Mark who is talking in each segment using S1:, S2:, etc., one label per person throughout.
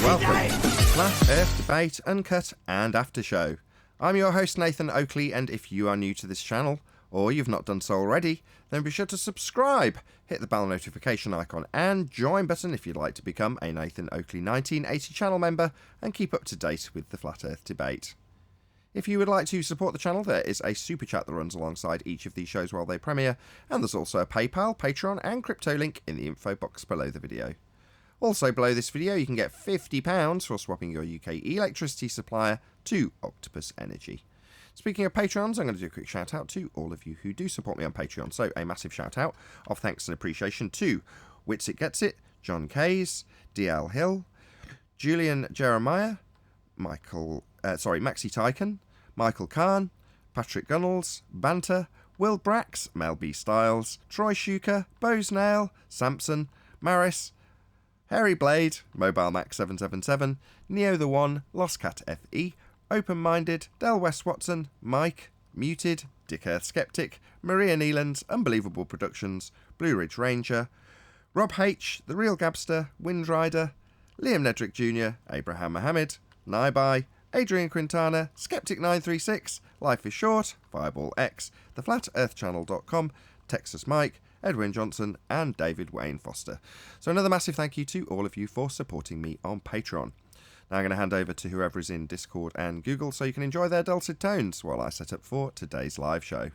S1: Welcome to Flat Earth Debate, Uncut and After Show. I'm your host Nathan Oakley, and if you are new to this channel, or you've not done so already, then be sure to subscribe, hit the bell notification icon and join button if you'd like to become a Nathan Oakley 1980 channel member and keep up to date with the Flat Earth Debate. If you would like to support the channel, there is a super chat that runs alongside each of these shows while they premiere, and there's also a PayPal, Patreon and crypto link in the info box below the video. Also below this video you can get £50 for swapping your UK electricity supplier to Octopus Energy. Speaking of Patrons, I'm going to do a quick shout out to all of you who do support me on Patreon. So a massive shout out of thanks and appreciation to Witsit Gets It, John Kays, DL Hill, Julian Jeremiah, Maxi Tyken, Michael Kahn, Patrick Gunnels, Banter, Will Brax, Mel B. Styles, Troy Shuker, Bose Nail, Samson, Maris, Harry Blade, Mobile Max 777, Neo the One, Lost Cat FE, Open Minded, Del West Watson, Mike, Muted, Dick Earth Skeptic, Maria Neelands, Unbelievable Productions, Blue Ridge Ranger, Rob H, The Real Gabster, Windrider, Liam Nedrick Jr., Abraham Mohammed, Naibai, Adrian Quintana, Skeptic936, Life is Short, Fireball X, TheFlatEarthChannel.com, Texas Mike, Edwin Johnson and David Wayne Foster. So another massive thank you to all of you for supporting me on Patreon. Now I'm going to hand over to whoever is in Discord and Google so you can enjoy their dulcet tones while I set up for today's live show.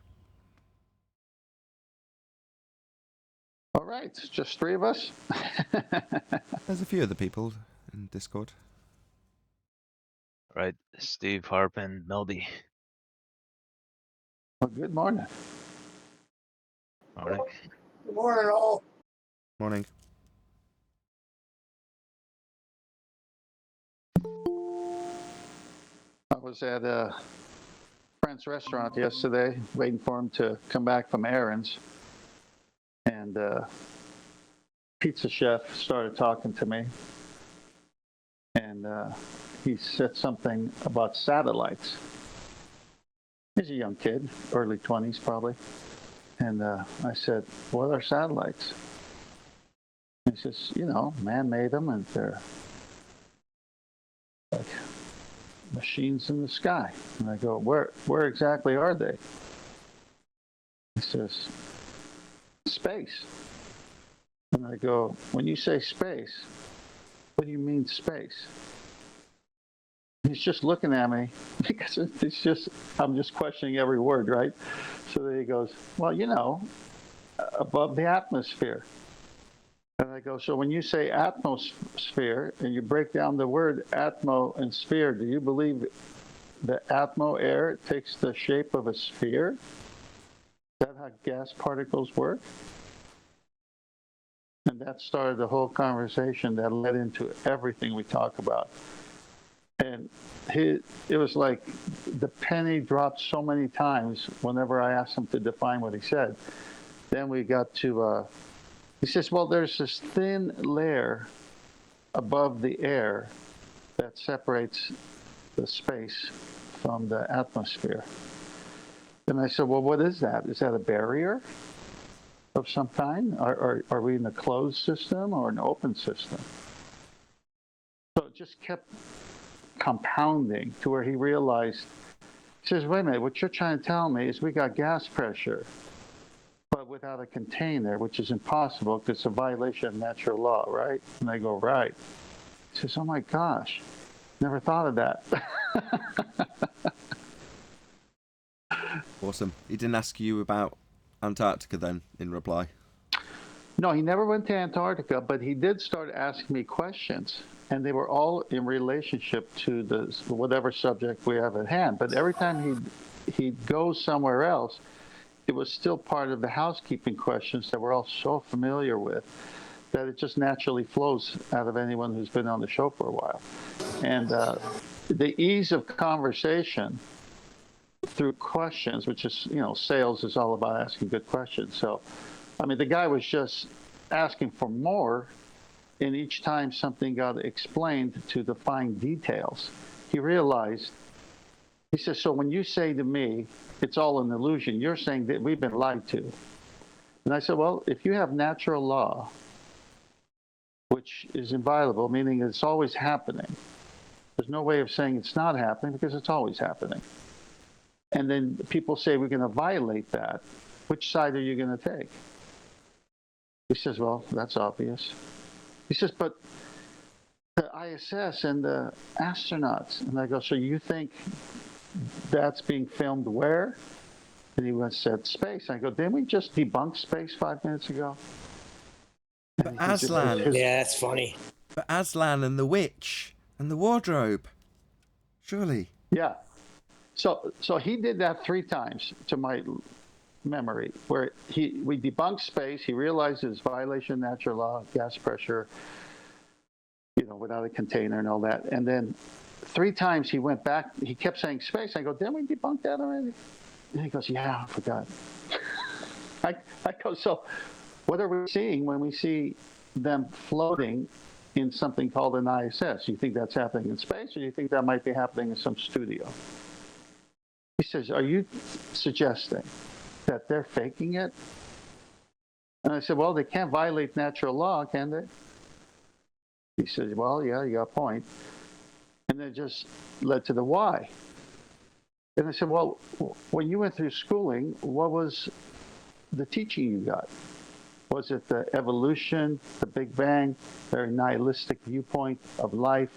S2: All right, just three of us.
S1: There's a few other people in Discord.
S3: Right, Steve, Harpin, Melby.
S2: Well, good morning.
S3: Morning.
S4: Good morning, all.
S1: Morning.
S2: I was at a friend's restaurant yesterday, waiting for him to come back from errands. And pizza chef started talking to me. And he said something about satellites. He's a young kid, early 20s probably. And I said, what are satellites? He says, you know, man made them and they're like machines in the sky. And I go, where exactly are they? He says, space. And I go, when you say space, what do you mean space? He's just looking at me because I'm just questioning every word, right? So then he goes, well, you know, above the atmosphere. And I go, so when you say atmosphere and you break down the word atmo and sphere, do you believe the atmo air takes the shape of a sphere? Is that how gas particles work? And that started the whole conversation that led into everything we talk about. And it was like the penny dropped so many times whenever I asked him to define what he said. Then we got to, he says, well, there's this thin layer above the air that separates the space from the atmosphere. And I said, well, what is that? Is that a barrier of some kind? Are we in a closed system or an open system? So it just kept compounding to where he realized, he says, wait a minute, what you're trying to tell me is we got gas pressure, but without a container, which is impossible because it's a violation of natural law, right? And I go, right. He says, oh my gosh, never thought of that.
S1: Awesome. He didn't ask you about Antarctica then in reply?
S2: No, he never went to Antarctica, but he did start asking me questions. And they were all in relationship to whatever subject we have at hand. But every time he'd go somewhere else, it was still part of the housekeeping questions that we're all so familiar with that it just naturally flows out of anyone who's been on the show for a while. And the ease of conversation through questions, which is, you know, sales is all about asking good questions. So, I mean, the guy was just asking for more. And each time something got explained to the fine details, he realized, he says, so when you say to me, it's all an illusion, you're saying that we've been lied to. And I said, well, if you have natural law which is inviolable, meaning it's always happening. There's no way of saying it's not happening because it's always happening. And then people say we're going to violate that. Which side are you going to take? He says, well, that's obvious. He says, but the ISS and the astronauts. And I go, so you think that's being filmed where? And he said, space. I go, didn't we just debunk space 5 minutes ago?
S1: But Aslan.
S4: Yeah, that's funny.
S1: But Aslan and the witch and the wardrobe. Surely.
S2: Yeah. So he did that 3 times to my memory, where we debunked space. He realized it's violation of natural law, gas pressure, without a container and all that. And then 3 times he went back. He kept saying space. I go, didn't we debunk that already? And he goes, yeah, I forgot. I go, so what are we seeing when we see them floating in something called an ISS? You think that's happening in space, or do you think that might be happening in some studio? He says, are you suggesting that they're faking it? And I said, well, they can't violate natural law, can they? He says, well, yeah, you got a point. And it just led to the why. And I said, well, when you went through schooling, what was the teaching you got? Was it the evolution, the Big Bang, very nihilistic viewpoint of life?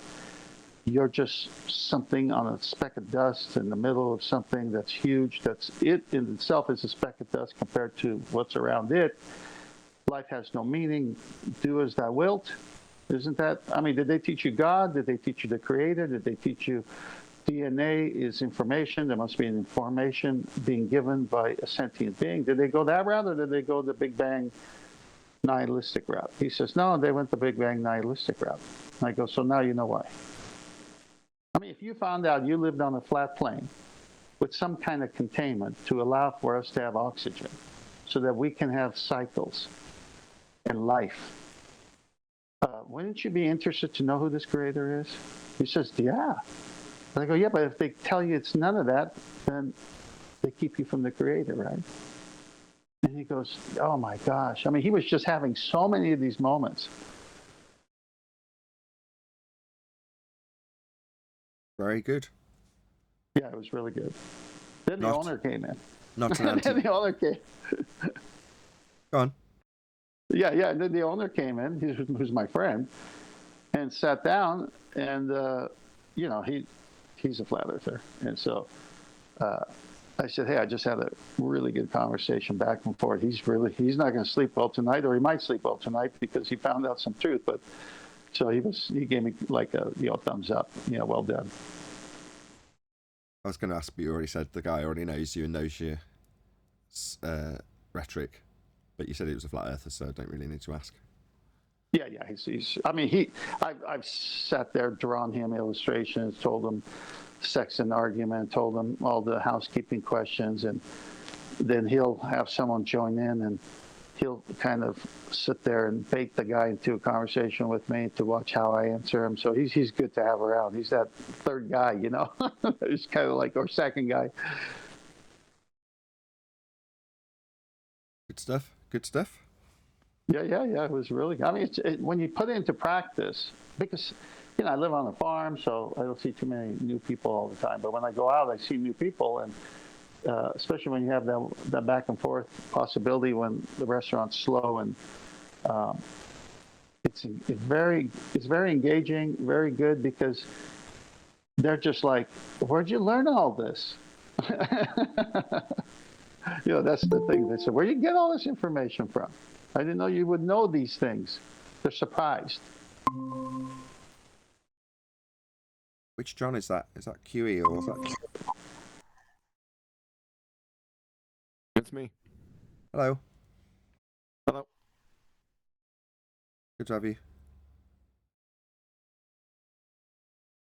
S2: You're just something on a speck of dust in the middle of something that's huge. That's it in itself is a speck of dust compared to what's around it. Life has no meaning. Do as thou wilt. Isn't that? I mean, did they teach you God? Did they teach you the Creator? Did they teach you DNA is information? There must be an information being given by a sentient being. Did they go that route, or did they go the Big Bang nihilistic route? He says, no, they went the Big Bang nihilistic route. And I go, so now you know why. I mean, if you found out you lived on a flat plane with some kind of containment to allow for us to have oxygen so that we can have cycles and life, wouldn't you be interested to know who this Creator is? He says, yeah. And I go, yeah, but if they tell you it's none of that, then they keep you from the Creator, right? And he goes, oh my gosh. I mean, he was just having so many of these moments.
S1: Very good.
S2: Yeah, it was really good. Then the owner came in.
S1: Not an anti.
S2: Then the owner came.
S1: Go on.
S2: Yeah. And then the owner came in, who's my friend, and sat down, and he's a flat earther, and so I said, hey, I just had a really good conversation back and forth. He's not going to sleep well tonight, or he might sleep well tonight because he found out some truth. But so he gave me like a thumbs up, well done.
S1: I was going to ask, but you already said the guy already knows you and knows your rhetoric. But you said he was a flat earther, so I don't really need to ask.
S2: Yeah. I've sat there, drawn him illustrations, told him sex and argument, told him all the housekeeping questions, and then he'll have someone join in, and he'll kind of sit there and bait the guy into a conversation with me to watch how I answer him. So he's good to have around. He's that third guy, He's kind of like our second guy.
S1: Good stuff.
S2: Yeah. It was really. I mean, when you put it into practice, because I live on a farm, so I don't see too many new people all the time. But when I go out, I see new people, and especially when you have that back and forth possibility when the restaurant's slow, and it's very engaging, very good, because they're just like, where'd you learn all this? That's the thing. They said, where do you get all this information from? I didn't know you would know these things. They're surprised.
S1: Which John is that? Is that QE or is that?
S5: It's me.
S1: Hello.
S5: Hello.
S1: Good to have you.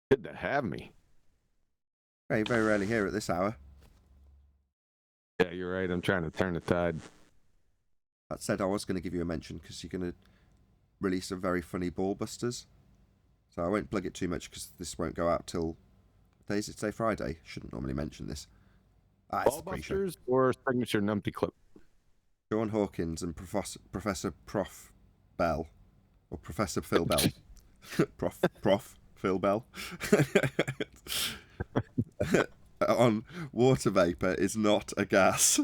S5: Good to have me.
S1: Very, very rarely here at this hour.
S5: Yeah, you're right. I'm trying to turn the tide.
S1: That said, I was going to give you a mention because you're going to release some very funny ball busters. So I won't plug it too much because this won't go out till... What day is it today? Friday. Shouldn't normally mention this.
S5: Ball busters or signature numpty clip?
S1: Sean Hawkins and Professor Prof Bell or Professor Phil Bell, Prof Phil Bell, on water vapor is not a gas.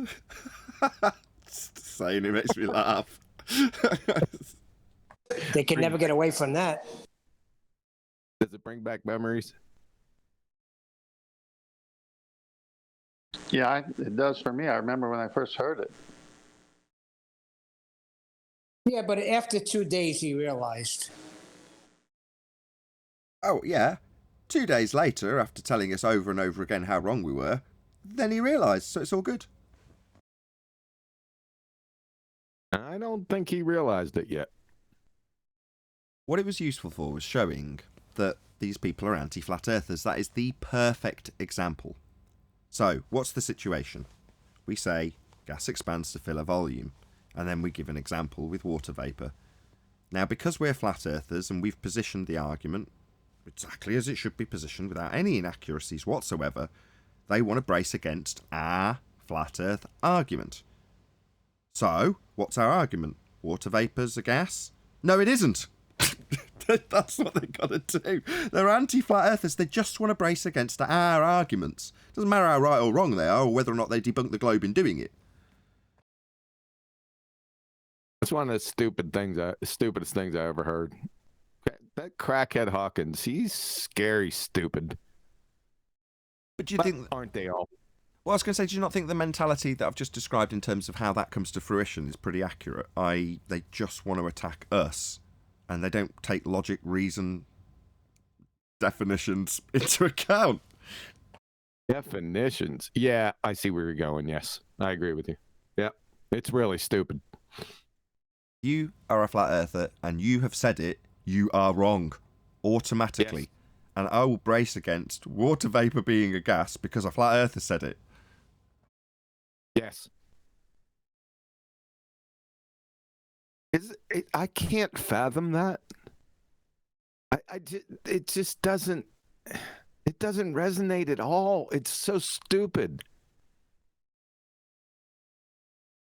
S1: Just saying, it makes me laugh.
S4: They can never get away from that.
S5: Does it bring back memories?
S2: Yeah, it does for me. I remember when I first heard it.
S4: Yeah, but after 2 days, he realized.
S1: Oh, yeah. 2 days later, after telling us over and over again how wrong we were, then he realised, so it's all good.
S5: I don't think he realized it yet.
S1: What it was useful for was showing that these people are anti-flat earthers. That is the perfect example. So, what's the situation? We say gas expands to fill a volume, and then we give an example with water vapour. Now, because we're flat earthers and we've positioned the argument exactly as it should be positioned without any inaccuracies whatsoever, they want to brace against our flat earth argument. So, what's our argument? Water vapour's a gas? No, it isn't. That's what they've got to do. They're anti-flat earthers. They just want to brace against our arguments. Doesn't matter how right or wrong they are, or whether or not they debunk the globe in doing it.
S5: That's one of the stupidest things I ever heard. That crackhead Hawkins, he's scary stupid.
S1: But do you think...
S5: Aren't they all?
S1: Well, I was going to say, do you not think the mentality that I've just described in terms of how that comes to fruition is pretty accurate? I.e., they just want to attack us, and they don't take logic, reason, definitions into account.
S5: Definitions? Yeah, I see where you're going, yes. I agree with you. Yeah, it's really stupid.
S1: You are a flat earther, and you have said it, you are wrong, automatically.
S5: Yes.
S1: And I will brace against water vapour being a gas because a flat earther said it.
S5: Yes. I can't fathom that. It just doesn't. It doesn't resonate at all. It's so stupid.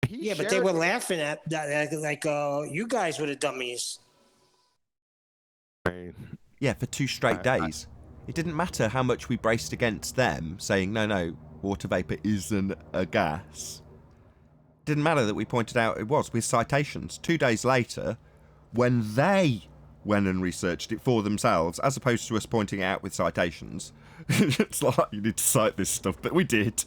S4: Yeah, but they were laughing at that, like you guys were the dummies.
S1: Yeah, for 2 straight days. It didn't matter how much we braced against them, saying, no, water vapour isn't a gas. It didn't matter that we pointed out it was, with citations. 2 days later, when they went and researched it for themselves, as opposed to us pointing it out with citations, it's like, you need to cite this stuff, but we did.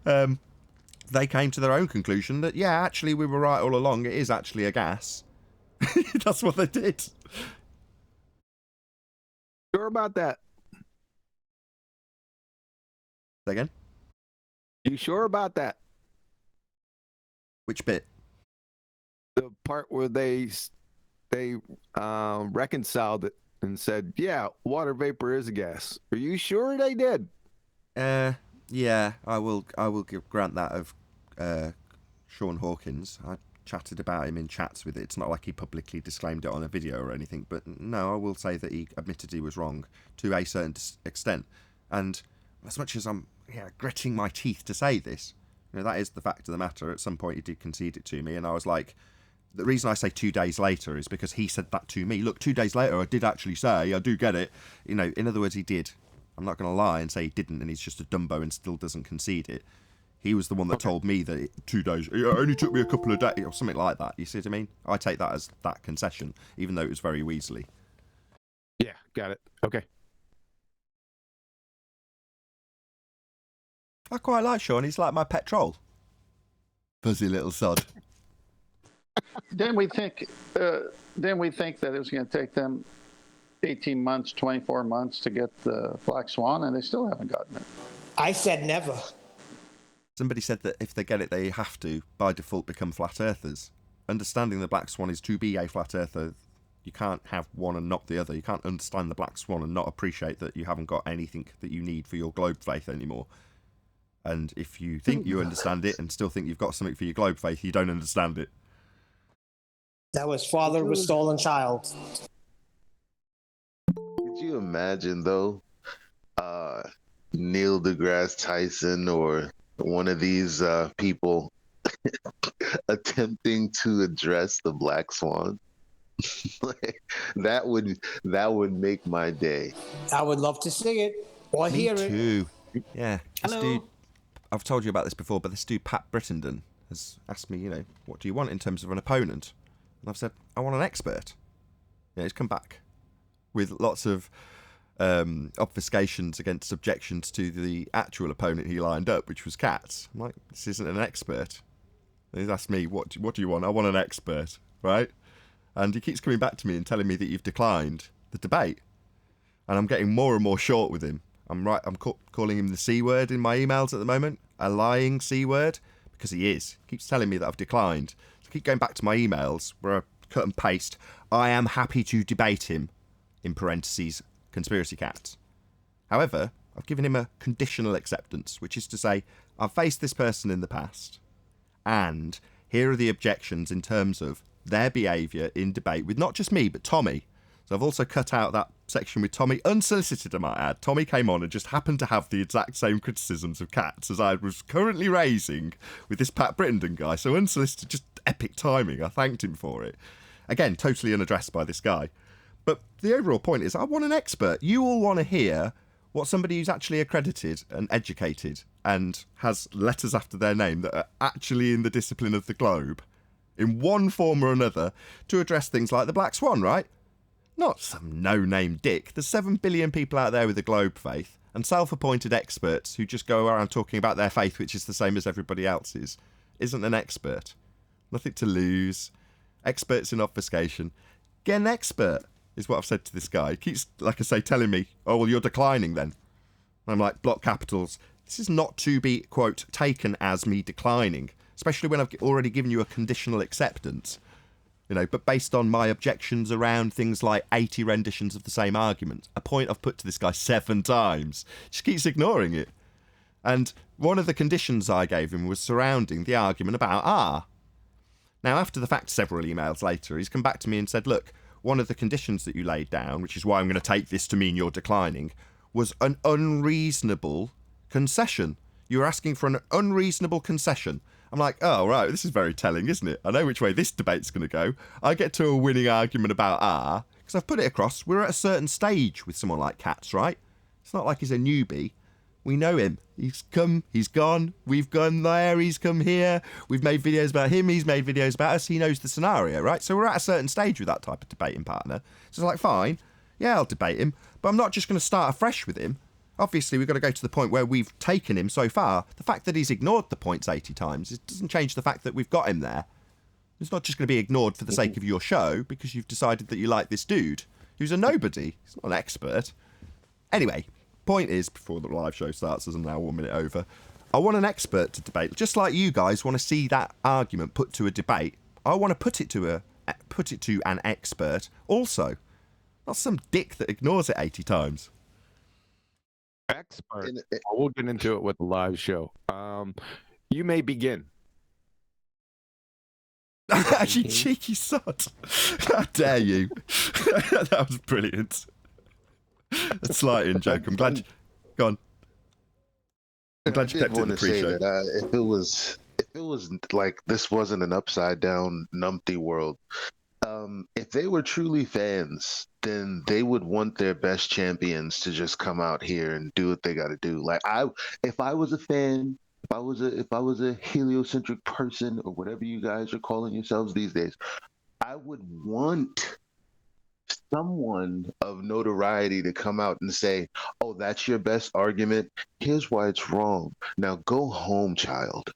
S1: They came to their own conclusion that, yeah, actually, we were right all along. It is actually a gas. That's what they did.
S5: Sure about that?
S1: Say again?
S5: You sure about that?
S1: Which bit?
S5: The part where they reconciled it and said, yeah, water vapor is a gas. Are you sure they did?
S1: Yeah, I will grant that of Sean Hawkins. I chatted about him in chats with it. It's not like he publicly disclaimed it on a video or anything, but no, I will say that he admitted he was wrong to a certain extent. And as much as I'm gritting my teeth to say this, that is the fact of the matter. At some point he did concede it to me, and I was like, the reason I say 2 days later is because he said that to me. Look, 2 days later I did actually say, I do get it. In other words, he did. I'm not going to lie and say he didn't, and he's just a Dumbo and still doesn't concede it. He was the one that told me that 2 days, it only took me a couple of days, or something like that. You see what I mean? I take that as that concession, even though it was very Weasley.
S5: Yeah, got it. Okay.
S1: I quite like Sean. He's like my pet troll. Fuzzy little sod.
S2: Then we think that it was going to take them 18 months, 24 months to get the Black Swan, and they still haven't gotten it.
S4: I said never.
S1: Somebody said that if they get it, they have to, by default, become flat earthers. Understanding the Black Swan is to be a flat earther. You can't have one and not the other. You can't understand the Black Swan and not appreciate that you haven't got anything that you need for your globe faith anymore. And if you think you understand it and still think you've got something for your globe faith, you don't understand it.
S4: That was father of a stolen child.
S6: Could you imagine, though, Neil deGrasse Tyson or one of these people attempting to address the Black Swan? Like, that would make my day.
S4: I would love to see it or
S1: Me
S4: hear it.
S1: too. Yeah. This
S7: Hello.
S1: dude, I've told you about this before, but this dude, Pat Brittenden, has asked me, what do you want in terms of an opponent? And I've said, I want an expert. Yeah, he's come back with lots of obfuscations against objections to the actual opponent he lined up, which was Cats. I'm like, this isn't an expert. And he's asked me, what do you want? I want an expert, right? And he keeps coming back to me and telling me that you've declined the debate. And I'm getting more and more short with him. I'm calling him the C word in my emails at the moment, a lying C word, because he is. He keeps telling me that I've declined. So I keep going back to my emails where I cut and paste, I am happy to debate him, in parentheses, conspiracy cats. However, I've given him a conditional acceptance, which is to say, I've faced this person in the past, and here are the objections in terms of their behaviour in debate with not just me, but Tommy. So I've also cut out that section with Tommy, unsolicited, I might add. Tommy came on and just happened to have the exact same criticisms of Cats as I was currently raising with this Pat Brittenden guy. So unsolicited, just epic timing. I thanked him for it. Again, totally unaddressed by this guy. But the overall point is, I want an expert. You all want to hear what somebody who's actually accredited and educated and has letters after their name that are actually in the discipline of the globe, in one form or another, to address things like the Black Swan, right? Not some no-name dick. There's 7 billion people out there with a globe faith and self-appointed experts who just go around talking about their faith, which is the same as everybody else's, isn't an expert. Nothing to lose. Experts in obfuscation. Get an expert, is what I've said to this guy. He keeps, like I say, telling me, oh, well, you're declining then. And I'm like, block capitals. This is not to be, quote, taken as me declining, especially when I've already given you a conditional acceptance. But based on my objections around things like 80 renditions of the same argument, a point I've put to this guy 7 times, just keeps ignoring it. And one of the conditions I gave him was surrounding the argument about R. Now, after the fact, several emails later, he's come back to me and said, look, one of the conditions that you laid down, which is why I'm going to take this to mean you're declining, was an unreasonable concession. You were asking for an unreasonable concession. I'm like, oh, right, this is very telling, isn't it? I know which way this debate's going to go. I get to a winning argument about R, because I've put it across. We're at a certain stage with someone like Cats, right? It's not like he's a newbie. We know him. He's come, he's gone, we've gone there, he's come here. We've made videos about him, he's made videos about us. He knows the scenario, right? So we're at a certain stage with that type of debating partner. So it's like, fine, yeah, I'll debate him, but I'm not just going to start afresh with him. Obviously, we've got to go to the point where we've taken him so far. The fact that he's ignored the points 80 times, it doesn't change the fact that we've got him there. It's not just going to be ignored for the sake of your show because you've decided that you like this dude who's a nobody. He's not an expert. Anyway, point is, before the live show starts, as I'm now 1 minute over, I want an expert to debate. Just like you guys want to see that argument put to a debate, I want to put it to an expert also. Not some dick that ignores it 80 times.
S5: Expert. We'll get into it with the live show. You may begin.
S1: Actually, cheeky sod. How dare you? That was brilliant. A slight in joke. I'm glad you... Go on. I'm glad you kept it in the pre-show.
S6: If it was like this wasn't an upside down numpty world, if they were truly fans, then they would want their best champions to just come out here and do what they got to do. Like if I was a fan, if I was a heliocentric person or whatever you guys are calling yourselves these days, I would want someone of notoriety to come out and say, "Oh, that's your best argument. Here's why it's wrong. Now go home, child."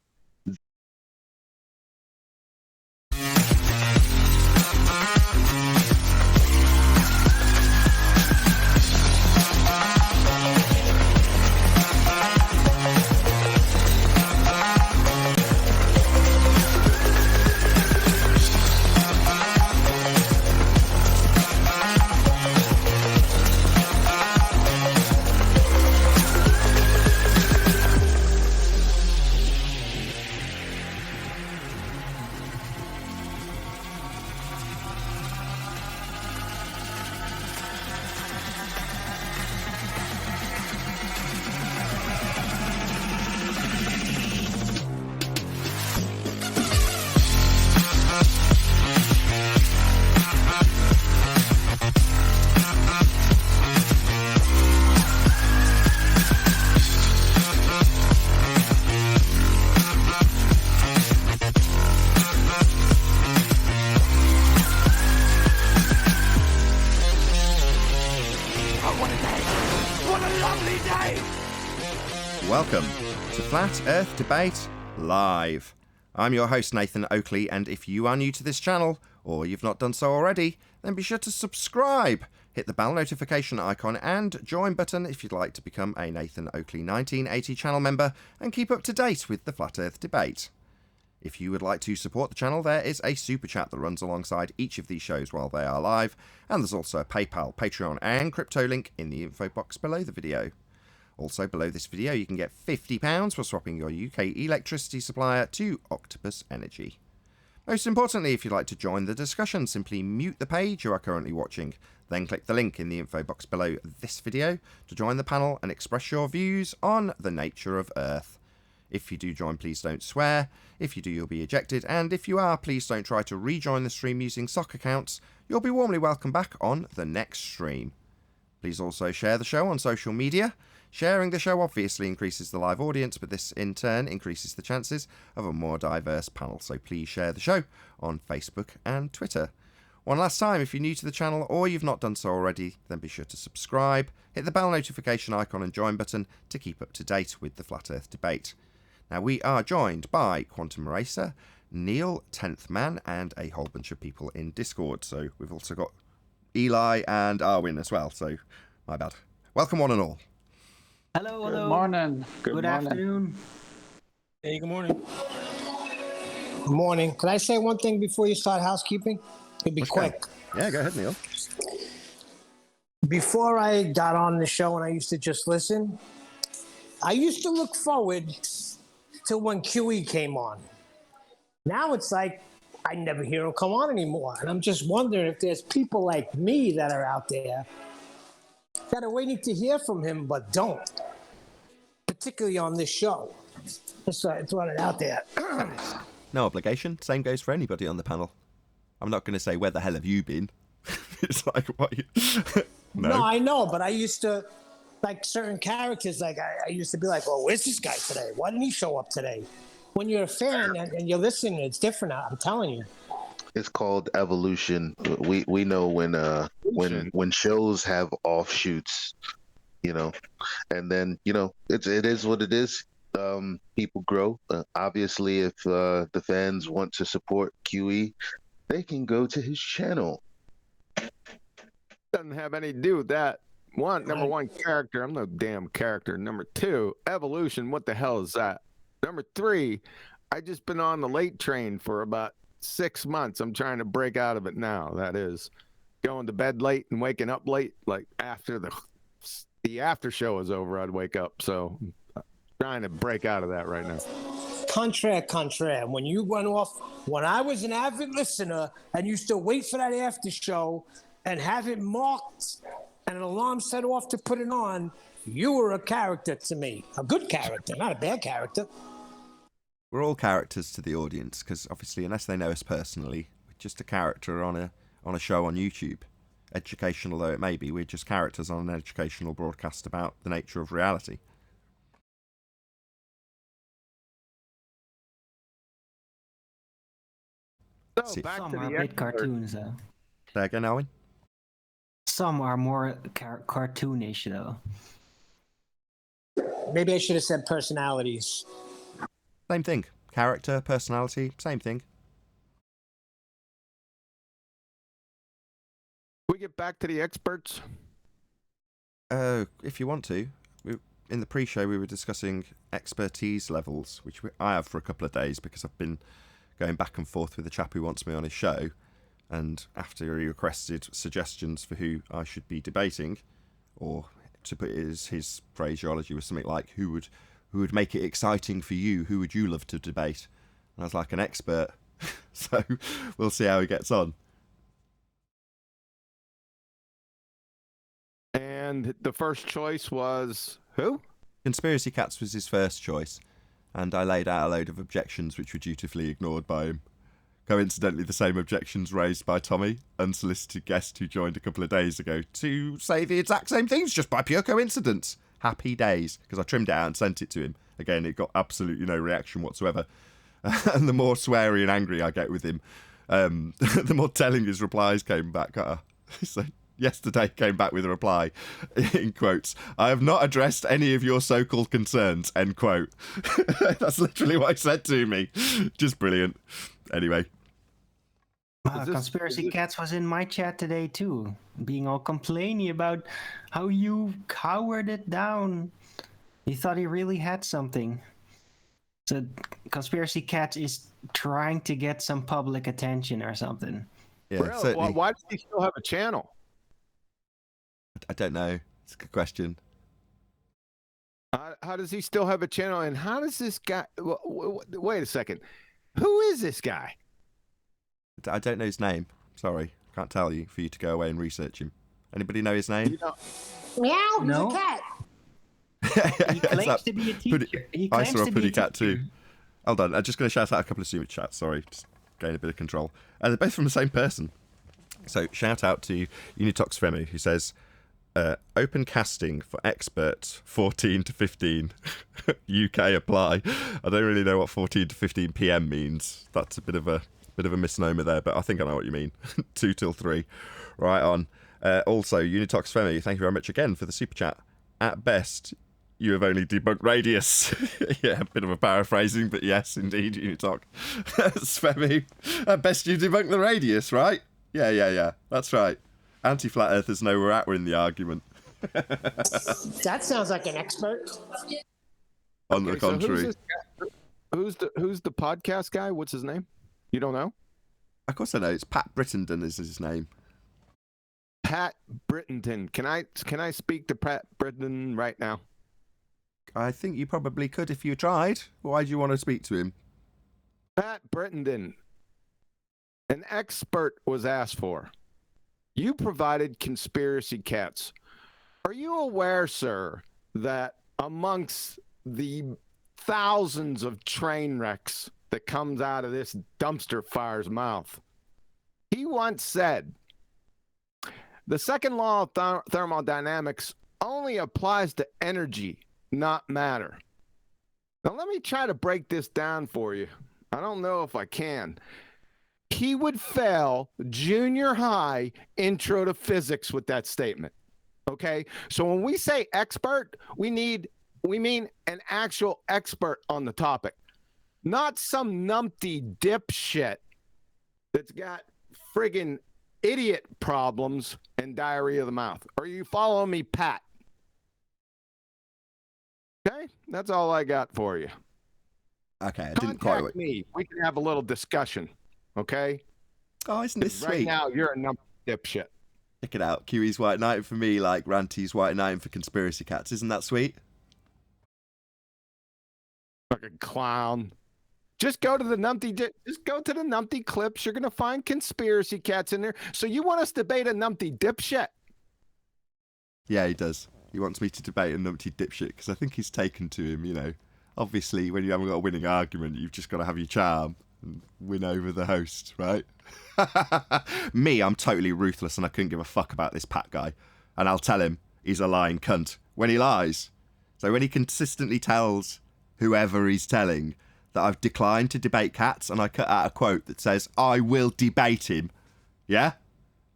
S1: welcome to Flat Earth Debate Live. I'm your host Nathan Oakley, and if you are new to this channel, or you've not done so already, then be sure to subscribe, hit the bell notification icon and join button if you'd like to become a Nathan Oakley 1980 channel member and keep up to date with the Flat Earth Debate. If you would like to support the channel, there is a super chat that runs alongside each of these shows while they are live, and there's also a PayPal, Patreon and crypto link in the info box below the video. Also below this video you can get £50 for swapping your UK electricity supplier to Octopus Energy. Most importantly, if you'd like to join the discussion, simply mute the page you are currently watching, then click the link in the info box below this video to join the panel and express your views on the nature of Earth. If you do join, please don't swear. If you do, you'll be ejected. And if you are, please don't try to rejoin the stream using sock accounts. You'll be warmly welcome back on the next stream. Please also share the show on social media. Sharing the show obviously increases the live audience, but this in turn increases the chances of a more diverse panel. So please share the show on Facebook and Twitter. One last time, if you're new to the channel or you've not done so already, then be sure to subscribe, hit the bell notification icon and join button to keep up to date with the Flat Earth Debate. Now, we are joined by Quantum Racer, Neil, 10th Man, and a whole bunch of people in Discord. So we've also got Eli and Arwin as well. So, my bad. Welcome one and all.
S7: Hello, hello.
S2: Good morning.
S7: Good afternoon.
S4: Hey, good morning. Good morning. Can I say one thing before you start housekeeping? It'll be quick.
S1: Yeah, go ahead, Neil.
S4: Before I got on the show and I used to just listen, I used to look forward to when QE came on. Now it's like I never hear him come on anymore. And I'm just wondering if there's people like me that are out there that are waiting to hear from him but don't, particularly on this show. Just throwing it out there.
S1: No obligation. Same goes for anybody on the panel. I'm not going to say, where the hell have you been? It's like, what?
S4: No, I know, but I used to, like certain characters, like I used to be like, well, where's this guy today? Why didn't he show up today? When you're a fan and you're listening, it's different. I'm telling you.
S6: It's called evolution. We know when shows have offshoots, you know, and then it is what it is. People grow. Obviously, if the fans want to support QE, they can go to his channel.
S5: Doesn't have anything to do with that. Number one, character. I'm no damn character. Number two, evolution. What the hell is that? Number three, I just been on the late train for about 6 months. I'm trying to break out of it now. That is going to bed late and waking up late. Like after the after show is over, I'd wake up. So I'm trying to break out of that right now.
S4: Contraire. When you went off, when I was an avid listener and used to wait for that after show and have it marked and an alarm set off to put it on, you were a character to me. A good character, not a bad character.
S1: We're all characters to the audience, because obviously, unless they know us personally, we're just a character on a show on YouTube. Educational though it may be, we're just characters on an educational broadcast about the nature of reality.
S5: So back
S7: Some
S5: to
S7: are
S5: the
S7: a bit cartoons, though.
S1: There again, Owen?
S7: Some are more cartoonish, though.
S4: Maybe I should have said personalities.
S1: Same thing. Character, personality, same thing.
S5: We get back to the experts.
S1: If you want to. In the pre-show, we were discussing expertise levels, which I have for a couple of days because I've been going back and forth with the chap who wants me on his show. And after he requested suggestions for who I should be debating, or to put it as his phraseology was something like, who would make it exciting for you? Who would you love to debate? And I was like, an expert. So we'll see how he gets on.
S5: And the first choice was who?
S1: Conspiracy Cats was his first choice, and I laid out a load of objections which were dutifully ignored by him. Coincidentally, the same objections raised by Tommy, unsolicited guest who joined a couple of days ago, to say the exact same things just by pure coincidence. Happy days, because I trimmed it out and sent it to him. Again, it got absolutely no reaction whatsoever. And the more sweary and angry I get with him, the more telling his replies came back. So, yesterday came back with a reply, in quotes, "I have not addressed any of your so-called concerns," end quote. That's literally what he said to me. Just brilliant. Anyway.
S7: Conspiracy Cats was in my chat today too, being all complainy about how you cowered it down. He thought he really had something. So Conspiracy Cats is trying to get some public attention or something.
S1: Yeah,
S5: Really?
S1: certainly.
S5: Why does he still have a channel?
S1: I don't know. It's a good question.
S5: How does he still have a channel? And how does this guy... Wait a second. Who is this guy?
S1: I don't know his name. Sorry. I can't tell you for you to go away and research him. Anybody know his name?
S4: Meow, he's
S7: No.
S4: a cat.
S7: He claims to be a teacher.
S1: I saw a Puddy Cat too. Hold on, I'm just going to shout out a couple of super chats. Sorry, just gain a bit of control. They're both from the same person. So shout out to Unitox Femu, who says, "Open casting for experts 14 to 15 UK apply." I don't really know what 14 to 15 PM means. That's a bit of a misnomer there, but I think I know what you mean. 2 till 3. Right on. Also, Unitox Femu, thank you very much again for the super chat. At best, you have only debunked Radius. Yeah, a bit of a paraphrasing, but yes, indeed, Unitox. Femu, at best you debunked the Radius, right? Yeah. That's right. Anti-flat earthers know we're at. We're in the argument.
S4: That sounds like an expert.
S1: On the
S5: Okay, so
S1: contrary.
S5: who's the podcast guy? What's his name? You don't know?
S1: Of course I know. It's Pat Brittenden is his name.
S5: Pat Brittenden. Can I speak to Pat Brittenden right now?
S1: I think you probably could if you tried. Why do you want to speak to him?
S5: Pat Brittenden. An expert was asked for. You provided Conspiracy Cats. Are you aware, sir, that amongst the thousands of train wrecks that comes out of this dumpster fire's mouth, he once said, the second law of thermodynamics only applies to energy, not matter. Now, let me try to break this down for you. I don't know if I can. He would fail junior high intro to physics with that statement. Okay? So when we say expert, we mean an actual expert on the topic, not some numpty dipshit that's got friggin' idiot problems and diarrhea of the mouth. Are you following me, Pat? Okay? That's all I got for you.
S1: Okay, I didn't quite.
S5: Contact me. We can have a little discussion. Okay?
S1: Oh, isn't this
S5: Right
S1: sweet?
S5: now, you're a numpty dipshit.
S1: Check it out. QE's white knight for me, like Ranty's white knight for Conspiracy Cats. Isn't that sweet?
S5: Fucking clown. Just go to the numpty clips. You're gonna find Conspiracy Cats in there. So you want us to debate a numpty dipshit?
S1: Yeah, he does. He wants me to debate a numpty dipshit because I think he's taken to him, you know. Obviously, when you haven't got a winning argument, you've just got to have your charm and win over the host, right? Me, I'm totally ruthless and I couldn't give a fuck about this Pat guy. And I'll tell him he's a lying cunt when he lies. So when he consistently tells whoever he's telling that I've declined to debate Cats and I cut out a quote that says, "I will debate him," yeah?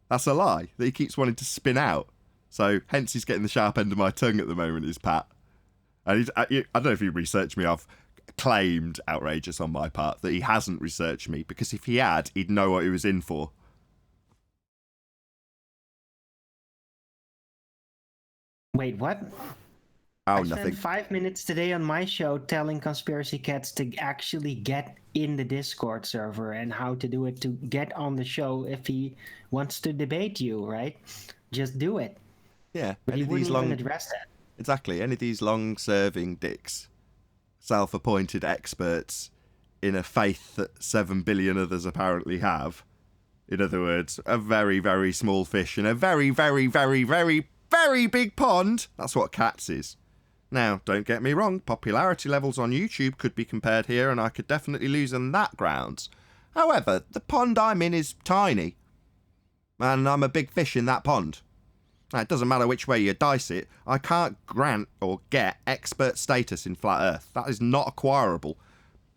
S1: That's a lie that he keeps wanting to spin out. So hence he's getting the sharp end of my tongue at the moment, is Pat. And I don't know if he researched me. I've claimed outrageous on my part that he hasn't researched me, because if he had, he'd know what he was in for.
S7: Wait, what?
S1: Oh,
S7: I
S1: nothing.
S7: spent 5 minutes today on my show telling Conspiracy Cats to actually get in the Discord server and how to do it to get on the show if he wants to debate you, right? Just do it.
S1: Yeah,
S7: But
S1: any
S7: he
S1: of
S7: wouldn't
S1: these long,
S7: even address that.
S1: exactly, any of these long-serving dicks, self-appointed experts in a faith that 7 billion others apparently have. In other words, a very, very small fish in a very, very, very, very, very big pond. That's what Cats is. Now, don't get me wrong, popularity levels on YouTube could be compared here, and I could definitely lose on that grounds. However, the pond I'm in is tiny, and I'm a big fish in that pond. Now, it doesn't matter which way you dice it, I can't grant or get expert status in Flat Earth. That is not acquirable.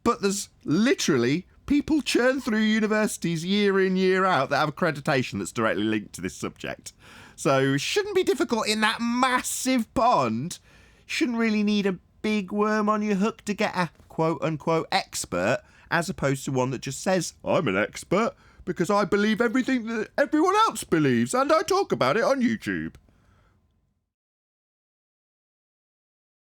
S1: But there's literally people churn through universities year in, year out that have accreditation that's directly linked to this subject. So shouldn't be difficult in that massive pond. Shouldn't really need a big worm on your hook to get a quote-unquote expert, as opposed to one that just says, I'm an expert because I believe everything that everyone else believes and I talk about it on YouTube.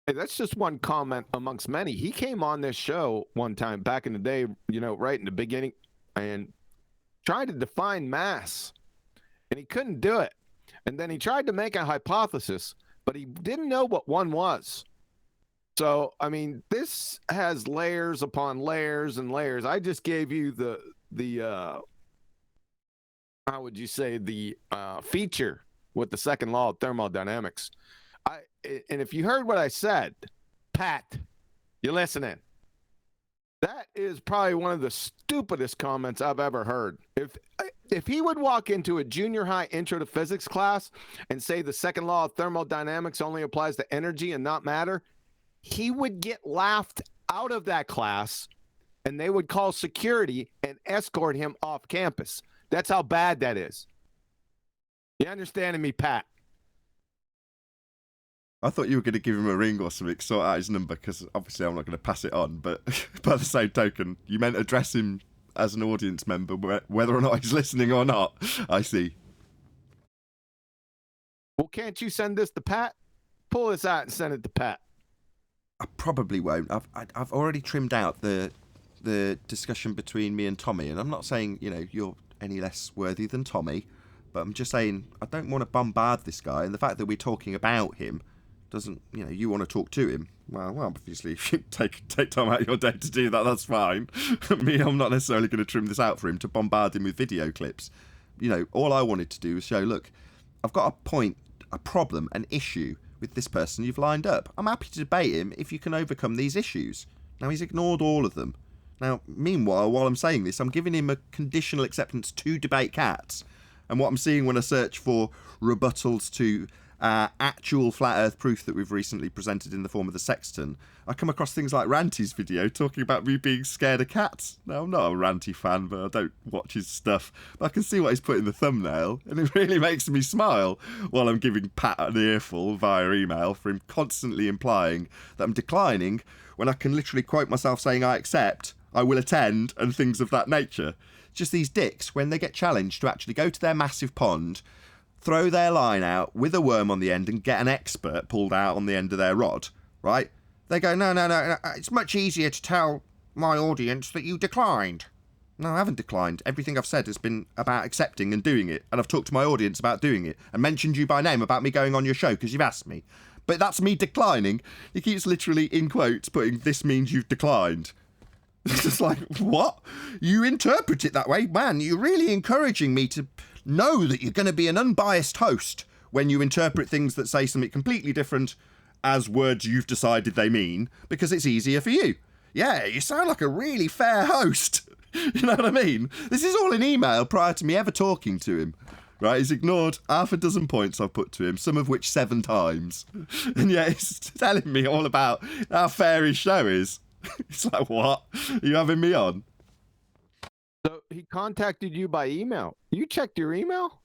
S5: Hey, that's just one comment amongst many. He came on this show one time back in the day, right in the beginning, and tried to define mass, and he couldn't do it. And then he tried to make a hypothesis, but he didn't know what one was. So, I mean, this has layers upon layers and layers. I just gave you the how would you say, the feature with the second law of thermodynamics. And if you heard what I said, Pat, you listening? That is probably one of the stupidest comments I've ever heard. If he would walk into a junior high intro to physics class and say the second law of thermodynamics only applies to energy and not matter, he would get laughed out of that class, and they would call security and escort him off campus. That's how bad that is. You understanding me, Pat?
S1: I thought you were going to give him a ring or something, sort out his number, because obviously I'm not going to pass it on. But by the same token, you meant address him as an audience member, whether or not he's listening or not. I see.
S5: Well, can't you send this to Pat? Pull this out and send it to Pat.
S1: I probably won't. I've already trimmed out the discussion between me and Tommy, and I'm not saying you're any less worthy than Tommy, but I'm just saying I don't want to bombard this guy, and the fact that we're talking about him doesn't, you want to talk to him. Well, obviously, if you take time out of your day to do that, that's fine. Me, I'm not necessarily going to trim this out for him to bombard him with video clips. All I wanted to do was show, look, I've got a point, a problem, an issue with this person you've lined up. I'm happy to debate him if you can overcome these issues. Now, he's ignored all of them. Now, meanwhile, while I'm saying this, I'm giving him a conditional acceptance to debate cats. And what I'm seeing when I search for rebuttals to actual flat earth proof that we've recently presented in the form of the sexton, I come across things like Ranty's video talking about me being scared of cats. Now, I'm not a Ranty fan, but I don't watch his stuff. But I can see what he's put in the thumbnail, and it really makes me smile while I'm giving Pat an earful via email for him constantly implying that I'm declining when I can literally quote myself saying I accept, I will attend, and things of that nature. Just these dicks, when they get challenged to actually go to their massive pond, throw their line out with a worm on the end and get an expert pulled out on the end of their rod, right? They go, no, it's much easier to tell my audience that you declined. No, I haven't declined. Everything I've said has been about accepting and doing it, and I've talked to my audience about doing it, and mentioned you by name about me going on your show because you've asked me. But that's me declining. He keeps literally, in quotes, putting, this means you've declined. It's just like, what? You interpret it that way? Man, you're really encouraging me to know that you're going to be an unbiased host when you interpret things that say something completely different as words you've decided they mean, because it's easier for you. Yeah, you sound like a really fair host. You know what I mean? This is all in email prior to me ever talking to him. Right, he's ignored half a dozen points I've put to him, some of which 7 times. And yet he's telling me all about how fair his show is. It's like, what? Are you having me on?
S5: So he contacted you by email. You checked your email?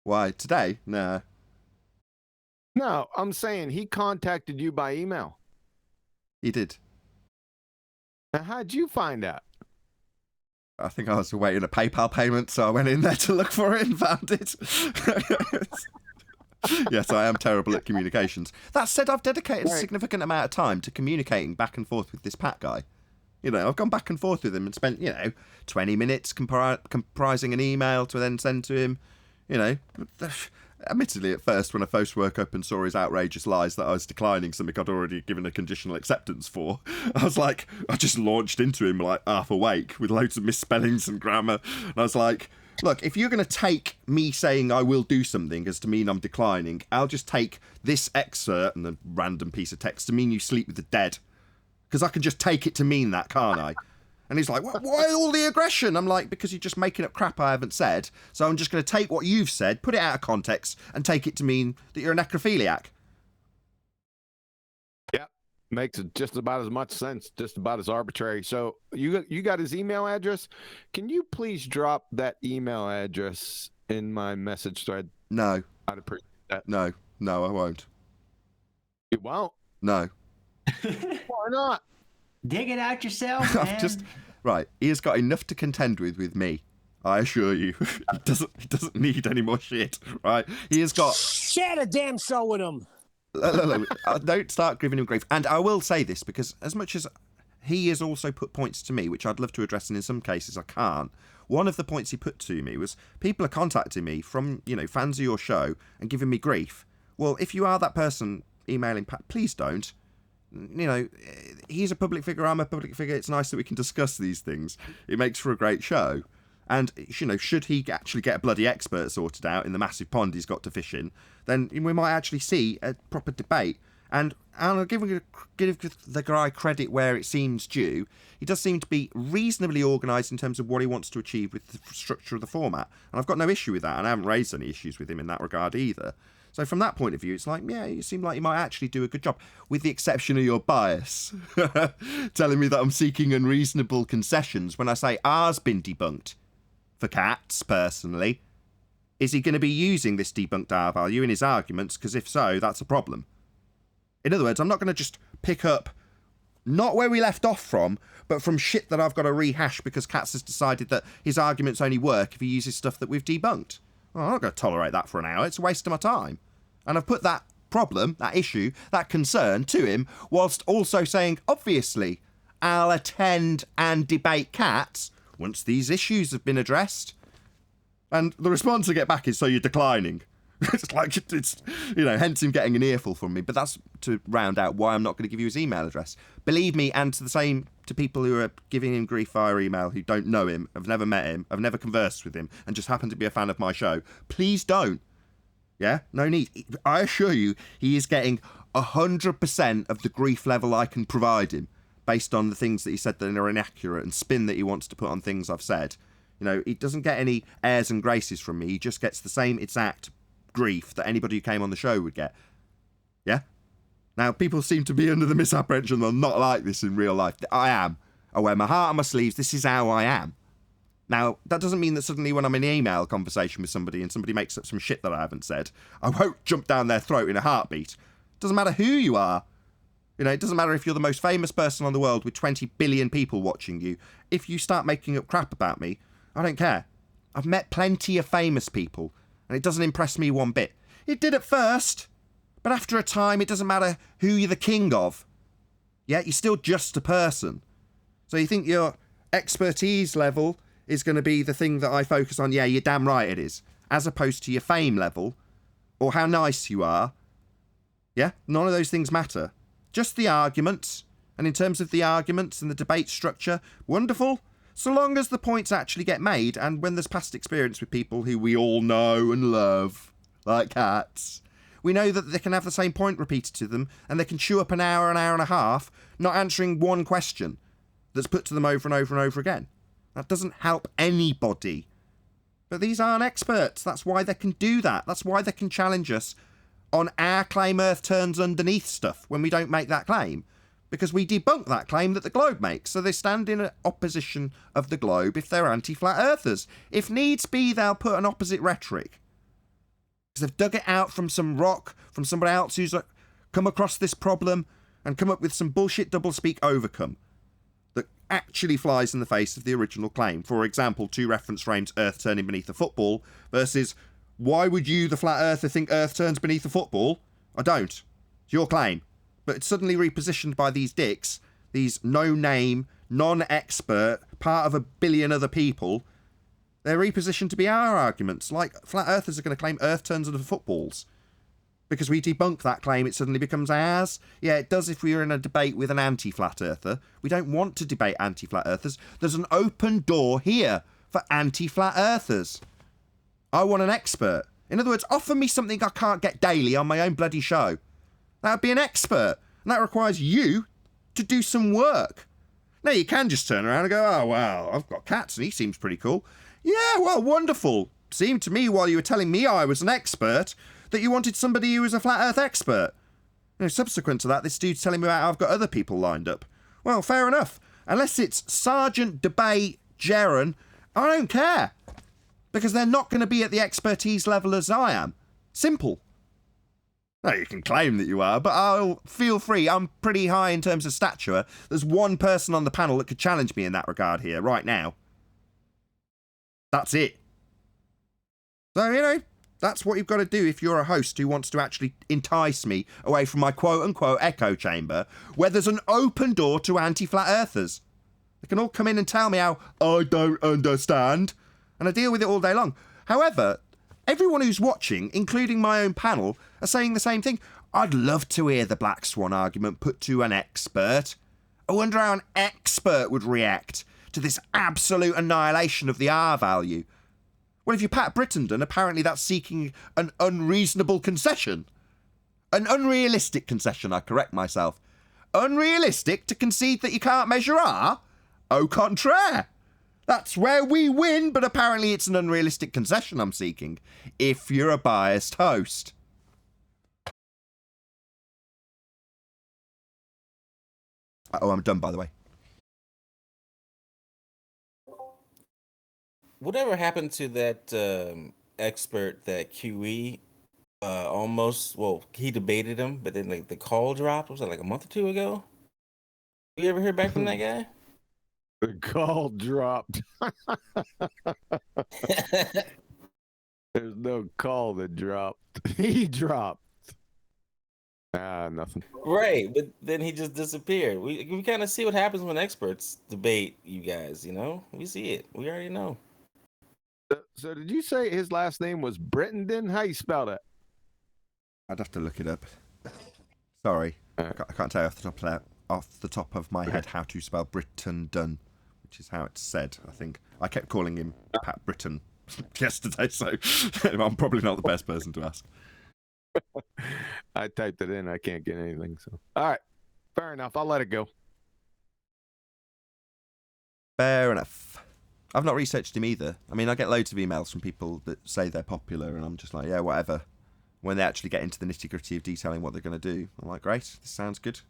S1: Why, today? Nah.
S5: No, I'm saying he contacted you by email.
S1: He did.
S5: Now, how'd you find out?
S1: I think I was awaiting a PayPal payment, so I went in there to look for it and found it. Yes, I am terrible at communications. That said, I've dedicated a significant amount of time to communicating back and forth with this Pat guy. I've gone back and forth with him and spent, 20 minutes comprising an email to then send to him. Admittedly, at first, when I first woke up and saw his outrageous lies that I was declining something I'd already given a conditional acceptance for, I was like, I just launched into him like half awake with loads of misspellings and grammar. And I was like, look, if you're going to take me saying I will do something as to mean I'm declining, I'll just take this excerpt and a random piece of text to mean you sleep with the dead. Because I can just take it to mean that, can't I? And he's like, why all the aggression? I'm like, because you're just making up crap I haven't said. So I'm just going to take what you've said, put it out of context, and take it to mean that you're a necrophiliac.
S5: Yeah, makes just about as much sense, just about as arbitrary. So you got his email address? Can you please drop that email address in my message thread?
S1: No.
S5: I'd appreciate that.
S1: No, I won't.
S5: You won't?
S1: No.
S5: Why not?
S7: Dig it out yourself, man.
S1: Right. He has got enough to contend with me. I assure you, he doesn't need any more shit. Right? He has got.
S4: Share the damn show with him.
S1: No. Don't start giving him grief. And I will say this because as much as he has also put points to me, which I'd love to address, and in some cases I can't. One of the points he put to me was people are contacting me from, fans of your show and giving me grief. Well, if you are that person emailing Pat, please don't. He's a public figure, I'm a public figure. It's nice that we can discuss these things. It makes for a great show. And, should he actually get a bloody expert sorted out in the massive pond he's got to fish in, then we might actually see a proper debate. And I'll give the guy credit where it seems due. He does seem to be reasonably organised in terms of what he wants to achieve with the structure of the format. And I've got no issue with that, and I haven't raised any issues with him in that regard either. So from that point of view, it's like, yeah, you seem like you might actually do a good job, with the exception of your bias. Telling me that I'm seeking unreasonable concessions when I say R's been debunked. For cats, personally. Is he going to be using this debunked R value in his arguments? Because if so, that's a problem. In other words, I'm not going to just pick up, not where we left off from, but from shit that I've got to rehash because Katz has decided that his arguments only work if he uses stuff that we've debunked. Well, I'm not going to tolerate that for an hour. It's a waste of my time. And I've put that problem, that issue, that concern to him, whilst also saying, obviously, I'll attend and debate Katz once these issues have been addressed. And the response I get back is, so you're declining. it's hence him getting an earful from me. But that's to round out why I'm not going to give you his email address. Believe me, and to the same to people who are giving him grief via email who don't know him, have never met him, have never conversed with him, and just happen to be a fan of my show, please don't. Yeah? No need. I assure you, he is getting 100% of the grief level I can provide him, based on the things that he said that are inaccurate and spin that he wants to put on things I've said. He doesn't get any airs and graces from me. He just gets the same exact grief that anybody who came on the show would get. Yeah? Now, people seem to be under the misapprehension that I'm not like this in real life. I am. I wear my heart on my sleeves. This is how I am. Now, that doesn't mean that suddenly when I'm in an email conversation with somebody and somebody makes up some shit that I haven't said, I won't jump down their throat in a heartbeat. It doesn't matter who you are. It doesn't matter if you're the most famous person on the world with 20 billion people watching you. If you start making up crap about me, I don't care. I've met plenty of famous people, and it doesn't impress me one bit. It did at first, but after a time, it doesn't matter who you're the king of. Yeah, you're still just a person. So you think your expertise level is going to be the thing that I focus on? Yeah, you're damn right it is. As opposed to your fame level, or how nice you are. Yeah, none of those things matter. Just the arguments, and in terms of the arguments and the debate structure, wonderful, so long as the points actually get made, and when there's past experience with people who we all know and love, like cats, we know that they can have the same point repeated to them, and they can chew up an hour and a half, not answering one question that's put to them over and over and over again. That doesn't help anybody. But these aren't experts. That's why they can do that. That's why they can challenge us on our claim Earth turns underneath stuff when we don't make that claim. Because we debunk that claim that the globe makes. So they stand in opposition of the globe if they're anti-flat earthers. If needs be, they'll put an opposite rhetoric. Because they've dug it out from some rock, from somebody else who's come across this problem and come up with some bullshit doublespeak overcome that actually flies in the face of the original claim. For example, 2 reference frames, Earth turning beneath a football, versus why would you, the flat earther, think Earth turns beneath a football? I don't. It's your claim. But it's suddenly repositioned by these dicks, these no-name, non-expert, part of a billion other people. They're repositioned to be our arguments. Like, flat earthers are going to claim Earth turns into footballs. Because we debunk that claim, it suddenly becomes ours. Yeah, it does if we were in a debate with an anti-flat earther. We don't want to debate anti-flat earthers. There's an open door here for anti-flat earthers. I want an expert. In other words, offer me something I can't get daily on my own bloody show. That would be an expert. And that requires you to do some work. Now, you can just turn around and go, oh, well, I've got cats and he seems pretty cool. Yeah, well, wonderful. Seemed to me while you were telling me I was an expert that you wanted somebody who was a flat earth expert. Subsequent to that, this dude's telling me about how I've got other people lined up. Well, fair enough. Unless it's Sergeant Debate Jaron, I don't care. Because they're not going to be at the expertise level as I am. Simple. Now, you can claim that you are, but I'll feel free. I'm pretty high in terms of stature. There's one person on the panel that could challenge me in that regard here, right now. That's it. So, you know, that's what you've got to do if you're a host who wants to actually entice me away from my quote-unquote echo chamber, where there's an open door to anti-flat earthers. They can all come in and tell me how I don't understand, and I deal with it all day long. However, everyone who's watching, including my own panel, are saying the same thing. I'd love to hear the Black Swan argument put to an expert. I wonder how an expert would react to this absolute annihilation of the R value. Well, if you're Pat Brittenden, apparently that's seeking an unreasonable concession. An unrealistic concession, I correct myself. Unrealistic to concede that you can't measure R? Au contraire. That's where we win, but apparently it's an unrealistic concession I'm seeking, if you're a biased host. Oh, I'm done, by the way.
S8: Whatever happened to that expert that QE almost, well, he debated him, but then like the call dropped? Was that like a month or two ago? You ever hear back from that guy?
S5: The call dropped. There's no call that dropped. He dropped. Nothing.
S8: Right, but then he just disappeared. We kind of see what happens when experts debate you guys, you know? We see it. We already know.
S5: So did you say his last name was Brittenden? How you spell that?
S1: I'd have to look it up. Sorry. I can't tell you off the top of my head how to spell Brittenden, which is how it's said, I think. I kept calling him Pat Britton yesterday, so I'm probably not the best person to ask.
S5: I typed it in. I can't get anything. So, all right, fair enough. I'll let it go.
S1: Fair enough. I've not researched him either. I mean, I get loads of emails from people that say they're popular, and I'm just like, yeah, whatever. When they actually get into the nitty-gritty of detailing what they're going to do, I'm like, great, this sounds good.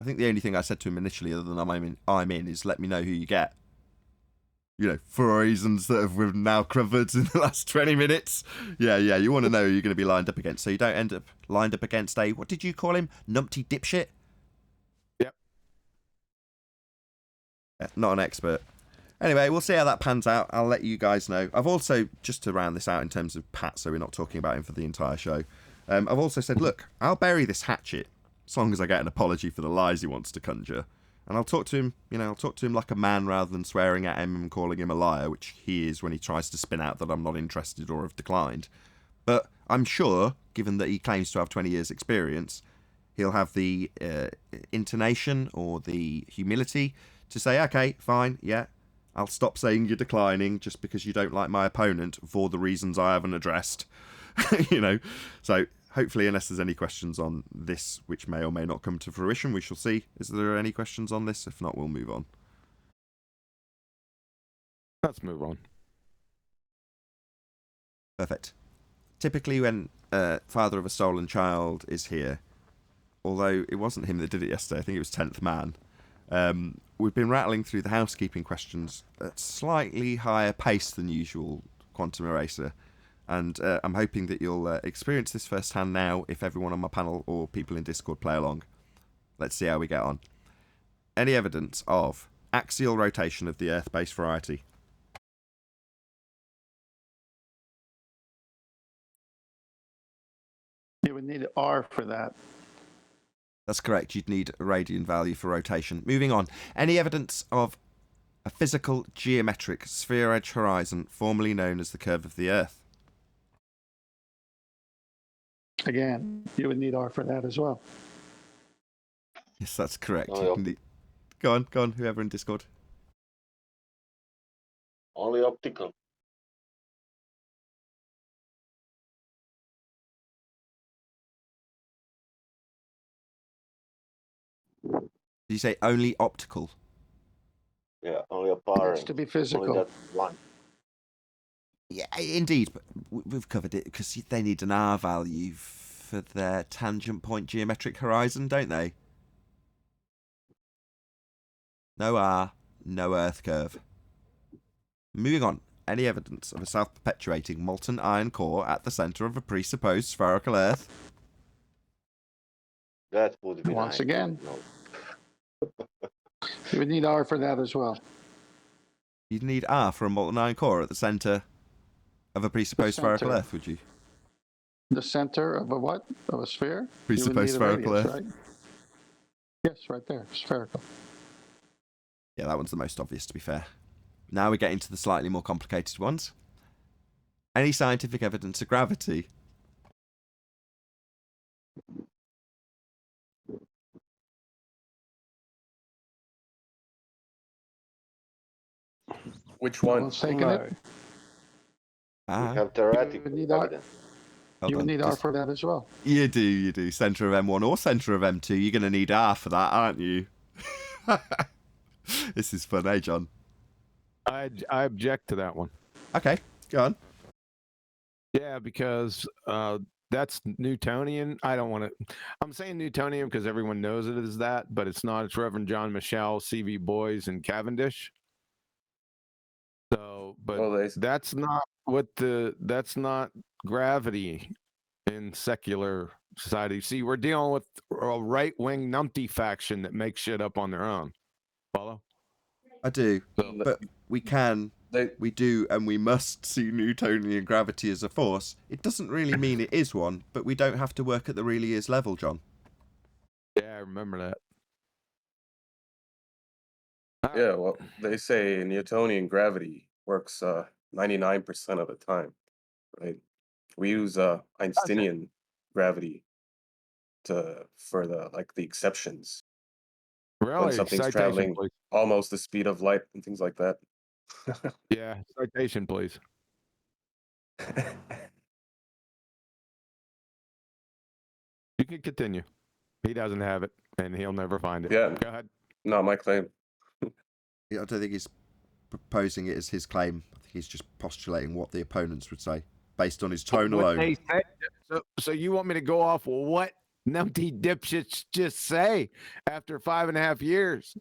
S1: I think the only thing I said to him initially, other than I'm in, is let me know who you get. You know, for reasons that we've now covered in the last 20 minutes. Yeah, you want to know who you're going to be lined up against, so you don't end up lined up against a, what did you call him? Numpty dipshit?
S5: Yep.
S1: Yeah, not an expert. Anyway, we'll see how that pans out. I'll let you guys know. I've also, just to round this out in terms of Pat, so we're not talking about him for the entire show, I've also said, look, I'll bury this hatchet as long as I get an apology for the lies he wants to conjure. And I'll talk to him, I'll talk to him like a man rather than swearing at him and calling him a liar, which he is when he tries to spin out that I'm not interested or have declined. But I'm sure, given that he claims to have 20 years' experience, he'll have the intonation or the humility to say, okay, fine, yeah, I'll stop saying you're declining just because you don't like my opponent for the reasons I haven't addressed. So hopefully, unless there's any questions on this, which may or may not come to fruition, we shall see. Is there any questions on this? If not, we'll move on.
S5: Let's move on.
S1: Perfect. Typically, when Father of a Stolen Child is here, although it wasn't him that did it yesterday, I think it was 10th Man, we've been rattling through the housekeeping questions at slightly higher pace than usual, Quantum Eraser. And I'm hoping that you'll experience this firsthand now if everyone on my panel or people in Discord play along. Let's see how we get on. Any evidence of axial rotation of the Earth-based variety?
S2: You would need R for that.
S1: That's correct. You'd need a radian value for rotation. Moving on. Any evidence of a physical geometric sphere-edge horizon formerly known as the curve of the Earth?
S2: Again, you would need R for that as well.
S1: Yes, that's correct.
S9: Oh,
S1: Go on, whoever in Discord.
S9: only optical.
S1: Did you say only optical?
S9: Yeah, only apparent.
S2: It's to be
S9: Only
S2: physical.
S9: that one.
S1: Yeah, indeed, but we've covered it because they need an R value for their tangent point geometric horizon, don't they? No R, no Earth curve. Moving on. any evidence of a self-perpetuating molten iron core at the centre of a presupposed spherical Earth?
S9: That would be
S2: Once
S9: nice.
S2: again.
S9: No.
S2: You would need R for that as well.
S1: You'd need R for a molten iron core at the centre of a presupposed spherical
S2: centre.
S1: Earth, would you?
S2: The center of a what? Of a sphere?
S1: Presupposed
S2: You would need a
S1: spherical
S2: radius,
S1: Earth.
S2: right? Yes, right there. Spherical.
S1: Yeah, that one's the most obvious, to be fair. Now we're getting to the slightly more complicated ones. Any scientific evidence of gravity?
S10: Which
S2: No
S10: one?
S2: one's taking it.
S9: We
S1: Ah,
S9: have
S2: You
S9: theoretical
S2: would need R.
S9: evidence.
S1: hold
S2: You would
S1: on.
S2: need R for that as well.
S1: You do. Centre of M1 or centre of M2. You're going to need R for that, aren't you? This is fun, eh, John?
S5: I object to that one.
S1: Okay, go on.
S5: Yeah, because that's Newtonian. I don't want to. I'm saying Newtonian because everyone knows it as that, but it's not. It's Reverend John Michel, C.V. Boys, and Cavendish. So, but
S10: Well,
S5: that's not what that's not gravity in secular society. See, we're dealing with a right-wing numpty faction that makes shit up on their own. Follow?
S1: I do,
S5: So,
S1: but we do, and we must see Newtonian gravity as a force. It doesn't really mean it is one, but we don't have to work at the really is level, John.
S5: yeah, I remember that.
S10: yeah, well, they say Newtonian gravity works 99% of the time, right? We use Einsteinian gravity for the exceptions when
S5: Really?
S10: something's
S5: Citation,
S10: traveling
S5: please.
S10: almost the speed of light and things like that.
S5: Yeah, citation, please. You can continue. He doesn't have it, and he'll never find it.
S10: Yeah.
S5: Go ahead.
S10: Not my claim.
S1: I don't think he's proposing it as his claim. I think he's just postulating what the opponents would say based on his tone
S5: What
S1: alone.
S5: they say. So you want me to go off what numpty dipshits just say after 5.5 years?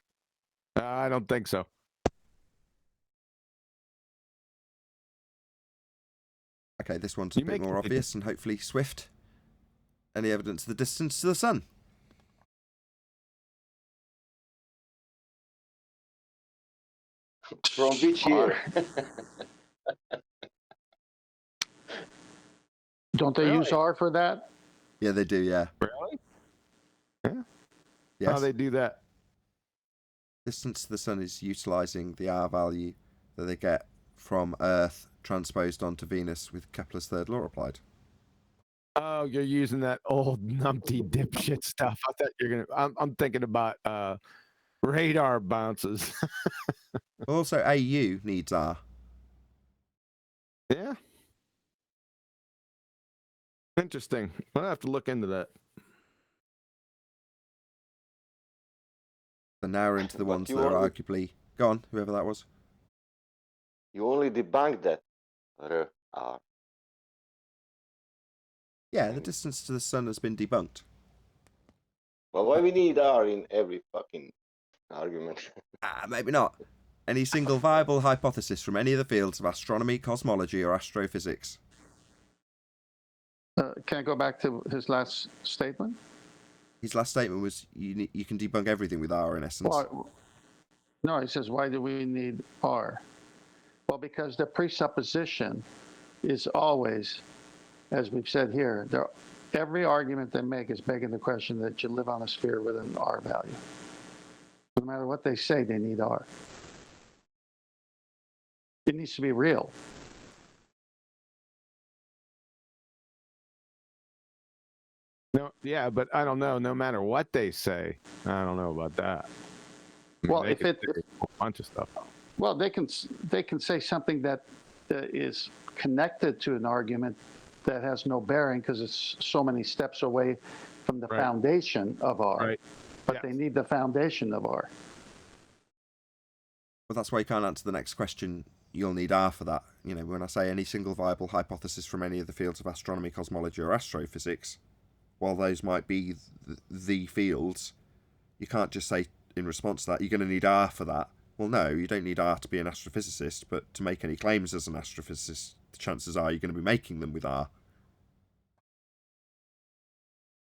S5: I don't think so.
S1: Okay, this one's a bit more obvious and hopefully swift. Any evidence of the distance to the sun?
S9: From which year?
S2: Don't they use R for that?
S1: Yeah, they do, yeah.
S5: Really? Yeah.
S1: Yes.
S5: How they do that?
S1: Distance to the sun is utilising the R value that they get from Earth transposed onto Venus with Kepler's third law applied.
S5: Oh, you're using that old numpty dipshit stuff. I thought you're gonna. I'm thinking about radar bounces.
S1: Also, AU needs R.
S5: Yeah. Interesting. I'll have to look into that.
S1: So now we're into the
S9: But
S1: ones
S9: you
S1: that are
S9: only-
S1: arguably... Go on, whoever that was.
S9: You only debunked that.
S1: Yeah, the distance to the sun has been debunked.
S9: But why we need R in every fucking argument?
S1: Maybe not. Any single viable hypothesis from any of the fields of astronomy, cosmology, or astrophysics?
S2: Can I go back to his last statement?
S1: His last statement was you can debunk everything with R in essence.
S2: Well, no, he says, why do we need R? Well, because the presupposition is always, as we've said here, every argument they make is begging the question that you live on a sphere with an R value. No matter what they say, they need R. It needs to be real.
S5: No, yeah, but I don't know. No matter what they say, I don't know about that. I mean,
S2: Well,
S5: they
S2: if
S5: could
S2: it-
S5: say a bunch of stuff.
S2: Well, they can say something that is connected to an argument that has no bearing because it's so many steps away from the
S5: Right.
S2: foundation of R.
S5: Right.
S2: But
S5: Yeah.
S2: they need the foundation of R.
S1: Well, that's why you can't answer the next question. You'll need R for that. You know, when I say any single viable hypothesis from any of the fields of astronomy, cosmology, or astrophysics, while those might be the fields, you can't just say in response to that, you're going to need R for that. well, no, you don't need R to be an astrophysicist, but to make any claims as an astrophysicist, the chances are you're going to be making them with R.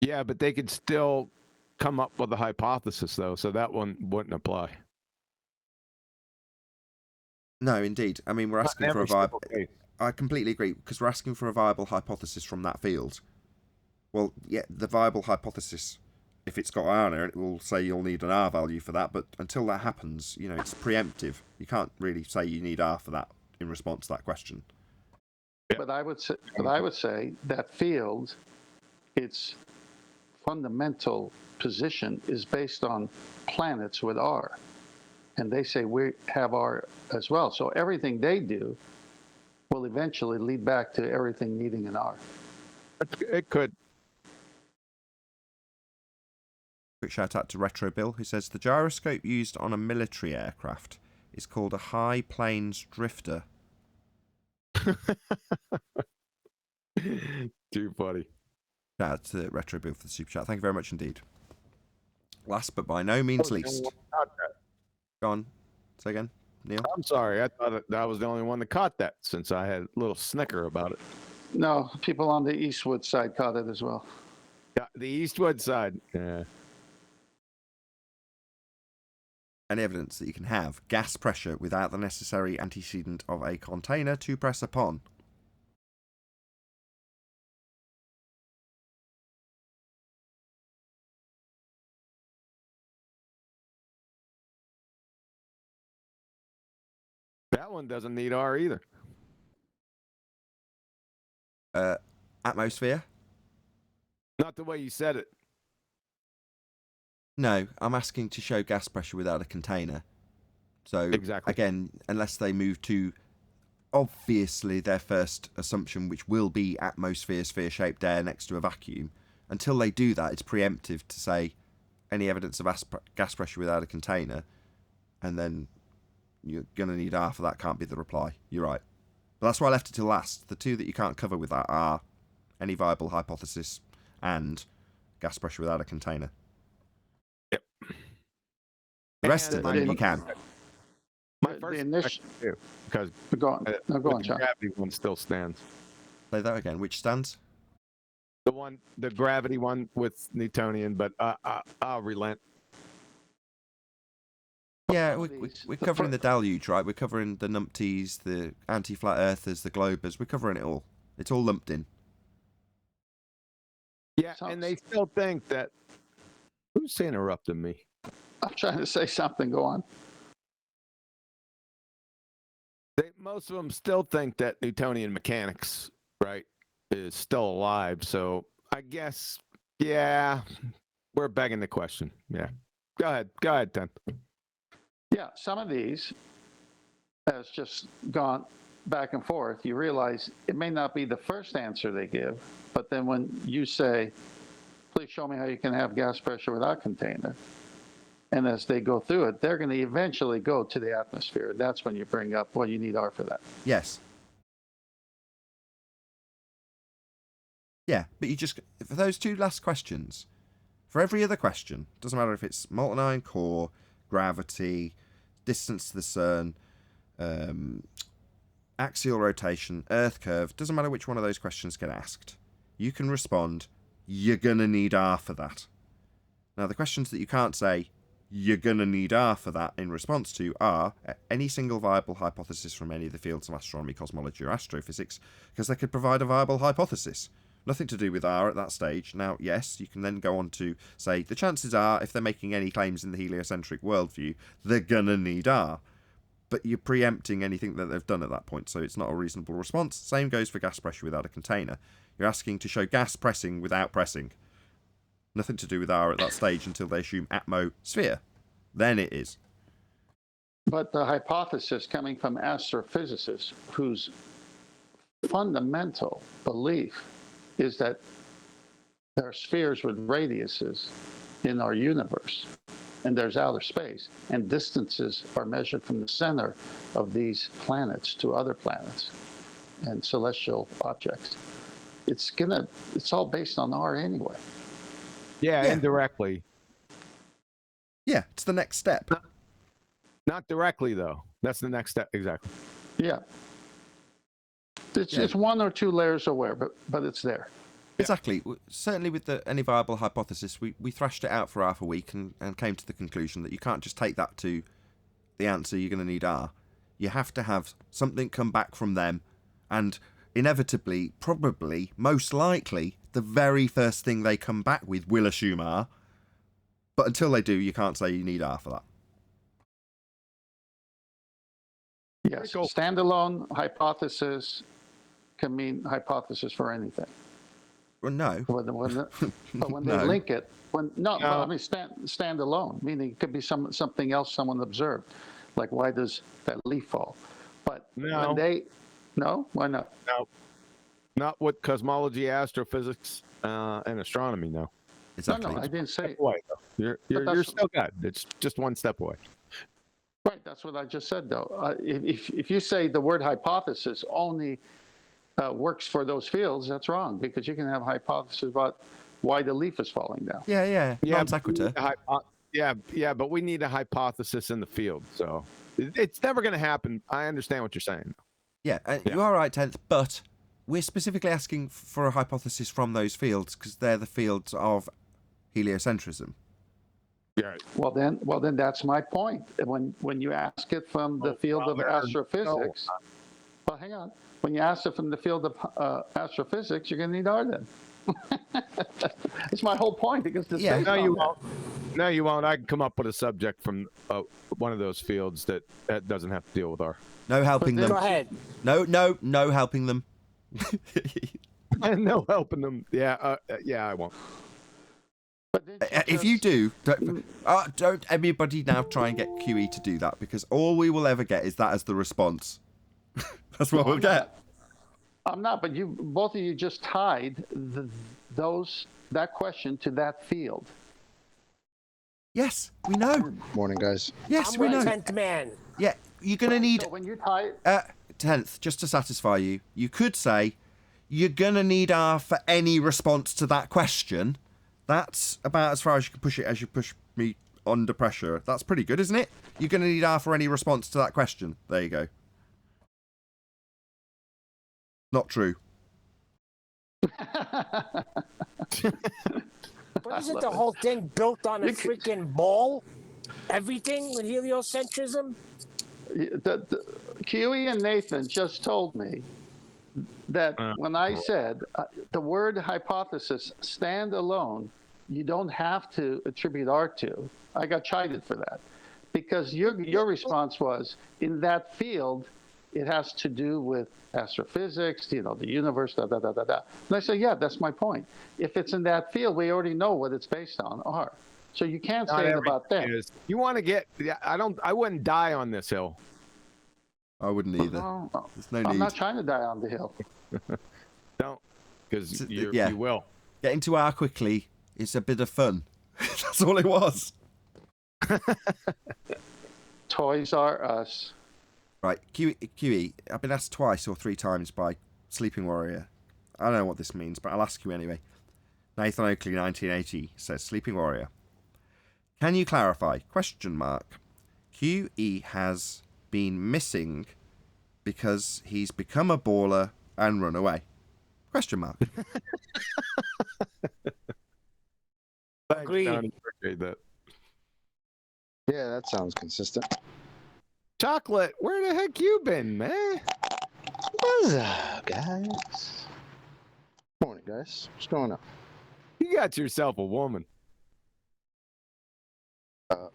S5: Yeah, but they could still come up with a hypothesis, though, so that one wouldn't apply.
S1: No, indeed. I mean, we're asking for a viable... I completely agree, because we're asking for a viable hypothesis from that field. Well, yeah, the viable hypothesis, if it's got R in it, will say you'll need an R value for that, but until that happens, you know, it's preemptive. You can't really say you need R for that in response to that question.
S2: But I would say that field, its fundamental position is based on planets with R. And they say we have R as well. So everything they do will eventually lead back to everything needing an R.
S5: It could.
S1: Quick shout out to Retro Bill, who says the gyroscope used on a military aircraft is called a high planes drifter.
S5: Too funny.
S1: Shout out to Retro Bill for the super chat. Thank you very much indeed. Last but by no means least. Go on. Say again, Neil.
S5: I'm sorry. I thought that was the only one that caught that, since I had a little snicker about it.
S2: No, people on the Eastwood side caught it as well.
S5: Yeah, the Eastwood side. Yeah.
S1: Any evidence that you can have gas pressure without the necessary antecedent of a container to press upon.
S5: That one doesn't need R either.
S1: Atmosphere?
S5: Not the way you said it.
S1: No, I'm asking to show gas pressure without a container. So,
S5: exactly.
S1: Again, unless they move to, obviously, their first assumption, which will be atmosphere, sphere-shaped air next to a vacuum, until they do that, it's preemptive to say any evidence of gas pressure without a container, and then you're going to need R for that can't be the reply. You're right. But that's why I left it till last. The two that you can't cover with that are any viable hypothesis and gas pressure without a container.
S5: Yep.
S1: The rest of them you can.
S5: My first question too, because
S2: go on, John.
S5: Gravity one still stands.
S1: Say that again. Which stands?
S5: The gravity one with Newtonian, but I'll relent.
S1: Yeah, we're covering the deluge, right? We're covering the numpties, the anti-flat earthers, the globers. We're covering it all. It's all lumped in.
S5: Yeah, and they still think that... Who's interrupting me?
S2: I'm trying to say something. Go on.
S5: Most of them still think that Newtonian mechanics, right, is still alive. So I guess, yeah, we're begging the question. Yeah. Go ahead, Tim.
S2: Yeah, some of these has just gone back and forth. You realize it may not be the first answer they give, but then when you say, please show me how you can have gas pressure without container, and as they go through it, they're going to eventually go to the atmosphere. That's when you bring up, well, you need R for that.
S1: Yes. Yeah, but you just, for those two last questions, for every other question, doesn't matter if it's molten iron core, gravity, distance to the CERN, axial rotation, Earth curve, doesn't matter which one of those questions get asked. You can respond, you're going to need R for that. Now, the questions that you can't say, you're going to need R for that in response to are any single viable hypothesis from any of the fields of astronomy, cosmology, or astrophysics, because they could provide a viable hypothesis. Nothing to do with R at that stage. Now, yes, you can then go on to say the chances are, if they're making any claims in the heliocentric worldview, they're going to need R. But you're preempting anything that they've done at that point, so it's not a reasonable response. Same goes for gas pressure without a container. You're asking to show gas pressing without pressing. Nothing to do with R at that stage until they assume atmosphere. Then it is.
S2: But the hypothesis coming from astrophysicists whose fundamental belief is that there are spheres with radiuses in our universe, and there's outer space, and distances are measured from the center of these planets to other planets and celestial objects. It's all based on R anyway.
S5: Yeah, indirectly.
S1: Yeah, it's the next step.
S5: Not directly though. That's the next step. Exactly.
S2: Yeah. It's one or two layers aware, but it's there.
S1: Exactly. Certainly with any viable hypothesis, we thrashed it out for half a week and came to the conclusion that you can't just take that to the answer you're going to need R. You have to have something come back from them, and inevitably, probably, most likely, the very first thing they come back with will assume R. But until they do, you can't say you need R for that.
S2: Yes, standalone hypothesis can mean hypothesis for anything.
S1: Well, no.
S2: But when they
S1: No.
S2: link it, I mean standalone, meaning it could be something else someone observed, like why does that leaf fall? But when why not?
S5: No, not with cosmology, astrophysics, and astronomy. No.
S1: Exactly.
S2: No, I didn't say.
S5: You're still good. It's just one step away.
S2: Right, that's what I just said, though. If you say the word hypothesis only works for those fields, that's wrong, because you can have hypothesis about why the leaf is falling down.
S1: Yeah. Non sequitur.
S5: Yeah, but we need a hypothesis in the field, so it's never going to happen. I understand what you're saying.
S1: Yeah, you are right, 10th, but we're specifically asking for a hypothesis from those fields because they're the fields of heliocentrism.
S5: Yeah.
S2: Well, then that's my point. When you ask it from the field of astrophysics, well, hang on. When you ask it from the field of astrophysics, you're going to need R then. It's my whole point because
S5: no, you won't. No, you won't. I can come up with a subject from one of those fields that doesn't have to deal with R.
S1: No helping them.
S4: Go ahead.
S1: No helping them.
S5: No helping them. Yeah, I won't.
S1: If you do, don't everybody now try and get QE to do that, because all we will ever get is that as the response. That's what we'll get.
S2: I'm not, but both of you just tied that question to that field.
S1: Yes, we know.
S11: Morning, guys.
S1: Yes,
S4: I'm
S1: we know.
S4: 10th man.
S1: Yeah, you're going to need...
S2: So when you tie...
S1: 10th, just to satisfy you, you could say you're going to need R for any response to that question. That's about as far as you can push it as you push me under pressure. That's pretty good, isn't it? You're going to need R for any response to that question. There you go. Not true.
S4: But isn't the whole thing built on a freaking ball? Everything with heliocentrism?
S2: QE and Nathan just told me that when I said the word hypothesis stand alone, you don't have to attribute R to. I got chided for that because your response was, in that field, it has to do with astrophysics, the universe, da, da, da, da, da. And I say, yeah, that's my point. If it's in that field, we already know what it's based on, R. So you can't say it about them.
S5: You want to get, I wouldn't die on this hill.
S1: I wouldn't either. There's no need.
S2: I'm not trying to die on the hill.
S5: Don't, because you will.
S1: Getting to R quickly is a bit of fun. That's all it was.
S2: Toys R Us.
S1: Right, QE, I've been asked twice or three times by Sleeping Warrior. I don't know what this means, but I'll ask you anyway. Nathan Oakley, 1980, says, Sleeping Warrior, can you clarify, ? QE has been missing because he's become a baller and run away? ?
S4: Agreed.
S5: Appreciate that.
S11: Yeah, that sounds consistent.
S5: Chocolate, where the heck you been, man?
S11: What's up, guys? Morning, guys. What's going on?
S5: You got yourself a woman.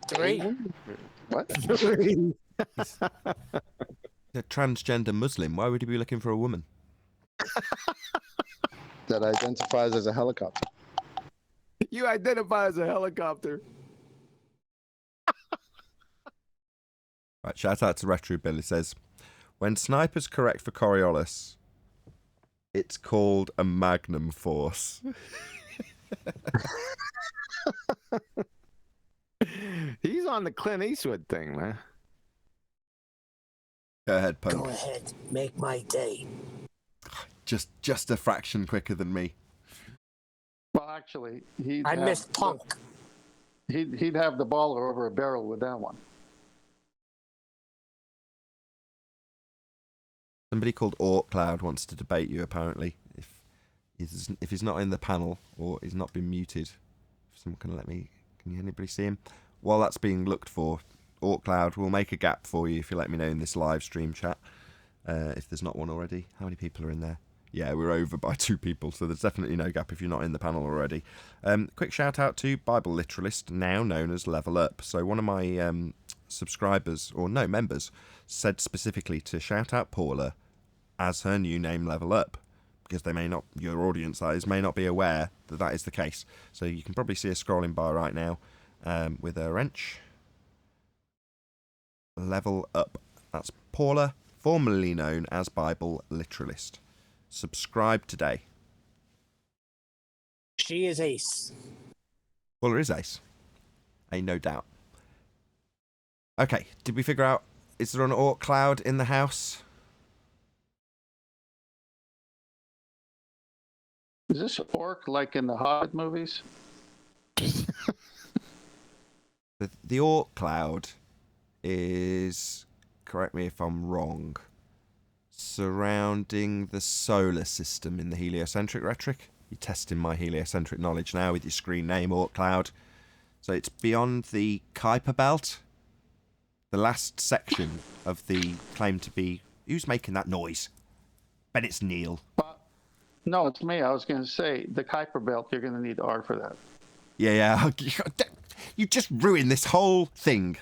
S4: 3.
S11: What?
S5: 3.
S1: A transgender Muslim, why would he be looking for a woman?
S11: That identifies as a helicopter.
S5: You identify as a helicopter.
S1: Right, shout out to Retro Bill. It says, when Sniper's correct for Coriolis, it's called a Magnum Force.
S5: He's on the Clint Eastwood thing, man.
S1: Go ahead, Punk.
S4: Go ahead, make my day.
S1: Just a fraction quicker than me.
S2: Well, actually,
S4: I missed Punk.
S2: He'd have the baller over a barrel with that one.
S1: Somebody called Orc Cloud wants to debate you, apparently. If he's not in the panel or he's not been muted. If someone can let me... Can anybody see him? While that's being looked for, Orc Cloud will make a gap for you if you let me know in this live stream chat. If there's not one already. How many people are in there? Yeah, we're over by 2 people, so there's definitely no gap if you're not in the panel already. Quick shout out to Bible Literalist, now known as Level Up. So one of my subscribers, or no, members, said specifically to shout out Paula as her new name Level Up, because they may not, your audience that is, may not be aware that that is the case. So you can probably see her scrolling by right now with her wrench. Level Up. That's Paula, formerly known as Bible Literalist. Subscribe today.
S4: She is ace.
S1: Paula is ace. Ain't no doubt. Okay, did we figure out, is there an Orc Cloud in the house?
S2: Is this orc like in the Hobbit movies?
S1: The Orc Cloud is, correct me if I'm wrong, surrounding the solar system in the heliocentric rhetoric. You're testing my heliocentric knowledge now with your screen name, Orc Cloud. So it's beyond the Kuiper Belt. The last section of the claim to be... Who's making that noise? Bet it's Neil.
S2: No, it's me. I was going to say, the Kuiper Belt, you're going to need R for that.
S1: Yeah. You just ruined this whole thing.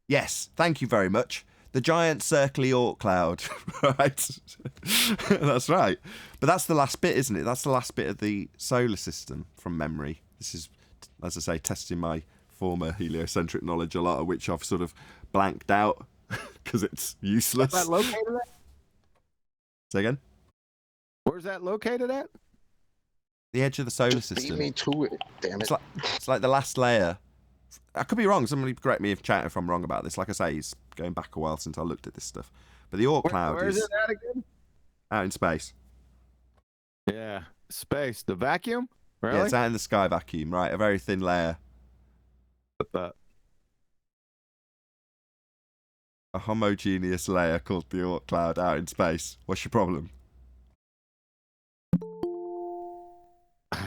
S1: Yes, thank you very much. The giant circly Orc Cloud, right? That's right. But that's the last bit, isn't it? That's the last bit of the solar system from memory. This is, as I say, testing my former heliocentric knowledge, a lot of which I've sort of blanked out because it's useless.
S5: Where's that located at?
S1: Say again?
S5: Where's that located at?
S1: The edge of the solar
S11: Beat
S1: system.
S11: me to it, damn it.
S1: It's like the last layer. I could be wrong. Somebody correct me if I'm wrong about this. Like I say, it's going back a while since I looked at this stuff. But the Orc Cloud
S5: where is it at again?
S1: out in space.
S5: Yeah, space. The vacuum? Really?
S1: Yeah, it's out in the sky vacuum, right? A very thin layer. A homogeneous layer called the Orc Cloud out in space. What's your problem?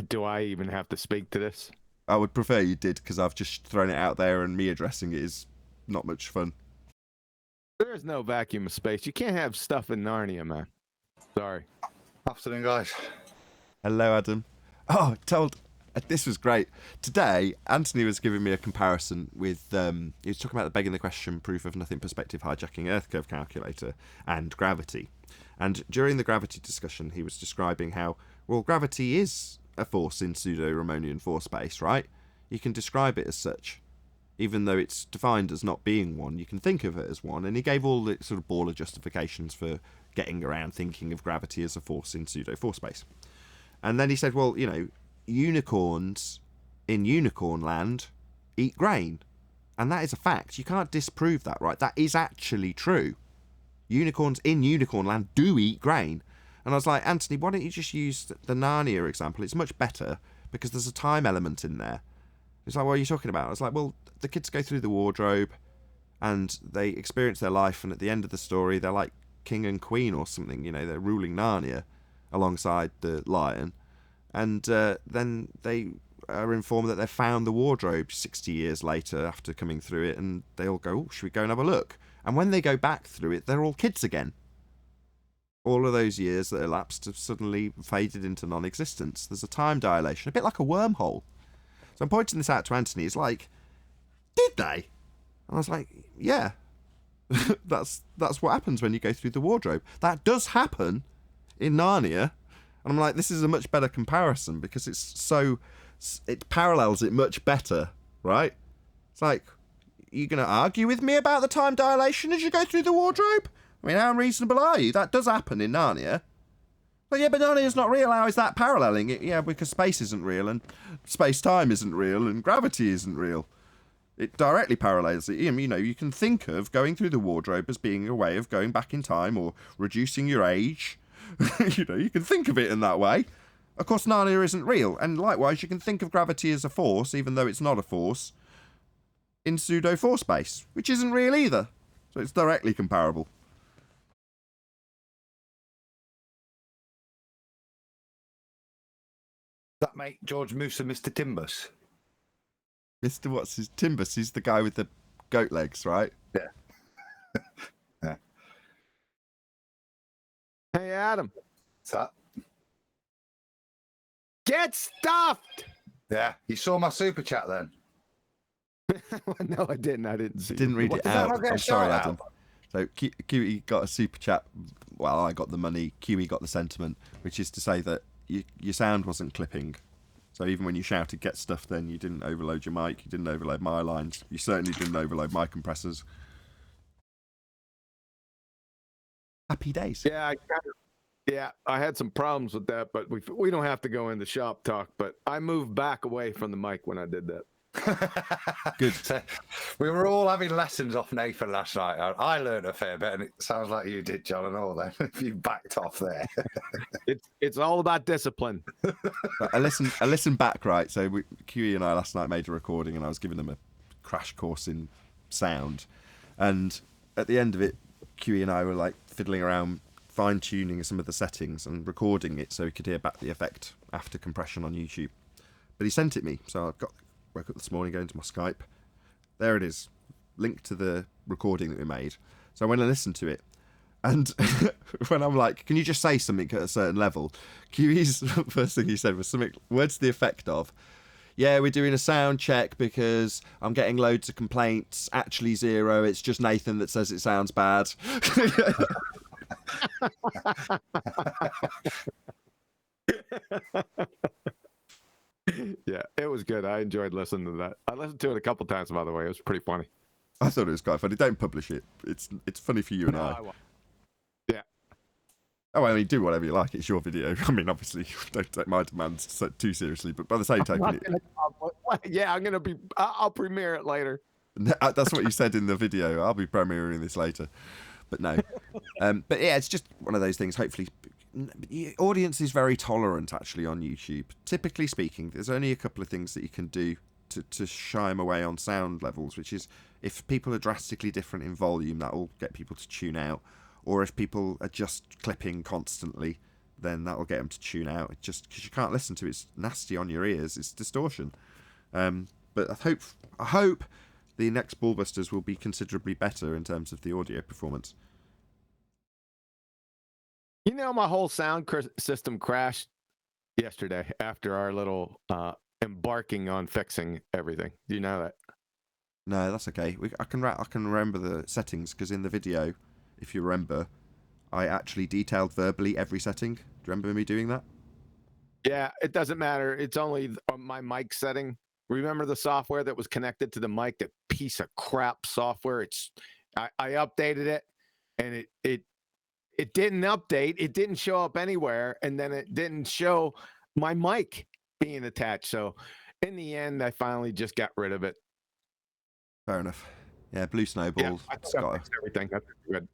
S5: Do I even have to speak to this?
S1: I would prefer you did, because I've just thrown it out there and me addressing it is not much fun.
S5: There is no vacuum of space. You can't have stuff in Narnia, man. Sorry.
S12: Afternoon, guys.
S1: Hello, Adam. Oh, this was great. Today, Anthony was giving me a comparison with, he was talking about the begging the question, proof of nothing perspective hijacking Earth curve calculator and gravity. And during the gravity discussion, he was describing how, well, gravity is a force in pseudo-Ramonian force space, right? You can describe it as such. Even though it's defined as not being one, you can think of it as one. And he gave all the sort of baller justifications for getting around thinking of gravity as a force in pseudo-force space. And then he said, well, you know, unicorns in unicorn land eat grain. And that is a fact. You can't disprove that, right? That is actually true. Unicorns in unicorn land do eat grain. And I was like, Anthony, why don't you just use the Narnia example? It's much better because there's a time element in there. It's like, what are you talking about? I was like, well, the kids go through the wardrobe and they experience their life, and at the end of the story, they're like king and queen or something. You know, they're ruling Narnia alongside the lion. And then they are informed that they've found the wardrobe 60 years later after coming through it, and they all go, oh, should we go and have a look? And when they go back through it, they're all kids again. All of those years that elapsed have suddenly faded into non-existence. There's a time dilation, a bit like a wormhole. So I'm pointing this out to Anthony. It's like, did they? And I was like, yeah. that's what happens when you go through the wardrobe. That does happen in Narnia. And I'm like, this is a much better comparison because it parallels it much better, right? It's like, you going to argue with me about the time dilation as you go through the wardrobe? I mean, how unreasonable are you? That does happen in Narnia. Well, yeah, but Narnia's not real. How is that paralleling it? Yeah, because space isn't real, and space-time isn't real, and gravity isn't real. It directly parallels it. You know, you can think of going through the wardrobe as being a way of going back in time or reducing your age. You know, you can think of it in that way. Of course, Narnia isn't real, and likewise, you can think of gravity as a force, even though it's not a force, in pseudo-force space, which isn't real either. So it's directly comparable.
S12: flatmate George Moose and Mr. Timbus?
S1: Mr. What's his Timbus? He's the guy with the goat legs, right?
S12: Yeah. Yeah.
S5: Hey, Adam.
S12: What's that?
S5: Get stuffed!
S12: Yeah. You saw my super chat then?
S5: No, I didn't. I didn't see.
S1: Didn't read
S12: What,
S1: it
S12: does that
S1: out.
S12: not get a
S1: I'm sorry,
S12: shout
S1: Adam.
S12: out?
S1: So QE got a super chat. Well, I got the money. QE got the sentiment, which is to say that your sound wasn't clipping. So even when you shouted "get stuff," then you didn't overload your mic. You didn't overload my lines. You certainly didn't overload my compressors. Happy days.
S5: Yeah, I had some problems with that, but we don't have to go into shop talk. But I moved back away from the mic when I did that.
S1: Good.
S12: So, we were all having lessons off Nathan last night. I learned a fair bit, and it sounds like you did, John, and all then. You backed off there.
S5: It's all about discipline.
S1: I listened back, right? So QE and I last night made a recording, and I was giving them a crash course in sound. And at the end of it, QE and I were like fiddling around, fine-tuning some of the settings and recording it so he could hear back the effect after compression on YouTube. But he sent it me, so I woke up this morning, going to my Skype. There it is, linked to the recording that we made. So I went and listened to it, and when I'm like, "Can you just say something at a certain level?" QE's first thing he said was something words to the effect of, "Yeah, we're doing a sound check because I'm getting loads of complaints. Actually, zero. It's just Nathan that says it sounds bad."
S5: Yeah, it was good. I enjoyed listening to that. I listened to it a couple times, by the way. It was pretty funny.
S1: I thought it was quite funny. Don't publish it. It's funny for you and I.
S5: won't. Yeah.
S1: Oh, I mean, do whatever you like. It's your video. I mean, obviously, don't take my demands too seriously. But by the same token,
S5: Yeah, I'll premiere it later.
S1: that's what you said in the video. I'll be premiering this later. But no. But yeah, it's just one of those things. Hopefully, the audience is very tolerant, actually, on YouTube. Typically speaking, there's only a couple of things that you can do to shy them away on sound levels, which is if people are drastically different in volume, that will get people to tune out. Or if people are just clipping constantly, then that will get them to tune out. It's just because you can't listen to it. It's nasty on your ears. It's distortion. But I hope the next Ballbusters will be considerably better in terms of the audio performance.
S5: You know, my whole sound system crashed yesterday after our little embarking on fixing everything. Do you know that? No,
S1: that's okay. I can remember the settings because in the video, if you remember, I actually detailed verbally every setting. Do you remember me doing that?
S5: Yeah, it doesn't matter. It's only my mic setting. Remember the software that was connected to the mic? That piece of crap software. I updated it, and it didn't update. It didn't show up anywhere, and then it didn't show my mic being attached. So in the end, I finally just got rid of it.
S1: Fair enough. Yeah, Blue Snowball.
S5: Yeah, I got everything. That's good.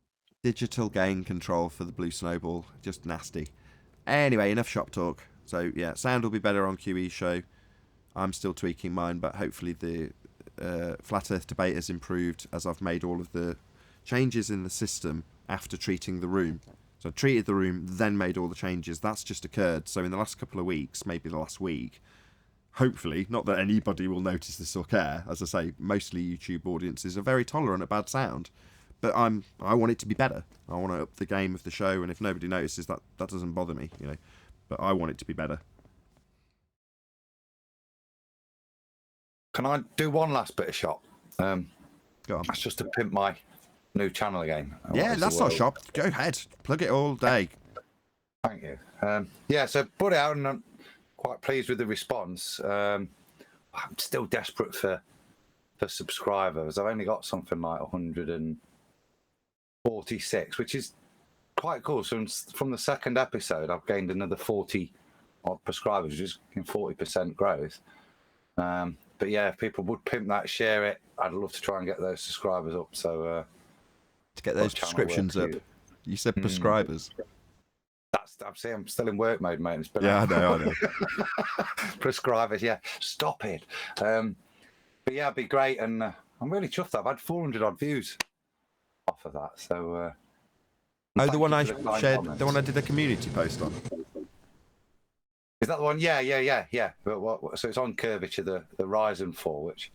S1: Digital gain control for the Blue Snowball. Just nasty. Anyway, enough shop talk. So yeah, sound will be better on QE's show. I'm still tweaking mine, but hopefully the Flat Earth debate has improved as I've made all of the changes in the system after treating the room. So I treated the room, then made all the changes. That's just occurred. So in the last couple of weeks, maybe the last week, hopefully, not that anybody will notice this or care. As I say, mostly YouTube audiences are very tolerant of bad sound. But I want it to be better. I want to up the game of the show, and if nobody notices, that doesn't bother me, you know. But I want it to be better.
S12: Can I do one last bit of shop?
S1: Go on.
S12: That's just to pimp my new channel again.
S1: Yeah, that's not shop. Go ahead. Plug it all day.
S12: Thank you. Yeah, so put it out, and I'm quite pleased with the response. I'm still desperate for subscribers. I've only got something like 146, which is quite cool. So from the second episode, I've gained another 40 odd subscribers, which is 40% growth. But yeah, if people would pimp that, share it, I'd love to try and get those subscribers up. So
S1: to get those subscriptions up. You said prescribers.
S12: I'm still in work mode, mate. It's been
S1: I know.
S12: Prescribers, yeah. Stop it. But yeah, it'd be great, and I'm really chuffed. I've had 400 odd views off of that. So.
S1: The one I shared, the one I did a community post on.
S12: Is that the one? Yeah. But so it's on curvature, the rise and fall, which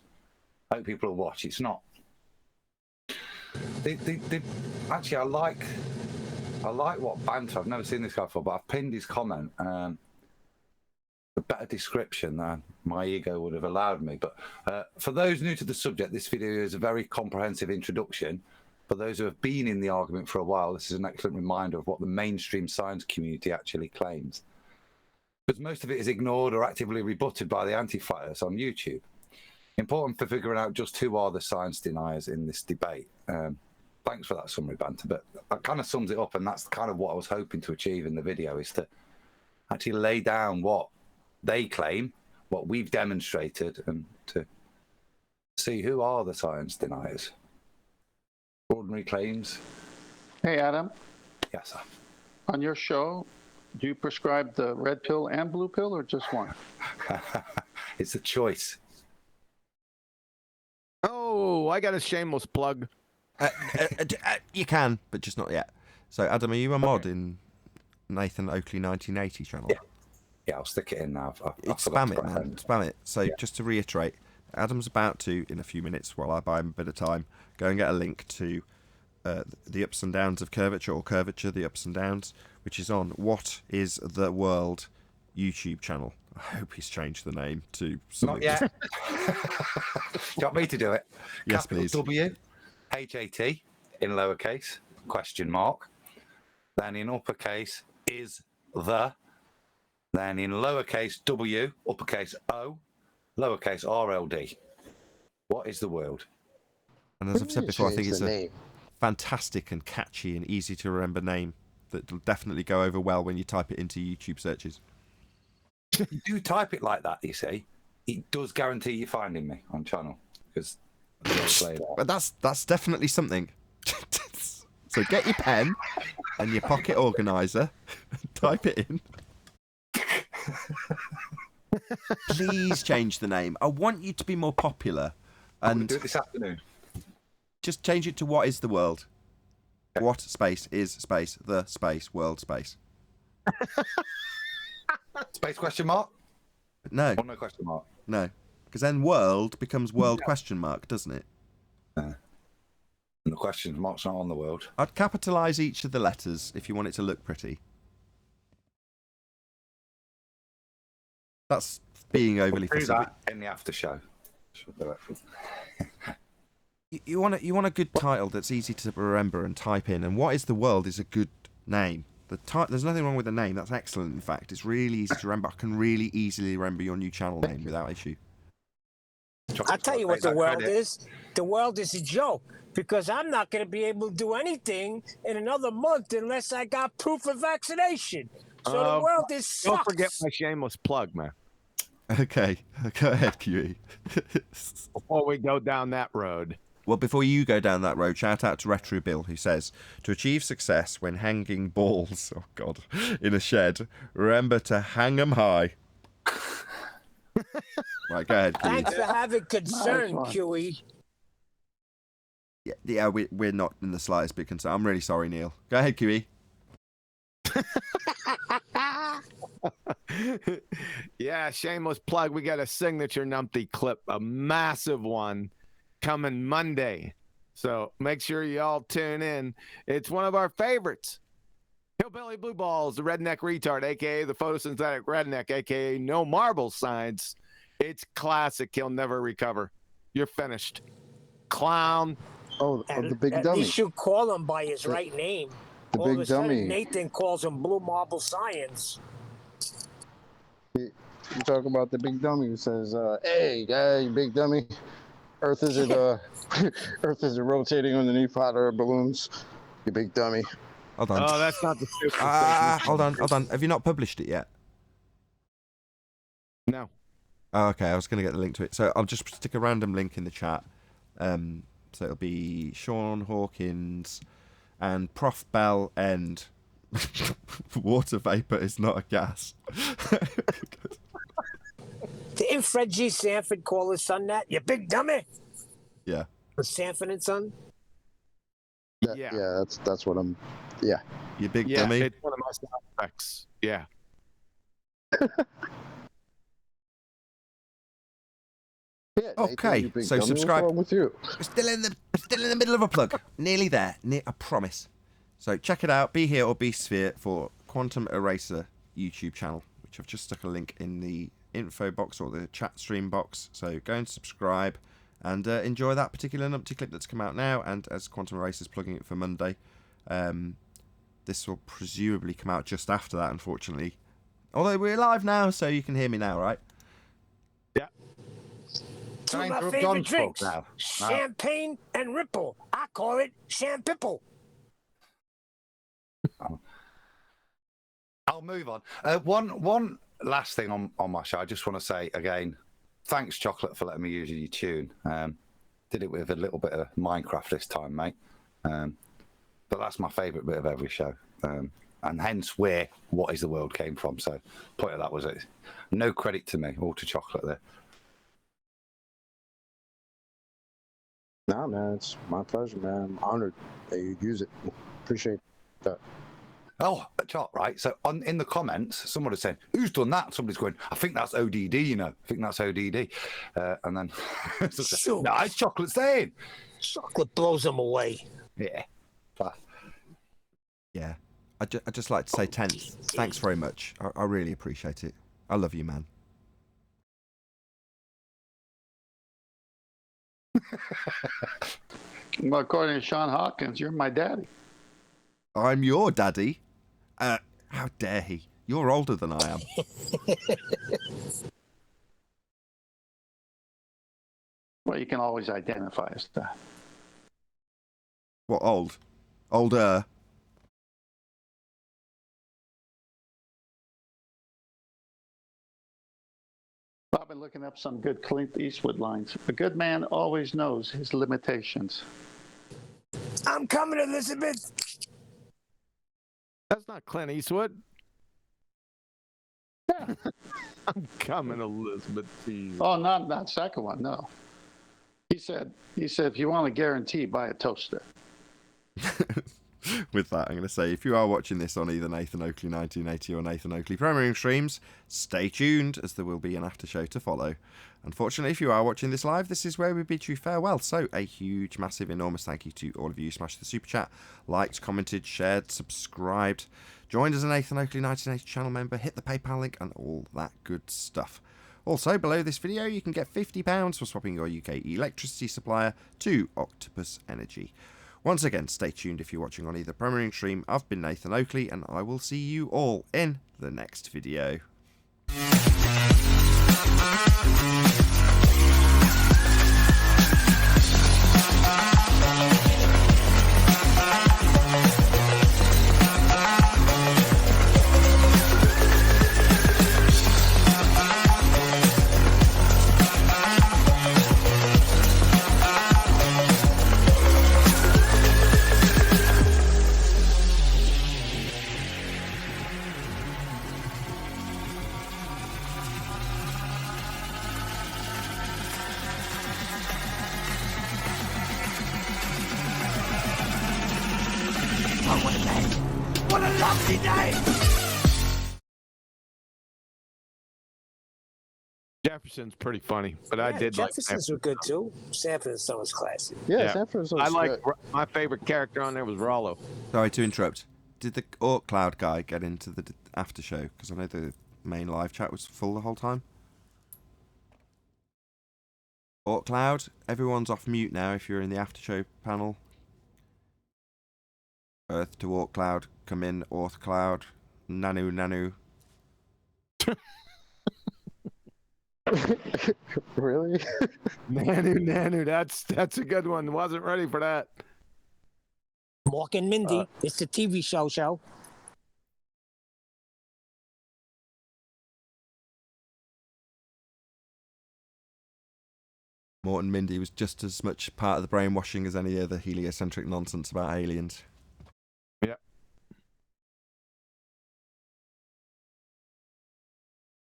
S12: I hope people will watch. It's not. Actually, I like what banter. I've never seen this guy before, but I've pinned his comment. A better description than my ego would have allowed me. But for those new to the subject, this video is a very comprehensive introduction. For those who have been in the argument for a while, this is an excellent reminder of what the mainstream science community actually claims. Because most of it is ignored or actively rebutted by the anti-fighters on YouTube. Important for figuring out just who are the science deniers in this debate. Thanks for that summary, Banter, but that kind of sums it up, and that's kind of what I was hoping to achieve in the video, is to actually lay down what they claim, what we've demonstrated, and to see who are the science deniers. Ordinary claims.
S2: Hey, Adam.
S12: Yes, sir.
S2: On your show, do you prescribe the red pill and blue pill, or just one?
S12: It's a choice.
S5: Oh, I got a shameless plug.
S1: You can, but just not yet. So, Adam, are you a mod in Nathan Oakley 1980 channel?
S12: Yeah, I'll stick it in now.
S1: Spam it, man. Spam it. So, just to reiterate, Adam's about to, in a few minutes, while I buy him a bit of time, go and get a link to the ups and downs of curvature, or curvature, the ups and downs, which is on What Is the World YouTube channel. I hope he's changed the name to something.
S12: Not yet. You want me to do it?
S1: Yes,
S12: Capital
S1: please.
S12: W, H-A-T, in lowercase, question mark. Then in uppercase is the. Then in lowercase W, uppercase O, lowercase R-L-D. What is the world?
S1: And as I've said before, I think it's a
S11: name.
S1: fantastic and catchy and easy to remember name that will definitely go over well when you type it into YouTube searches.
S12: You do type it like that, you see. It does guarantee you finding me on channel, because
S1: but that's definitely something. So get your pen and your pocket organizer, type it in. Please change the name. I want you to be more popular. And
S12: do it this afternoon.
S1: Just change it to What Is the World? Okay. What space is space the space world space?
S12: Space question mark?
S1: No.
S12: Or no question mark?
S1: No. Because then world becomes world question mark, doesn't it?
S12: And the question mark's not on the world.
S1: I'd capitalise each of the letters if you want it to look pretty. That's being overly
S12: We'll do
S1: fussy.
S12: that in the after show.
S1: You want a good title that's easy to remember and type in, and What Is the World is a good name. There's nothing wrong with the name. That's excellent. In fact, it's really easy to remember. I can really easily remember your new channel name without issue.
S4: I'll tell you what the world is. The world is a joke, because I'm not going to be able to do anything in another month unless I got proof of vaccination. So the world is sucks.
S5: Don't forget my shameless plug, man.
S1: Okay, go ahead, QE.
S5: Before we go down that road.
S1: Well, before you go down that road, shout out to Retro Bill, who says, to achieve success when hanging balls, oh God, in a shed, remember to hang 'em high. Right, go ahead, QE.
S4: Thanks for having concern, QE.
S1: Yeah, we're not in the slightest bit concerned. I'm really sorry, Neil. Go ahead, QE.
S5: Yeah, shameless plug. We got a signature numpty clip, a massive one, coming Monday. So make sure you all tune in. It's one of our favorites. Hillbilly Blue Balls, the redneck retard, a.k.a. the photosynthetic redneck, a.k.a. no marble science. It's classic. He'll never recover. You're finished. Clown.
S2: Oh, the big
S4: At
S2: dummy.
S4: least you call him by his right name.
S2: The
S4: All of
S2: big
S4: a sudden,
S2: dummy.
S4: Nathan calls him Blue Marble Science.
S2: You talk about the big dummy who says, "Hey, guy, you big dummy. Earth isn't Earth isn't rotating underneath hot air balloons. You big dummy."
S1: Hold on.
S5: Oh, that's not the stupid
S1: hold on. Have you not published it yet?
S5: No.
S1: Oh, okay, I was going to get the link to it. So I'll just stick a random link in the chat. So it'll be Sean Hawkins and Prof Bell and water vapor is not a gas.
S4: Didn't Fred G. Sanford call his son that? You big dummy?
S1: Yeah.
S4: Was Sanford and Son?
S2: Yeah, that's what I'm. Yeah.
S1: You big dummy.
S5: It's one of my sound effects. Yeah.
S11: Yeah,
S1: Okay,
S11: Nathan, you big
S1: so
S11: dummy,
S1: subscribe.
S11: What's wrong with you?
S1: We're still in the middle of a plug. Nearly there. I promise. So check it out. Be Here or Be Sphere for Quantum Eraser YouTube channel, which I've just stuck a link in the info box or the chat stream box. So go and subscribe and enjoy that particular numpty clip that's come out now. And as Quantum Eraser's plugging it for Monday, this will presumably come out just after that, unfortunately. Although we're live now, so you can hear me now, right?
S5: Yeah.
S4: Two of
S12: Can I
S4: my
S12: interrupt
S4: favorite
S12: John's talk
S4: drinks,
S12: now?
S4: champagne and Ripple. I call it Champipple.
S12: I'll move on. One last thing on my show. I just want to say again, thanks, Chocolate, for letting me use your tune. Did it with a little bit of Minecraft this time, mate. But that's my favourite bit of every show. And hence where What Is the World came from. So point of that was it. No credit to me, all to Chocolate there.
S11: Nah, man, it's my pleasure, man. I'm honored that you use it. Appreciate that.
S12: Oh, chart, right. So in the comments, someone is saying, "Who's done that?" Somebody's going, "I think that's ODD." You know, I think that's ODD. And then,
S4: Sure.
S12: no, it's Chocolate saying.
S4: Chocolate blows them away.
S12: Yeah.
S1: Yeah. I'd just like to say, 10th, thanks very much. I really appreciate it. I love you, man.
S2: Well, according to Sean Hawkins, you're my daddy.
S1: I'm your daddy. How dare he? You're older than I am.
S2: Well, you can always identify as that.
S1: What, old? Older?
S2: I've been looking up some good Clint Eastwood lines. A good man always knows his limitations.
S4: I'm coming, Elizabeth.
S5: That's not Clint Eastwood. Yeah. I'm coming, Elizabeth.
S2: Oh, not second one, no. He said, if you want a guarantee, buy a toaster.
S1: With that, I'm going to say, if you are watching this on either Nathan Oakley 1980 or Nathan Oakley Premiering streams, stay tuned, as there will be an after show to follow. Unfortunately, if you are watching this live, this is where we bid you farewell. So, a huge, massive, enormous thank you to all of you. Smashed the super chat, liked, commented, shared, subscribed, joined as a Nathan Oakley 1980 channel member, hit the PayPal link, and all that good stuff. Also, below this video, you can get £50 for swapping your UK electricity supplier to Octopus Energy. Once again, stay tuned if you're watching on either Premiering stream. I've been Nathan Oakley, and I will see you all in the next video.
S4: What a lovely day!
S5: Jefferson's pretty funny, but I did like
S4: Jefferson's were good too. Sanford was classic.
S11: Yeah, Sanford's
S5: I like
S11: good.
S5: my favorite character on there was Rollo.
S1: Sorry to interrupt. Did the Orc Cloud guy get into the after show? Because I know the main live chat was full the whole time. Orc Cloud, everyone's off mute now if you're in the after show panel. Earth to Orc Cloud, come in, Orc Cloud, Nanu.
S11: Really?
S5: Nanu, that's a good one. Wasn't ready for that.
S4: Mork and Mindy. It's the TV show.
S1: Morton Mindy was just as much part of the brainwashing as any other heliocentric nonsense about aliens.
S5: Yeah.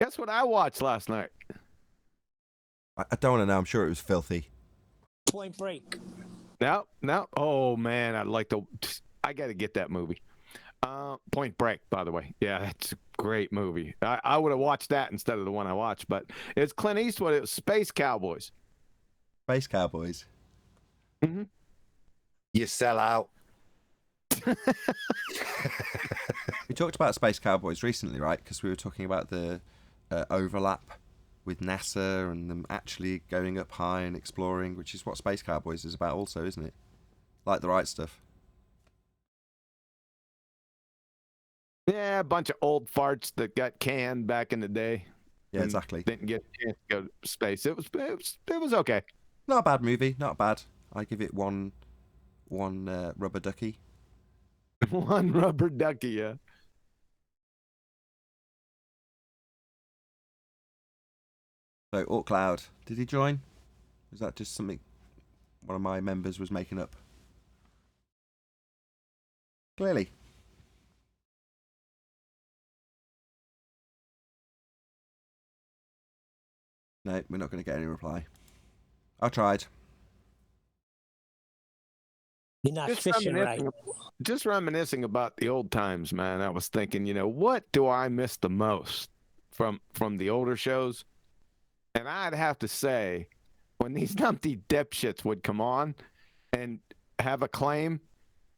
S5: Guess what I watched last night?
S1: I don't want to know. I'm sure it was filthy.
S4: Point Break.
S5: No. Oh man, I got to get that movie. Point Break, by the way. Yeah, it's great movie. I would have watched that instead of the one I watched, but it's Clint Eastwood. It was Space Cowboys.
S1: Space Cowboys.
S5: Mm-hmm.
S12: You sell out.
S1: We talked about Space Cowboys recently, right? Because we were talking about the overlap with NASA and them actually going up high and exploring, which is what Space Cowboys is about also, isn't it? Like the right stuff.
S5: Yeah, a bunch of old farts that got canned back in the day.
S1: Yeah, exactly.
S5: Didn't get a chance to go to space. It was okay.
S1: Not a bad movie. Not bad. I give it one rubber ducky.
S5: One rubber ducky, yeah.
S1: So, Cloud, did he join? Was that just something one of my members was making up? Clearly. No, we're not going to get any reply. I tried.
S4: You're not fishing right.
S5: Just reminiscing about the old times, man. I was thinking, what do I miss the most from the older shows? And I'd have to say, when these numpty dipshits would come on and have a claim,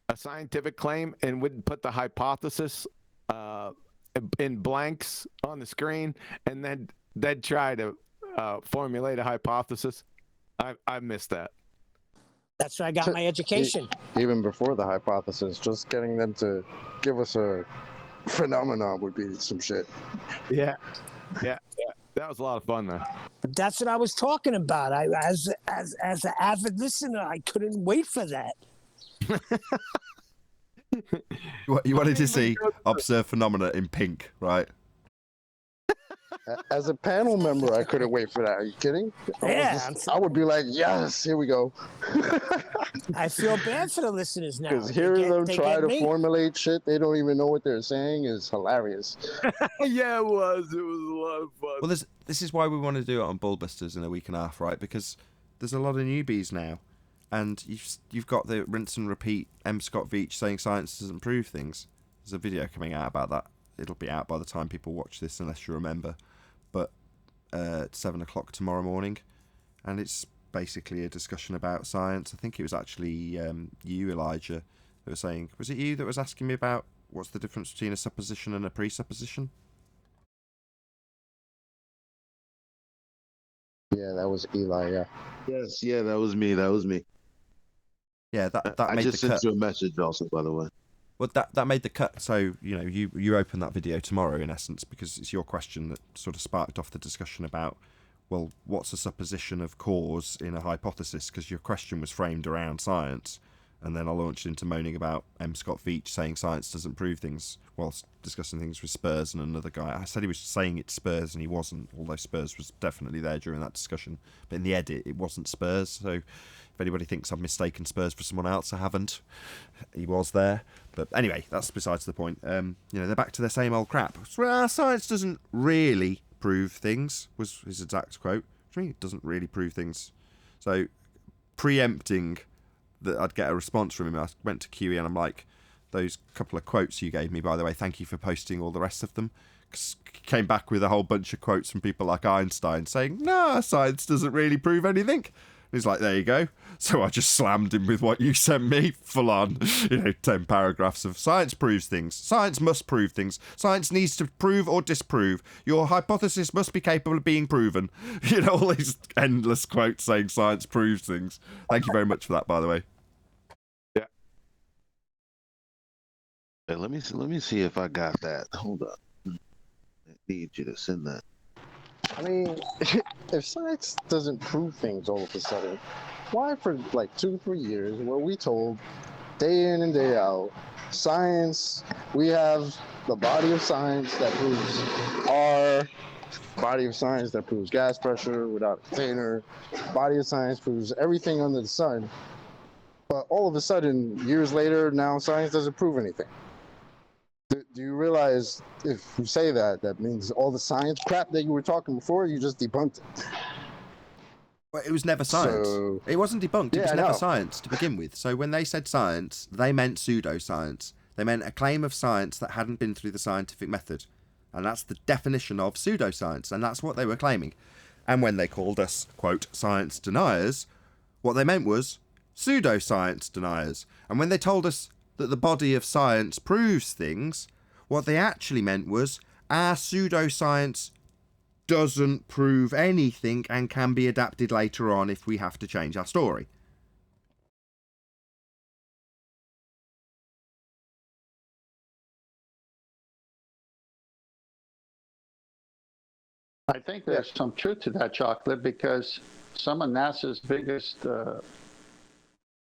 S5: a scientific claim, and would put the hypothesis in blanks on the screen, and then they'd try to formulate a hypothesis. I miss that.
S4: That's where I got my education.
S11: Even before the hypothesis, just getting them to give us a phenomenon would be some shit.
S5: Yeah. That was a lot of fun, man.
S4: But that's what I was talking about. As an avid listener, I couldn't wait for that.
S1: You wanted to see observe phenomena in pink, right?
S11: As a panel member, I couldn't wait for that. Are you kidding? I would be like, yes, here we go.
S4: I feel bad for the listeners now.
S11: Because hearing them try to formulate shit they don't even know what they're saying is hilarious.
S5: Yeah, it was. It was a lot of fun.
S1: Well, this is why we want to do it on Bullbusters in a week and a half, right? Because there's a lot of newbies now, and you've got the rinse and repeat M. Scott Veach saying science doesn't prove things. There's a video coming out about that. It'll be out by the time people watch this, unless you remember. But at 7 o'clock tomorrow morning, and it's basically a discussion about science. I think it was actually you, Elijah, that was saying. Was it you that was asking me about what's the difference between a supposition and a presupposition?
S11: Yeah, that was Eli. Yeah.
S6: Yes, yeah, that was me.
S1: Yeah, that
S6: I
S1: made
S6: just
S1: the cut.
S6: sent you a message also, by the way.
S1: Well, that made the cut. So you open that video tomorrow in essence because it's your question that sort of sparked off the discussion about, well, what's a supposition of cause in a hypothesis? Because your question was framed around science, and then I launched into moaning about M. Scott Veach saying science doesn't prove things whilst discussing things with Spurs and another guy. I said he was saying it's Spurs and he wasn't, although Spurs was definitely there during that discussion. But in the edit, it wasn't Spurs. So if anybody thinks I've mistaken Spurs for someone else, I haven't. He was there. But anyway, that's besides the point. They're back to their same old crap. Well, science doesn't really prove things, was his exact quote. What do you mean it doesn't really prove things? So preempting that I'd get a response from him, I went to QE and I'm like, those couple of quotes you gave me, by the way, thank you for posting all the rest of them. Came back with a whole bunch of quotes from people like Einstein saying, no, science doesn't really prove anything. He's like, there you go. So I just slammed him with what you sent me, full on, 10 paragraphs of science proves things. Science must prove things. Science needs to prove or disprove. Your hypothesis must be capable of being proven. All these endless quotes saying science proves things. Thank you very much for that, by the way.
S5: Yeah.
S6: Hey, let me see if I got that. Hold up. I need you to send that.
S11: I mean, if science doesn't prove things all of a sudden, why for like 2-3 years were we told day in and day out, science, we have the body of science that proves R, body of science that proves gas pressure without a container, body of science proves everything under the sun, but all of a sudden, years later, now science doesn't prove anything. Do you realize if you say that, that means all the science crap that you were talking before, you just debunked it?
S1: Well, it was never science. It wasn't debunked. It was never science to begin with. So when they said science, they meant pseudoscience. They meant a claim of science that hadn't been through the scientific method. And that's the definition of pseudoscience, and that's what they were claiming. And when they called us, quote, science deniers, what they meant was pseudoscience deniers. And when they told us that the body of science proves things, what they actually meant was our pseudoscience doesn't prove anything and can be adapted later on if we have to change our story.
S2: I think there's some truth to that, Chocolate, because some of NASA's biggest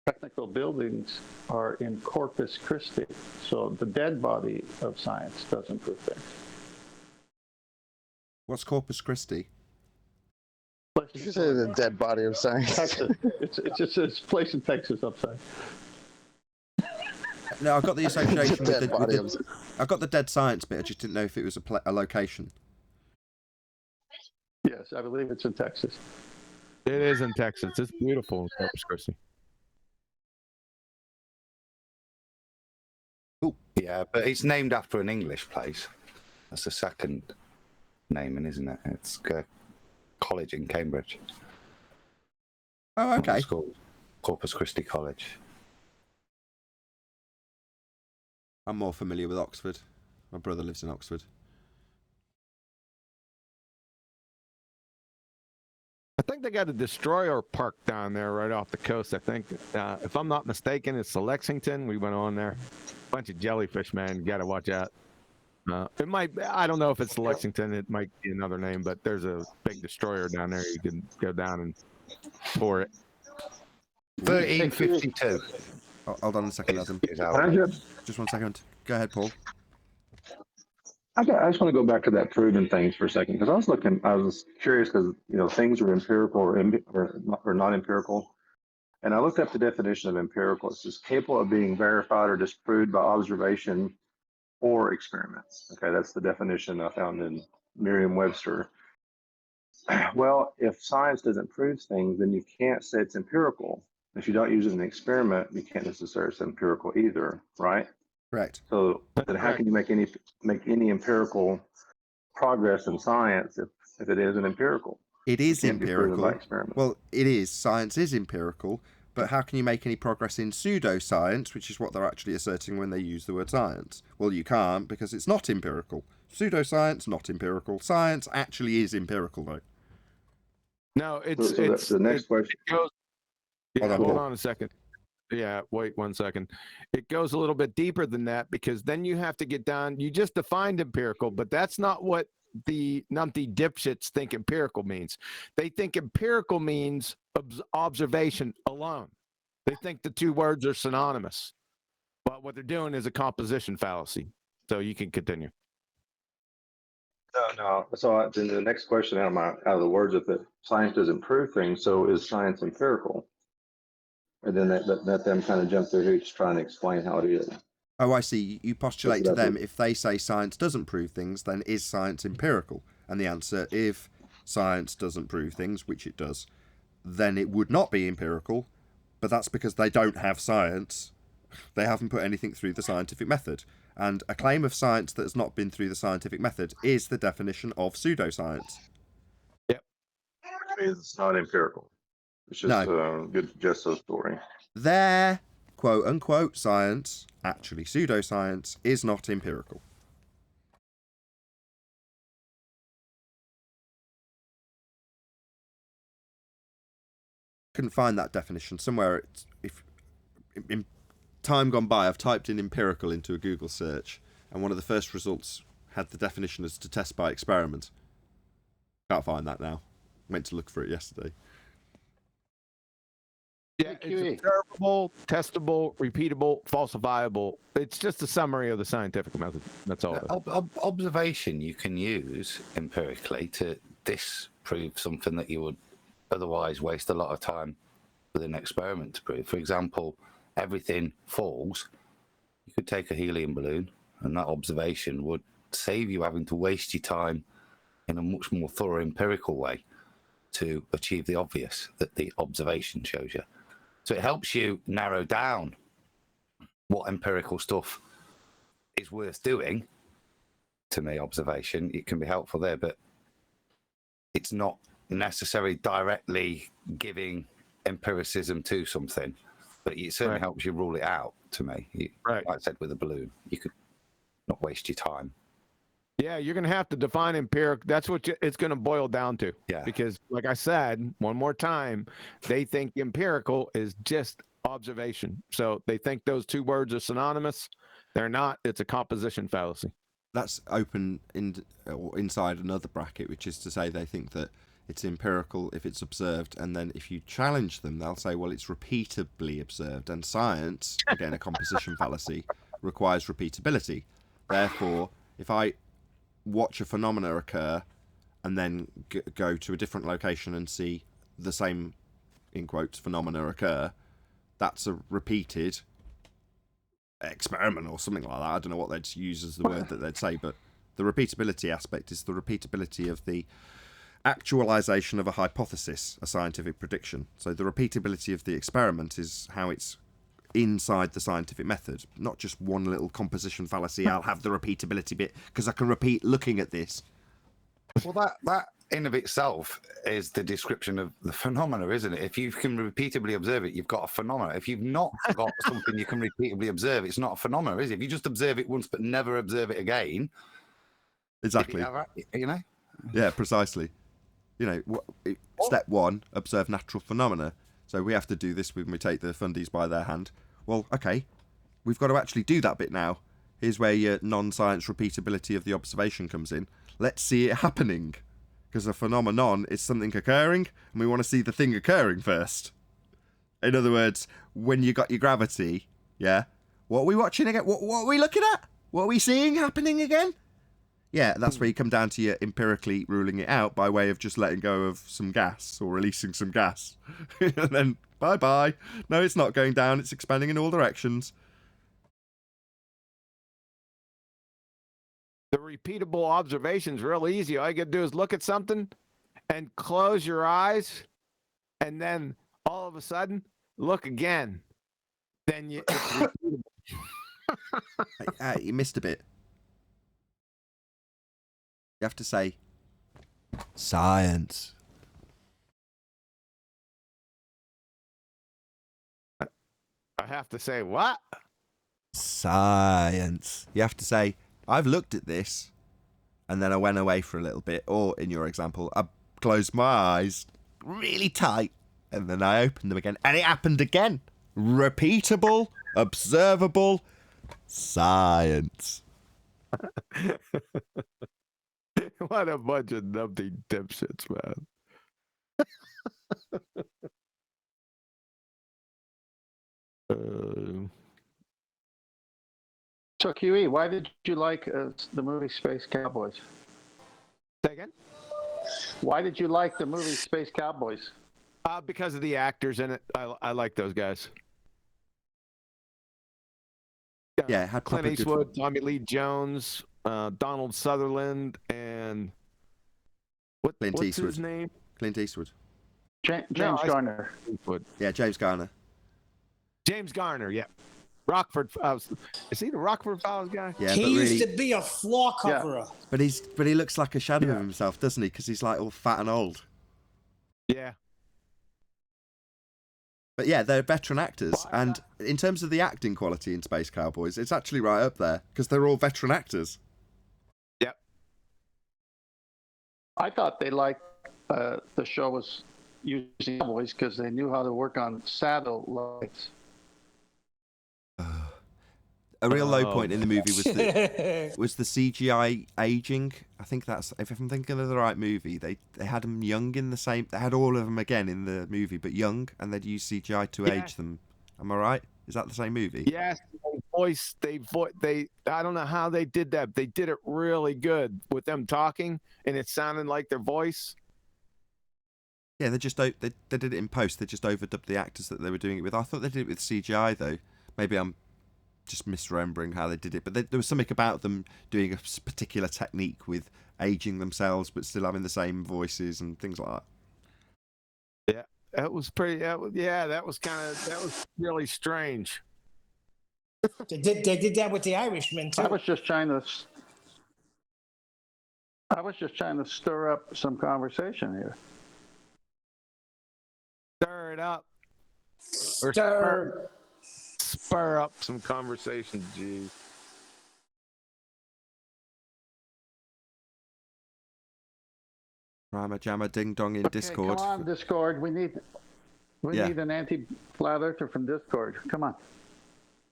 S2: technical buildings are in Corpus Christi. So the dead body of science doesn't prove things.
S1: What's Corpus Christi?
S11: You say the dead body of science.
S2: Texas. It's just a place in Texas upside.
S1: No, I've got the association with
S11: Dead
S1: the,
S11: body
S1: with the I've got the dead science bit. I just didn't know if it was a location.
S2: Yes, I believe it's in Texas.
S5: It is in Texas. It's beautiful in Corpus Christi.
S12: Yeah, but it's named after an English place. That's the second naming, isn't it? It's a college in Cambridge.
S1: Oh, okay.
S12: It's called Corpus Christi College.
S1: I'm more familiar with Oxford. My brother lives in Oxford.
S5: I think they got a destroyer park down there right off the coast. I think, if I'm not mistaken, it's the Lexington. We went on there. Bunch of jellyfish, man. You got to watch out. It might. I don't know if it's the Lexington. It might be another name, but there's a big destroyer down there. You can go down and pour it.
S12: 1352.
S1: Oh, hold on a second, Adam. Just 1 second. Go ahead, Paul.
S13: I just want to go back to that proven things for a second, because I was curious because, things are empirical or not empirical. And I looked up the definition of empirical. It says capable of being verified or disproved by observation or experiments. Okay, that's the definition I found in Merriam-Webster. Well, if science doesn't prove things, then you can't say it's empirical. If you don't use it in an experiment, you can't necessarily say empirical either, right?
S1: Correct.
S13: So then how can you make any empirical progress in science if it isn't empirical?
S1: It is
S13: It can't be proven by
S1: empirical.
S13: experiment.
S1: Well, it is. Science is empirical. But how can you make any progress in pseudoscience, which is what they're actually asserting when they use the word science? Well, you can't, because it's not empirical. Pseudoscience, not empirical. Science actually is empirical, though.
S5: No, it's
S13: the next question.
S5: It goes, yeah,
S1: Hold
S5: hold
S1: on.
S5: on a second. Yeah, wait 1 second. It goes a little bit deeper than that, because then you have to get down. You just defined empirical, but that's not what the numpty dipshits think empirical means. They think empirical means observation alone. They think the two words are synonymous. But what they're doing is a composition fallacy. So you can continue.
S13: No. So then the next question out of the words is that science doesn't prove things, so is science empirical? And then let them kind of jump through hoops trying to explain how it is.
S1: Oh, I see. You postulate to
S13: That's
S1: them,
S13: it.
S1: if they say science doesn't prove things, then is science empirical? And the answer, if science doesn't prove things, which it does, then it would not be empirical. But that's because they don't have science. They haven't put anything through the scientific method. And a claim of science that has not been through the scientific method is the definition of pseudoscience.
S5: Yep.
S13: It's not empirical. It's just a good gesto story.
S1: Their quote-unquote science, actually pseudoscience, is not empirical. Couldn't find that definition somewhere. In time gone by, I've typed in empirical into a Google search, and one of the first results had the definition as to test by experiment. Can't find that now. Went to look for it yesterday.
S5: Yeah, it's observable, testable, repeatable, falsifiable. It's just a summary of the scientific method. That's all.
S12: Observation you can use empirically to disprove something that you would otherwise waste a lot of time with an experiment to prove. For example, everything falls. You could take a helium balloon, and that observation would save you having to waste your time in a much more thorough empirical way to achieve the obvious that the observation shows you. So it helps you narrow down what empirical stuff is worth doing to me, observation. It can be helpful there, but it's not necessarily directly giving empiricism to something, but it certainly helps you rule it out to me. Like I said with a balloon, you could not waste your time.
S5: Yeah, you're going to have to define empiric. That's what it's going to boil down to.
S12: Yeah.
S5: Because, like I said, one more time, they think empirical is just observation. So they think those two words are synonymous. They're not. It's a composition fallacy.
S1: That's open inside another bracket, which is to say they think that it's empirical if it's observed, and then if you challenge them, they'll say, well, it's repeatably observed. And science, again, a composition fallacy, requires repeatability. Therefore, if I watch a phenomena occur and then go to a different location and see the same, in quotes, phenomena occur, that's a repeated experiment or something like that. I don't know what they'd use as the word that they'd say, but the repeatability aspect is the repeatability of the actualization of a hypothesis, a scientific prediction. So the repeatability of the experiment is how it's inside the scientific method, not just one little composition fallacy. I'll have the repeatability bit because I can repeat looking at this.
S12: Well, that in of itself is the description of the phenomena, isn't it? If you can repeatedly observe it, you've got a phenomena. If you've not got something you can repeatedly observe, it's not a phenomena, is it? If you just observe it once but never observe it again.
S1: Exactly.
S12: You know?
S1: Yeah, precisely. You know, step one, observe natural phenomena. So we have to do this when we take the fundies by their hand. Well, okay, we've got to actually do that bit now. Here's where your non-science repeatability of the observation comes in. Let's see it happening. Because a phenomenon is something occurring, and we want to see the thing occurring first. In other words, when you got your gravity, yeah, what are we watching again? What are we looking at? What are we seeing happening again? Yeah, that's where you come down to your empirically ruling it out by way of just letting go of some gas or releasing some gas. And then, bye-bye. No, it's not going down. It's expanding in all directions.
S5: The repeatable observation's real easy. All you got to do is look at something and close your eyes, and then all of a sudden, look again. Then it's repeatable.
S1: You missed a bit. You have to say science.
S5: I have to say what?
S1: Science. You have to say, I've looked at this, and then I went away for a little bit, or in your example, I closed my eyes really tight, and then I opened them again, and it happened again. Repeatable, observable, science.
S5: What a bunch of numpty dipshits, man.
S2: So QE, why did you like the movie Space Cowboys?
S5: Say again?
S2: Why did you like the movie Space Cowboys?
S5: Because of the actors in it. I like those guys.
S1: Yeah, it had
S5: Clint Eastwood, Tommy Lee Jones, Donald Sutherland, and what's his name?
S1: Clint Eastwood.
S2: James Garner.
S1: Yeah, James Garner.
S5: James Garner, yeah. Rockford. Is he the Rockford Files guy?
S1: Yeah,
S4: he
S1: but
S4: used
S1: really,
S4: to be a floor coverer.
S1: But he looks like a shadow of himself, doesn't he? Because he's like all fat and old.
S5: Yeah.
S1: But yeah, they're veteran actors, and in terms of the acting quality in Space Cowboys, it's actually right up there because they're all veteran actors.
S5: Yep.
S2: I thought they liked the show was using cowboys because they knew how to work on satellites.
S1: A real low point in the movie was the CGI aging. I think that's, if I'm thinking of the right movie, they had them young in the same. They had all of them again in the movie, but young, and they'd use CGI to age them. Am I right? Is that the same movie?
S5: Yes, they I don't know how they did that. They did it really good with them talking, and it sounded like their voice.
S1: Yeah, they did it in post. They just overdubbed the actors that they were doing it with. I thought they did it with CGI though. Maybe I'm just misremembering how they did it, but there was something about them doing a particular technique with aging themselves but still having the same voices and things like that.
S5: Yeah, that was pretty. That was really strange.
S4: They did that with the Irishman too.
S2: I was just trying to I was just trying to stir up some conversation here.
S5: Stir it up. Or spur up some conversation, geez.
S1: Rama Jamma Ding Dong in Discord.
S2: Come on, Discord. We need an anti-flat earther from Discord. Come on.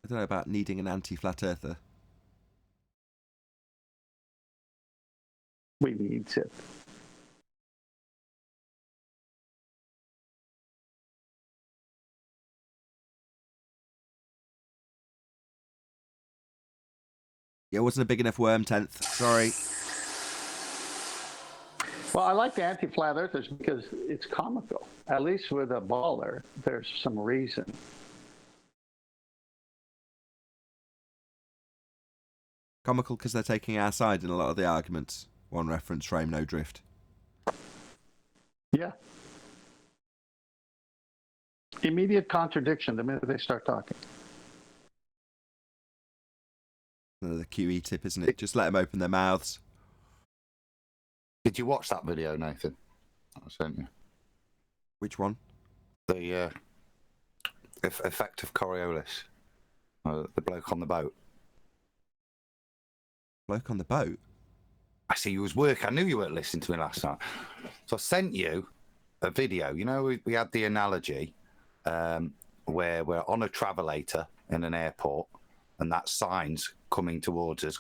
S1: I don't know about needing an anti-flat earther.
S2: We need it.
S1: Yeah, it wasn't a big enough worm 10th. Sorry.
S2: Well, I like the anti-flat earthers because it's comical. At least with a baller, there's some reason.
S1: Comical because they're taking our side in a lot of the arguments. One reference frame, no drift.
S2: Yeah. Immediate contradiction the minute they start talking.
S1: Another QE tip, isn't it? Just let them open their mouths.
S12: Did you watch that video, Nathan? I sent you.
S1: Which one?
S12: The effect of Coriolis. The bloke on the boat.
S1: Bloke on the boat?
S12: I see you was working. I knew you weren't listening to me last night. So I sent you a video. You know, we had the analogy where we're on a travelator in an airport and that sign's coming towards us.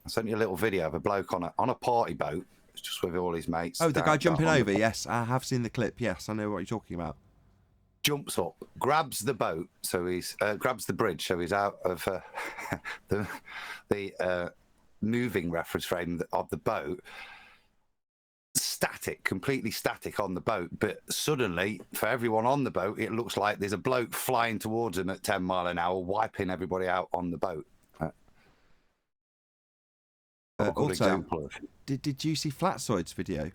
S12: I sent you a little video of a bloke on a party boat, just with all his mates.
S1: Oh, the guy jumping over. Yes, I have seen the clip. Yes, I know what you're talking about.
S12: Jumps up, grabs the boat, so he's grabs the bridge, so he's out of the moving reference frame of the boat. Static, completely static on the boat, but suddenly, for everyone on the boat, it looks like there's a bloke flying towards him at 10 mile an hour, wiping everybody out on the boat.
S1: Also, did you see Flatsoid's video?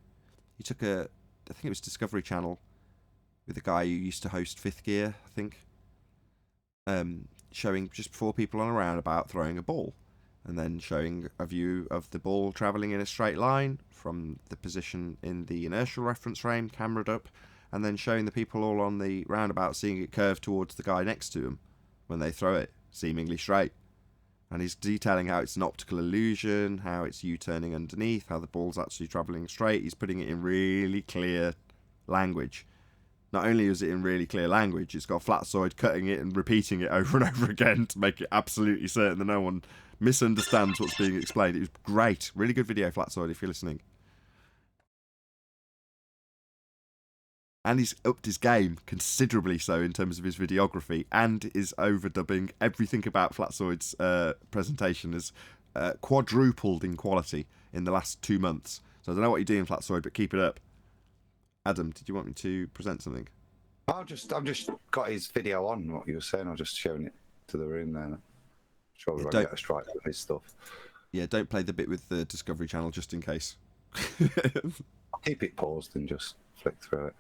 S1: He took I think it was Discovery Channel, with a guy who used to host Fifth Gear, I think, showing just 4 people on a roundabout throwing a ball, and then showing a view of the ball travelling in a straight line from the position in the inertial reference frame, cameraed up, and then showing the people all on the roundabout seeing it curve towards the guy next to them when they throw it, seemingly straight. And he's detailing how it's an optical illusion, how it's U-turning underneath, how the ball's actually travelling straight. He's putting it in really clear language. Not only is it in really clear language, it's got Flatsoid cutting it and repeating it over and over again to make it absolutely certain that no one misunderstands what's being explained. It was great. Really good video, Flatsoid, if you're listening. And he's upped his game considerably so in terms of his videography, and is overdubbing everything about Flatsoid's presentation as quadrupled in quality in the last 2 months. So I don't know what you're doing, Flatsoid, but keep it up. Adam, did you want me to present something?
S12: I've just got his video on what you were saying. I'm just showing it to the room there. Sure, we won't get a strike with his stuff.
S1: Yeah, don't play the bit with the Discovery Channel just in case.
S12: I'll keep it paused and just flick through it.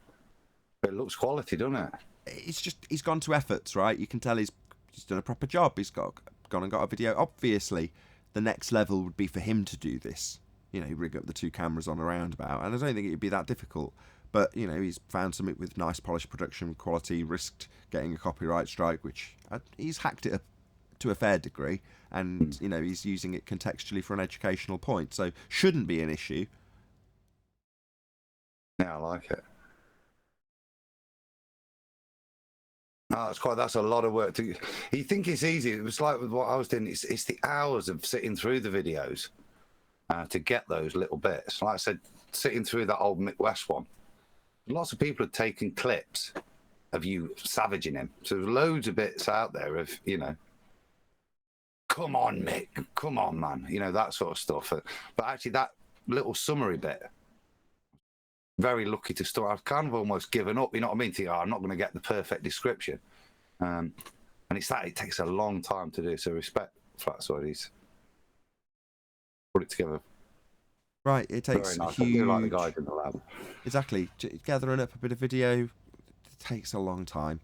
S12: But it looks quality, doesn't it?
S1: It's just, he's gone to efforts, right? You can tell he's done a proper job. He's gone and got a video. Obviously, the next level would be for him to do this. You know, rig up the 2 cameras on a roundabout. And I don't think it'd be that difficult. But, you know, he's found something with nice polished production quality, risked getting a copyright strike, which he's hacked it up to a fair degree. And, you know, he's using it contextually for an educational point. So, shouldn't be an issue.
S12: Yeah, I like it. Oh, that's a lot of work. You think it's easy. It was like with what I was doing. It's the hours of sitting through the videos to get those little bits. Like I said, sitting through that old Mick West one, lots of people had taken clips of you savaging him. So there's loads of bits out there of, you know, come on, Mick, come on, man, you know, that sort of stuff. But actually that little summary bit, very lucky to start. I've kind of almost given up, you know what I mean? Think, I'm not going to get the perfect description. And it's that, it takes a long time to do. So respect Flatsoid, he's put it together.
S1: Right, it takes
S12: nice.
S1: huge...
S12: I do like the guys in the lab.
S1: Exactly. Gathering up a bit of video it takes a long time.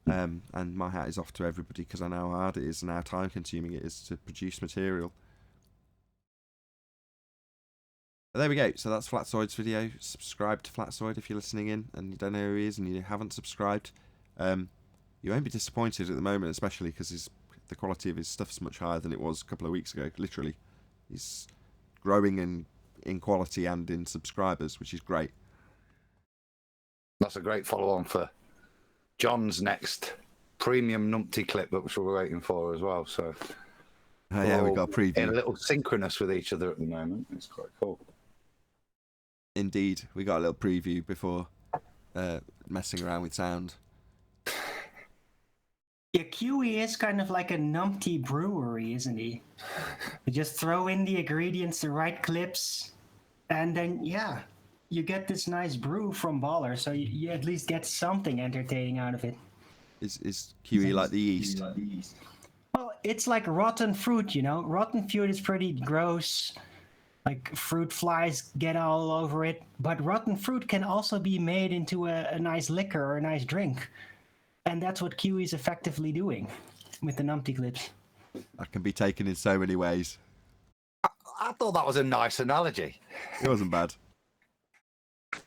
S1: And my hat is off to everybody because I know how hard it is and how time consuming it is to produce material. But there we go. So that's Flatzoid's video. Subscribe to Flatzoid if you're listening in and you don't know who he is and you haven't subscribed. You won't be disappointed at the moment, especially because the quality of his stuff's much higher than it was a couple of weeks ago. Literally, he's growing in quality and in subscribers, which is great.
S12: That's a great follow-on for John's next premium numpty clip, which we're waiting for as well. So,
S1: yeah, we got a preview.
S12: In a little synchronous with each other at the moment. It's quite cool.
S1: Indeed, we got a little preview before messing around with sound.
S7: Yeah, QE is kind of like a numpty brewery, isn't he? You just throw in the ingredients, the right clips, and then, yeah, you get this nice brew from Baller, so you at least get something entertaining out of it.
S1: Is QE like the yeast?
S7: Well, it's like rotten fruit, you know? Rotten fruit is pretty gross. Like, fruit flies get all over it. But rotten fruit can also be made into a nice liquor or a nice drink. And that's what QE is effectively doing with the numpty clips.
S1: That can be taken in so many ways.
S12: I thought that was a nice analogy.
S1: It wasn't bad.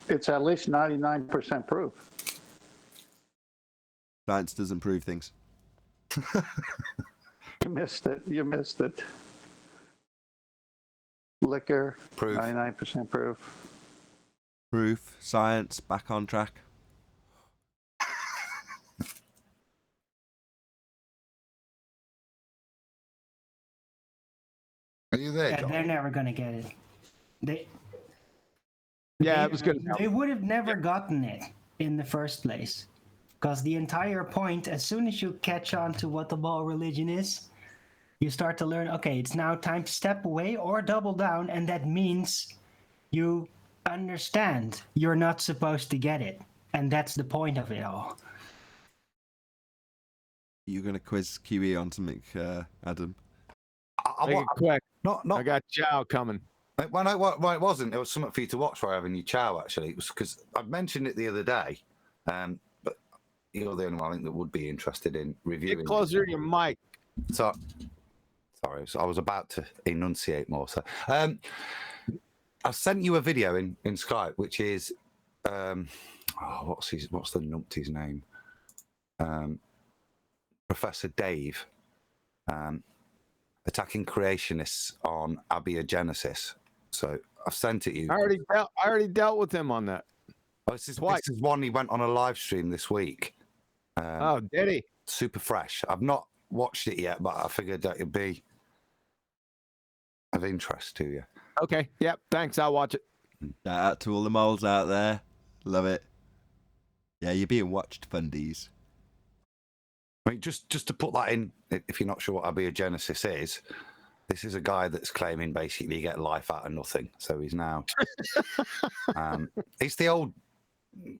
S2: It's at least 99% proof.
S1: Science doesn't prove things.
S2: You missed it. You missed it. Liquor,
S12: proof.
S2: 99% proof.
S1: Proof, science, back on track.
S12: Are you there,
S7: Yeah,
S12: John?
S7: they're never going to get it.
S5: It was good.
S7: They would have never gotten it in the first place. Because the entire point, as soon as you catch on to what the ball religion is, you start to learn, okay, it's now time to step away or double down, and that means you understand you're not supposed to get it. And that's the point of it all.
S1: You're going to quiz QE on something, Adam?
S5: Make it quick.
S12: Not.
S5: I got Chow coming.
S12: Well, it wasn't. It was something for you to watch for having your Chow, actually. It was because I mentioned it the other day, but you're the only one I think that would be interested in reviewing.
S5: Get closer to your mic.
S12: So, sorry, I was about to enunciate more. So, I sent you a video in Skype, which is, what's the numpty's name? Professor Dave, attacking creationists on abiogenesis. So I've sent it you.
S5: I already dealt with him on that.
S12: Oh, this is one he went on a live stream this week.
S5: Did he?
S12: Super fresh. I've not watched it yet, but I figured that it'd be of interest to you.
S5: Okay. Yep. Thanks. I'll watch it.
S1: Shout out to all the moles out there. Love it. Yeah, you're being watched, fundies.
S12: I mean, just to put that in, if you're not sure what abiogenesis is, this is a guy that's claiming basically you get life out of nothing. So he's now, it's the old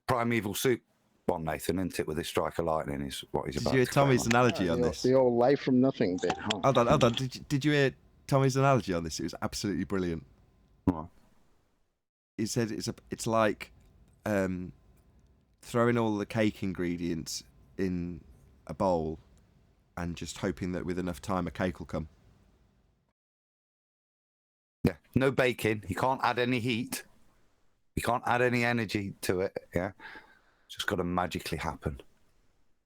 S12: primeval soup one, Nathan, isn't it? With his strike of lightning is what he's about.
S1: Did you hear Tommy's analogy on this?
S11: The old life from nothing bit, huh?
S1: Hold on. Did you hear Tommy's analogy on this? It was absolutely brilliant.
S12: What?
S1: He said it's like throwing all the cake ingredients in a bowl and just hoping that with enough time a cake will come.
S12: Yeah, no baking. You can't add any heat. You can't add any energy to it. Yeah, it's just got to magically happen.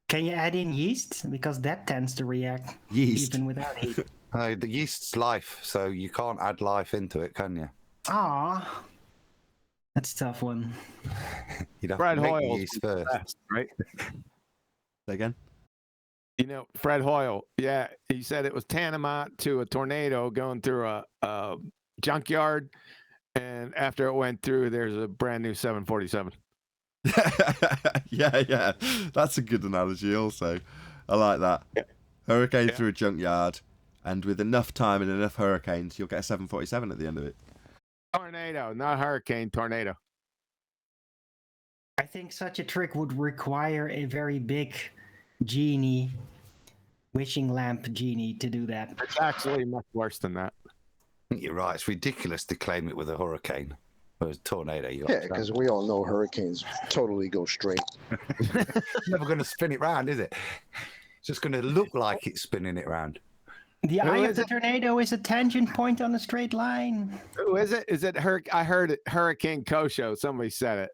S7: Can you add in yeast? Because that tends to react
S1: Yeast.
S7: even without heat.
S12: The yeast's life, so you can't add life into it, can you?
S7: Ah, that's a tough one.
S12: You'd have
S5: Fred
S12: to make the
S5: Hoyle,
S12: yeast first.
S5: right?
S1: Say again?
S5: You know, Fred Hoyle. Yeah, he said it was tantamount to a tornado going through a junkyard, and after it went through, there's a brand new 747.
S1: yeah, that's a good analogy. Also, I like that.
S5: Yeah.
S1: Hurricane through a junkyard, and with enough time and enough hurricanes, you'll get a 747 at the end of it.
S5: Tornado, not hurricane, tornado.
S7: I think such a trick would require a very big genie, wishing lamp genie to do that.
S5: It's actually much worse than that.
S12: I think you're right. It's ridiculous to claim it with a hurricane. Or a tornado.
S11: Yeah, because we all know hurricanes totally go straight.
S12: It's never going to spin it round, is it? It's just going to look like it's spinning it round.
S7: The eye of the tornado is a tangent point on a straight line.
S5: Who is it? Is it I heard it, Hurricane Kosho. Somebody said it.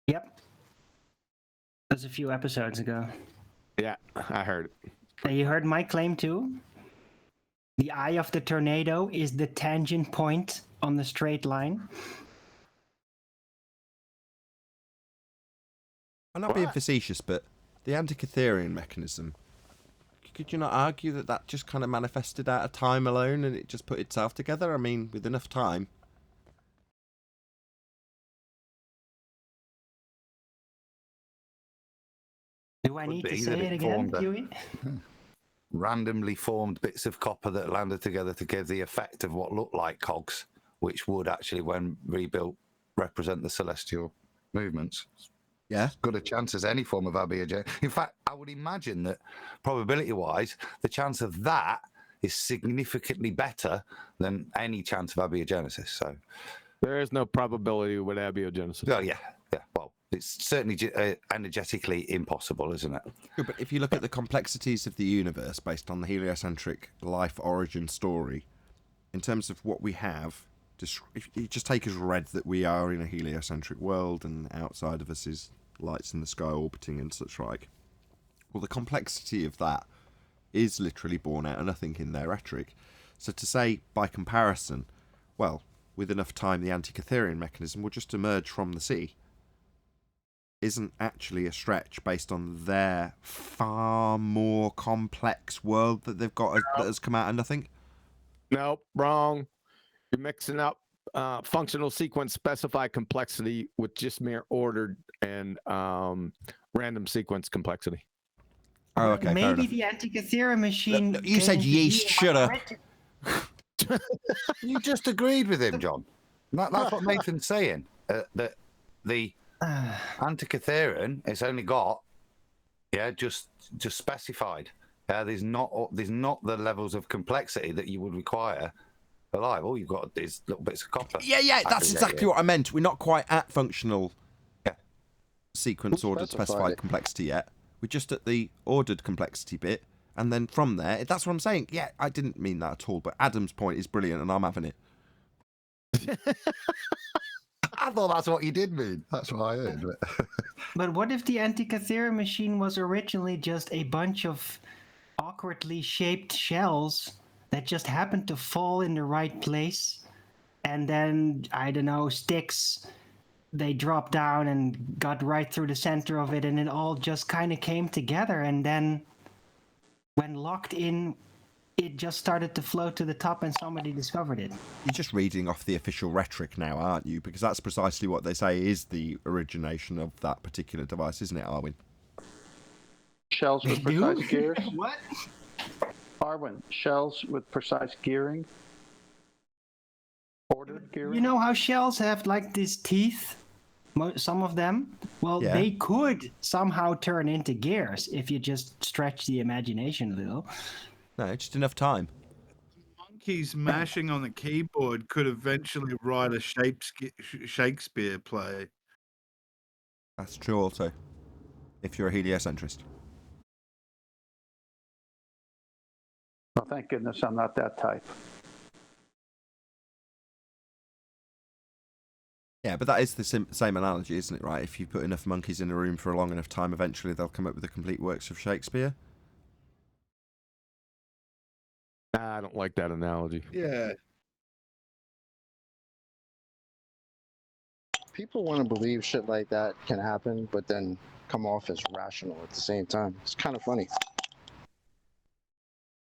S7: Yep. That was a few episodes ago.
S5: Yeah, I heard it.
S7: You heard my claim too? The eye of the tornado is the tangent point on the straight line.
S1: I'm not being facetious, but the Antikytherian mechanism, could you not argue that that just kind of manifested out of time alone and it just put itself together? I mean, with enough time.
S7: Do I need to say it again, Huey?
S12: Randomly formed bits of copper that landed together to give the effect of what looked like cogs, which would actually, when rebuilt, represent the celestial movements.
S1: Yeah.
S12: As good a chance as any form of abiogenesis. In fact, I would imagine that probability-wise, the chance of that is significantly better than any chance of abiogenesis. So
S5: there is no probability with abiogenesis.
S12: Oh, yeah. Well, it's certainly energetically impossible, isn't it?
S1: Yeah, but if you look at the complexities of the universe based on the heliocentric life origin story, in terms of what we have, if you just take as read that we are in a heliocentric world and outside of us is lights in the sky orbiting and such like, well, the complexity of that is literally born out of nothing in their rhetoric. So to say, by comparison, well, with enough time the Antikytherian mechanism will just emerge from the sea, isn't actually a stretch based on their far more complex world that they've got that has come out of nothing.
S5: Nope, wrong. You're mixing up functional sequence specified complexity with just mere ordered and random sequence complexity.
S1: Oh, okay.
S7: Maybe the Antikythera machine.
S1: Look, you said yeast, shut up.
S12: You just agreed with him, John. That's what Nathan's saying. That the Antikytherian, it's only got, just specified. There's not the levels of complexity that you would require for life. All you've got is little bits of copper.
S1: Yeah, that's exactly what I meant. We're not quite at functional sequence ordered specified complexity yet. We're just at the ordered complexity bit, and then from there, that's what I'm saying. Yeah, I didn't mean that at all, but Adam's point is brilliant, and I'm having it.
S12: I thought that's what you did mean. That's what I heard.
S7: But what if the Antikythera machine was originally just a bunch of awkwardly shaped shells that just happened to fall in the right place, and then, I don't know, sticks, they dropped down and got right through the center of it, and it all just kind of came together, and then when locked in, it just started to float to the top and somebody discovered it.
S1: You're just reading off the official rhetoric now, aren't you? Because that's precisely what they say is the origination of that particular device, isn't it, Arwin?
S2: Shells with precise gears.
S7: What?
S2: Arwin, shells with precise gearing. Ordered gearing.
S7: You know how shells have like these teeth? Some of them? Well, they could somehow turn into gears if you just stretch the imagination a little.
S1: No, just enough time.
S14: Monkeys mashing on the keyboard could eventually write a Shakespeare play.
S1: That's true also, if you're a heliocentrist.
S2: Well, thank goodness I'm not that type.
S1: Yeah, but that is the same analogy, isn't it, right? If you put enough monkeys in a room for a long enough time, eventually they'll come up with the complete works of Shakespeare.
S5: I don't like that analogy.
S14: Yeah.
S11: People want to believe shit like that can happen, but then come off as rational at the same time. It's kind of funny.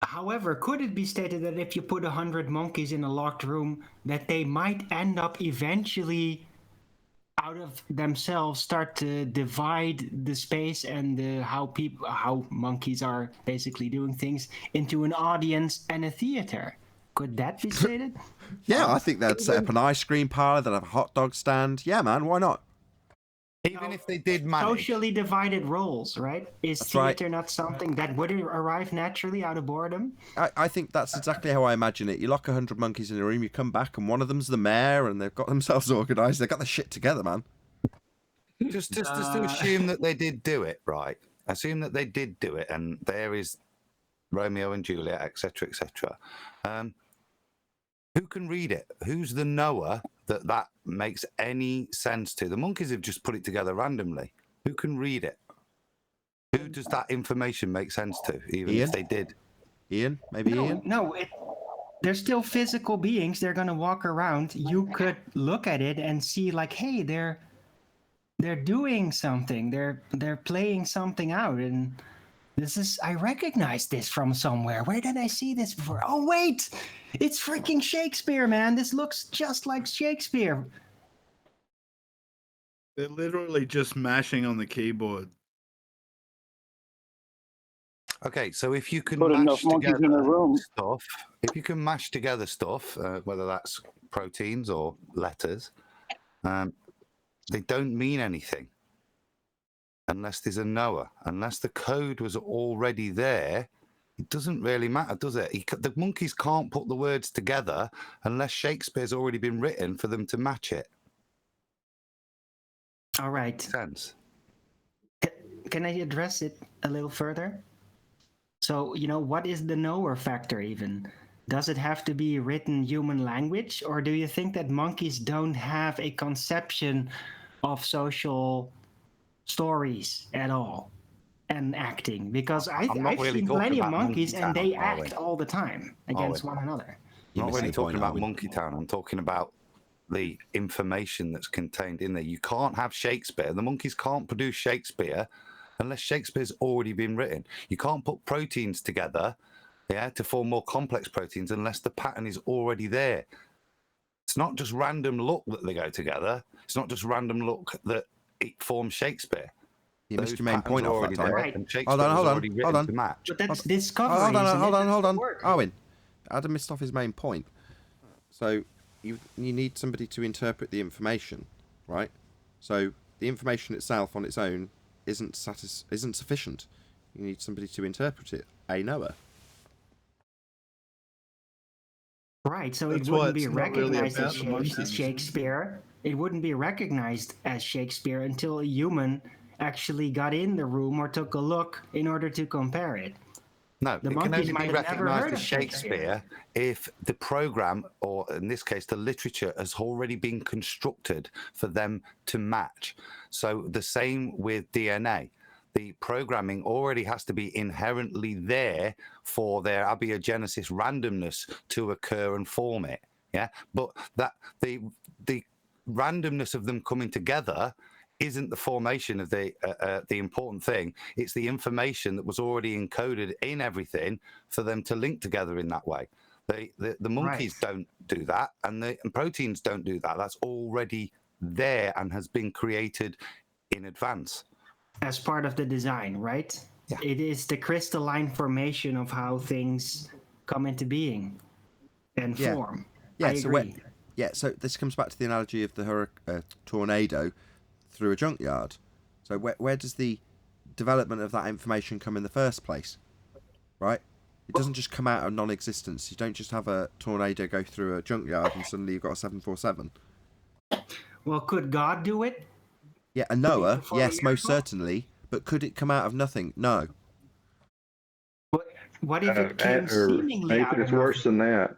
S7: However, could it be stated that if you put 100 monkeys in a locked room, that they might end up eventually out of themselves start to divide the space and how monkeys are basically doing things into an audience and a theater? Could that be stated?
S1: Yeah, I think they'd set up an ice cream parlor, they'd have a hot dog stand. Yeah, man, why not?
S12: Even if they did manage.
S7: Socially divided roles, right? Is
S1: That's
S7: theater
S1: right.
S7: not something that would arrive naturally out of boredom?
S1: I think that's exactly how I imagine it. You lock 100 monkeys in a room, you come back, and one of them's the mayor, and they've got themselves organised. They've got their shit together, man.
S12: Just to assume that they did do it, right? Assume that they did do it, and there is Romeo and Juliet, etc., etc. Who can read it? Who's the knower that makes any sense to? The monkeys have just put it together randomly. Who can read it? Who does that information make sense to, even
S1: Ian?
S12: if they did?
S1: Ian? Maybe Ian?
S7: No, they're still physical beings. They're gonna walk around. You could look at it and see, like, hey, they're doing something. They're playing something out, and I recognize this from somewhere. Where did I see this before? Oh wait, it's freaking Shakespeare, man. This looks just like Shakespeare.
S14: They're literally just mashing on the keyboard.
S12: Okay, so if you can
S2: Put enough
S12: mash
S2: monkeys in a
S12: together
S2: room.
S12: stuff, whether that's proteins or letters, they don't mean anything unless there's a knower. Unless the code was already there, it doesn't really matter, does it? The monkeys can't put the words together unless Shakespeare's already been written for them to match it.
S7: All right.
S12: Makes sense.
S7: Can I address it a little further? So, what is the knower factor even? Does it have to be written human language, or do you think that monkeys don't have a conception of social stories at all and acting? Because I've seen plenty of monkeys and they act all the time against one another.
S12: I'm not really talking about Monkey Town. I'm talking about the information that's contained in there. You can't have Shakespeare. The monkeys can't produce Shakespeare unless Shakespeare's already been written. You can't put proteins together, to form more complex proteins unless the pattern is already there. It's not just random luck that they go together. It's not just random luck that it forms Shakespeare.
S1: You missed your main point off that time.
S12: Right.
S1: Hold on.
S12: To match.
S7: But that's discovery.
S1: Hold on. Owen, Adam missed off his main point. So you need somebody to interpret the information, right? So the information itself on its own isn't sufficient. You need somebody to interpret it, a knower.
S7: Right, so it wouldn't be recognized as Shakespeare. It wouldn't be recognized as Shakespeare until a human actually got in the room or took a look in order to compare it.
S12: No,
S7: the
S12: it can
S7: monkeys
S12: only
S7: might
S12: be
S7: have never heard
S12: recognised
S7: of
S12: as Shakespeare if the program, or in this case, the literature, has already been constructed for them to match. So the same with DNA. The programming already has to be inherently there for their abiogenesis randomness to occur and form it. Yeah, but that the randomness of them coming together isn't the formation of the important thing. It's the information that was already encoded in everything for them to link together in that way. The monkeys don't do that, and proteins don't do that. That's already there and has been created in advance.
S7: As part of the design, right? Yeah. It is the crystalline formation of how things come into being and form.
S1: Yeah,
S7: I agree.
S1: So this comes back to the analogy of the tornado through a junkyard. So where does the development of that information come in the first place? Right? It doesn't just come out of non-existence. You don't just have a tornado go through a junkyard and suddenly you've got a 747.
S7: Well, could God do it?
S1: Yeah, a Noah, yes, most certainly. But could it come out of nothing? No.
S7: What if it came seemingly out of
S13: it's worse than that.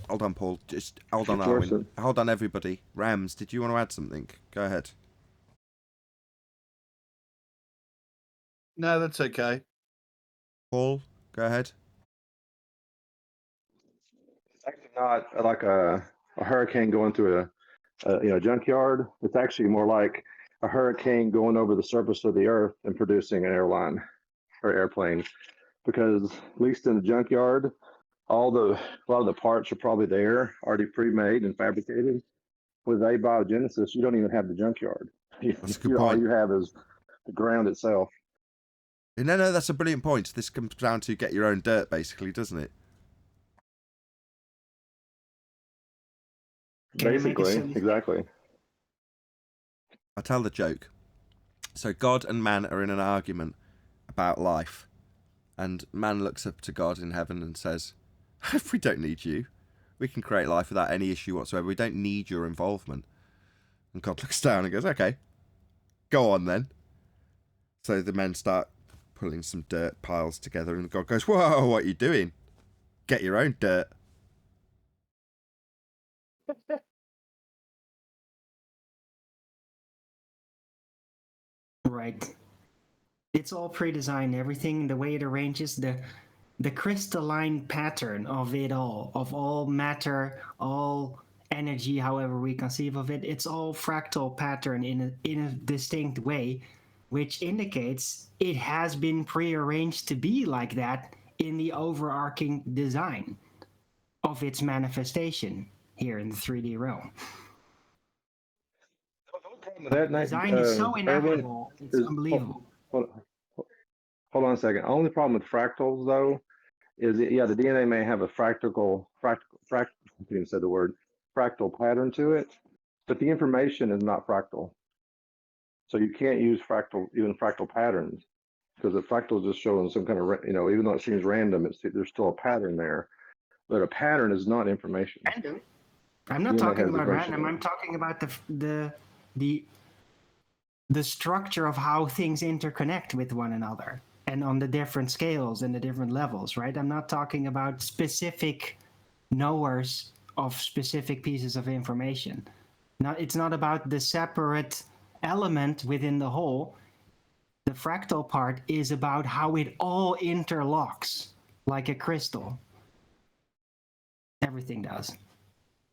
S1: Hold on, Paul. Just hold on, Arwen. Hold on, everybody. Rams, did you want to add something? Go ahead.
S14: No, that's okay.
S1: Paul, go ahead.
S13: It's actually not like a hurricane going through a junkyard. It's actually more like a hurricane going over the surface of the earth and producing an airline or airplane. Because at least in the junkyard, a lot of the parts are probably there, already pre-made and fabricated. With abiogenesis, you don't even have the junkyard.
S1: That's a good point.
S13: All you have is the ground itself.
S1: No, that's a brilliant point. This comes down to get your own dirt, basically, doesn't it?
S13: Basically, exactly.
S1: I'll tell the joke. So God and man are in an argument about life. And man looks up to God in heaven and says, we don't need you. We can create life without any issue whatsoever. We don't need your involvement. And God looks down and goes, okay, go on then. So the men start pulling some dirt piles together, and the god goes, "Whoa, what are you doing? Get your own dirt."
S7: Right. It's all pre-designed. Everything, the way it arranges, the crystalline pattern of it all, of all matter, all energy, however we conceive of it, it's all fractal pattern in a distinct way, which indicates it has been prearranged to be like that in the overarching design of its manifestation here in the 3D realm.
S13: That
S7: Design is so
S13: Erwin,
S7: inevitable, it's
S13: is
S7: unbelievable.
S13: hold on a second. Only problem with fractals though is the DNA may have a fractal I can't even say the word fractal pattern to it, but the information is not fractal. So you can't use even fractal patterns, because the fractal is just showing some kind of even though it seems random, there's still a pattern there. But a pattern is not information.
S7: Random. I'm not talking about random. I'm talking about the structure of how things interconnect with one another and on the different scales and the different levels, right? I'm not talking about specific knowers of specific pieces of information. It's not about the separate element within the whole. The fractal part is about how it all interlocks like a crystal. Everything does.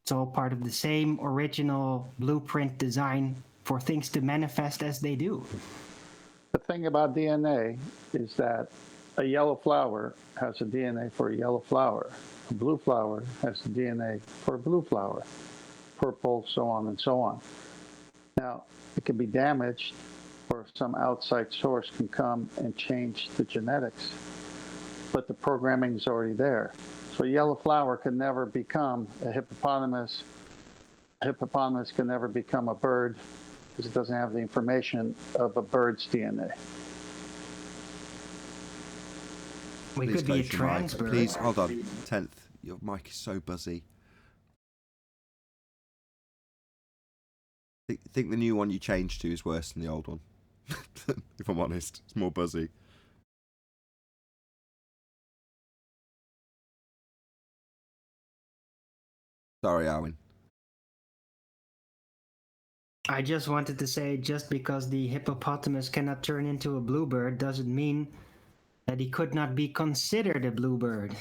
S7: It's all part of the same original blueprint design for things to manifest as they do.
S2: The thing about DNA is that a yellow flower has a DNA for a yellow flower. A blue flower has the DNA for a blue flower. Purple, so on and so on. Now, it can be damaged, or some outside source can come and change the genetics, but the programming is already there. So a yellow flower can never become a hippopotamus. A hippopotamus can never become a bird because it doesn't have the information of a bird's DNA.
S7: We
S1: Please
S7: could be a
S1: close your mic.
S7: trans bird.
S1: Please, hold on. 10th, your mic is so buzzy. I think the new one you changed to is worse than the old one. If I'm honest, it's more buzzy. Sorry, Arwin.
S7: I just wanted to say, just because the hippopotamus cannot turn into a bluebird doesn't mean that he could not be considered a bluebird.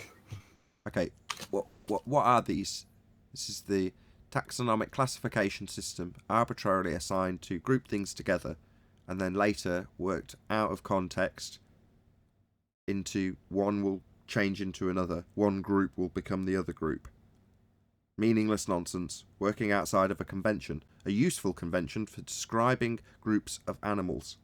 S1: Okay, what are these? This is the taxonomic classification system arbitrarily assigned to group things together and then later worked out of context into one will change into another. One group will become the other group. Meaningless nonsense, working outside of a convention, a useful convention for describing groups of animals.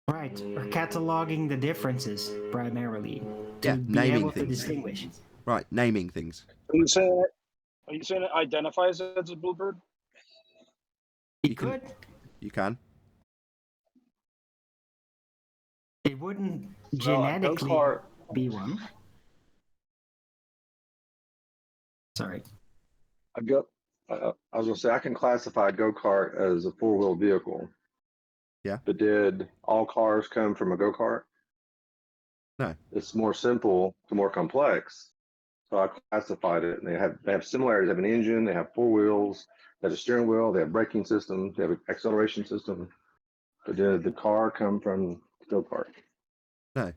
S7: Right, or cataloging the differences primarily to be
S1: naming
S7: able to
S1: things.
S7: distinguish.
S1: Right, naming things.
S15: Are you saying it identifies as a bluebird?
S7: It could.
S1: You can.
S7: It wouldn't
S15: Well,
S7: genetically
S15: go-kart.
S7: be one. Sorry.
S13: I was gonna say I can classify a go-kart as a four-wheel vehicle.
S1: Yeah.
S13: But did all cars come from a go-kart?
S1: No.
S13: It's more simple to more complex. So I classified it, and they have similarities. They have an engine, they have four wheels, they have a steering wheel, they have braking system, they have an acceleration system. But did the car come from the go-kart?
S1: No.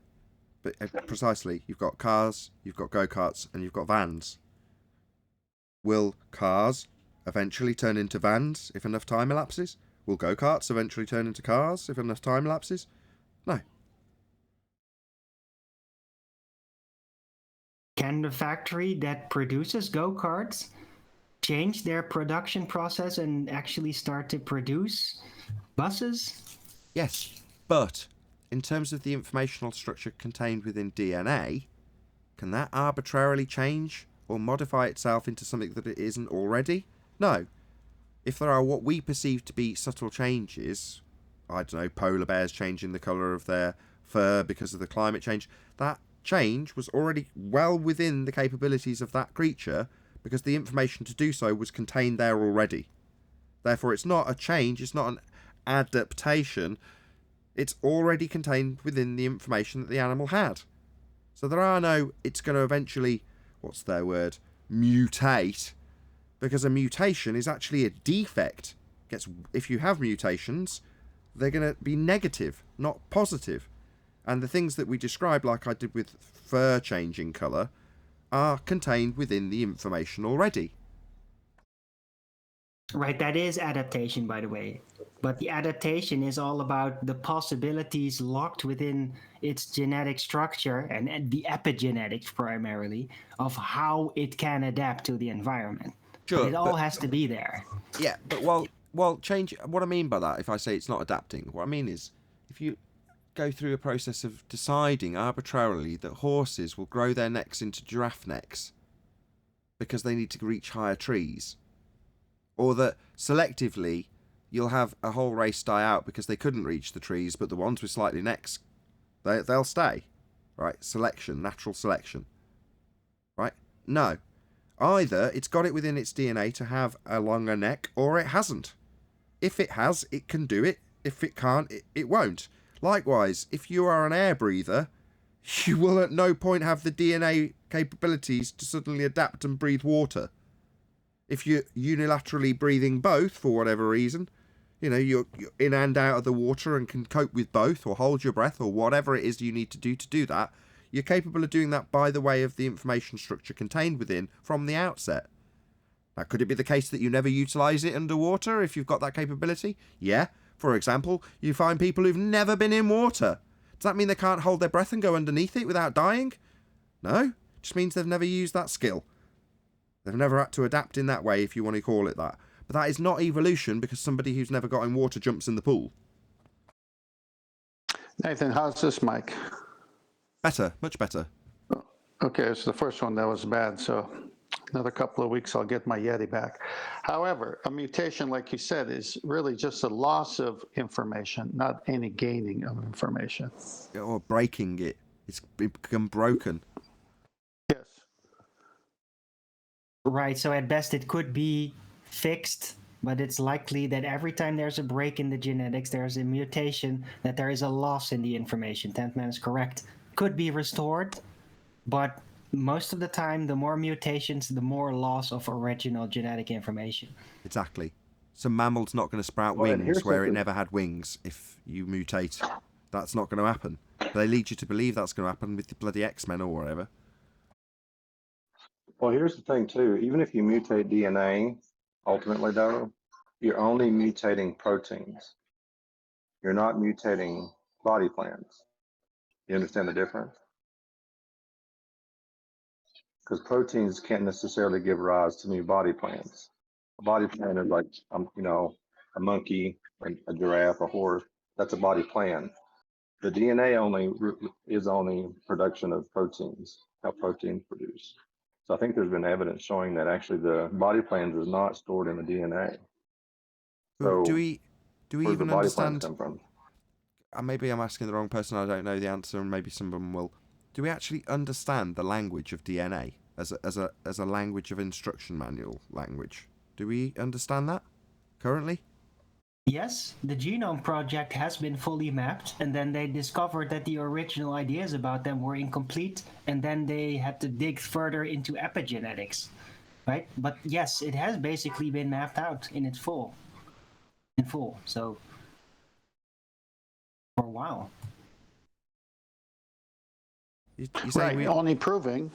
S1: But precisely, you've got cars, you've got go-karts, and you've got vans. Will cars eventually turn into vans if enough time elapses? Will go-karts eventually turn into cars if enough time elapses? No.
S7: Can the factory that produces go-karts change their production process and actually start to produce buses?
S1: Yes, but in terms of the informational structure contained within DNA, can that arbitrarily change or modify itself into something that it isn't already? No. If there are what we perceive to be subtle changes, I don't know, polar bears changing the colour of their fur because of the climate change, that change was already well within the capabilities of that creature because the information to do so was contained there already. Therefore, it's not a change, it's not an adaptation, it's already contained within the information that the animal had. So there are no, it's going to eventually, what's their word, mutate, because a mutation is actually a defect. If you have mutations, they're going to be negative, not positive. And the things that we described, like I did with fur changing colour, are contained within the information already.
S7: Right, that is adaptation, by the way. But the adaptation is all about the possibilities locked within its genetic structure and the epigenetics primarily of how it can adapt to the environment.
S1: Sure,
S7: but it all has to be there.
S1: Yeah, but change. What I mean by that, if I say it's not adapting, what I mean is, if you go through a process of deciding arbitrarily that horses will grow their necks into giraffe necks because they need to reach higher trees, or that selectively you'll have a whole race die out because they couldn't reach the trees, but the ones with slightly necks, they'll stay, right? Selection, natural selection, right? No. Either it's got it within its DNA to have a longer neck, or it hasn't. If it has, it can do it. If it can't, it won't. Likewise, if you are an air breather, you will at no point have the DNA capabilities to suddenly adapt and breathe water. If you're unilaterally breathing both for whatever reason, you're in and out of the water and can cope with both, or hold your breath, or whatever it is you need to do that, you're capable of doing that by the way of the information structure contained within from the outset. Now, could it be the case that you never utilise it underwater if you've got that capability? Yeah. For example, you find people who've never been in water. Does that mean they can't hold their breath and go underneath it without dying? No. It just means they've never used that skill. They've never had to adapt in that way, if you want to call it that. But that is not evolution, because somebody who's never got in water jumps in the pool.
S2: Nathan, how's this mic?
S1: Better, much better.
S2: Okay, it's the first one that was bad, so another couple of weeks I'll get my Yeti back. However, a mutation, like you said, is really just a loss of information, not any gaining of information.
S1: Or breaking it. It's become broken.
S2: Yes.
S7: Right, so at best it could be fixed, but it's likely that every time there's a break in the genetics, there's a mutation, that there is a loss in the information. Tentman is correct. Could be restored, but most of the time, the more mutations, the more loss of original genetic information.
S1: Exactly. Some mammal's not going to sprout wings where it never had wings if you mutate. That's not going to happen. But they lead you to believe that's going to happen with the bloody X-Men or whatever.
S13: Well, here's the thing, too. Even if you mutate DNA, ultimately, though, you're only mutating proteins. You're not mutating body plans. You understand the difference? Because proteins can't necessarily give rise to new body plans. A body plan is like, a monkey, a giraffe, a horse. That's a body plan. The DNA is only production of proteins, how proteins produce. So I think there's been evidence showing that actually the body plans is not stored in the DNA. So
S1: do we even
S13: the body
S1: understand?
S13: plans come from?
S1: Maybe I'm asking the wrong person. I don't know the answer, and maybe some of them will. Do we actually understand the language of DNA as a language of instruction manual language? Do we understand that currently?
S7: Yes, the Genome Project has been fully mapped, and then they discovered that the original ideas about them were incomplete, and then they had to dig further into epigenetics, right? But yes, it has basically been mapped out in full, so for a while.
S2: Right, only proving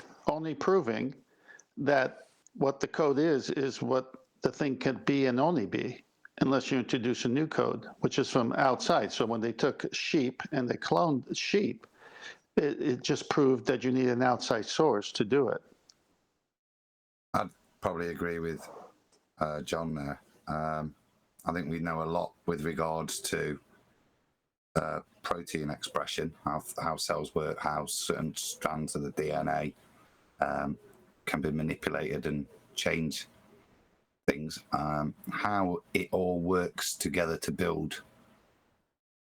S2: that what the code is what the thing could be and only be, unless you introduce a new code, which is from outside. So when they took sheep and they cloned sheep, it just proved that you need an outside source to do it.
S12: I'd probably agree with John there. I think we know a lot with regards to protein expression, how cells work, how certain strands of the DNA can be manipulated and change things, how it all works together to build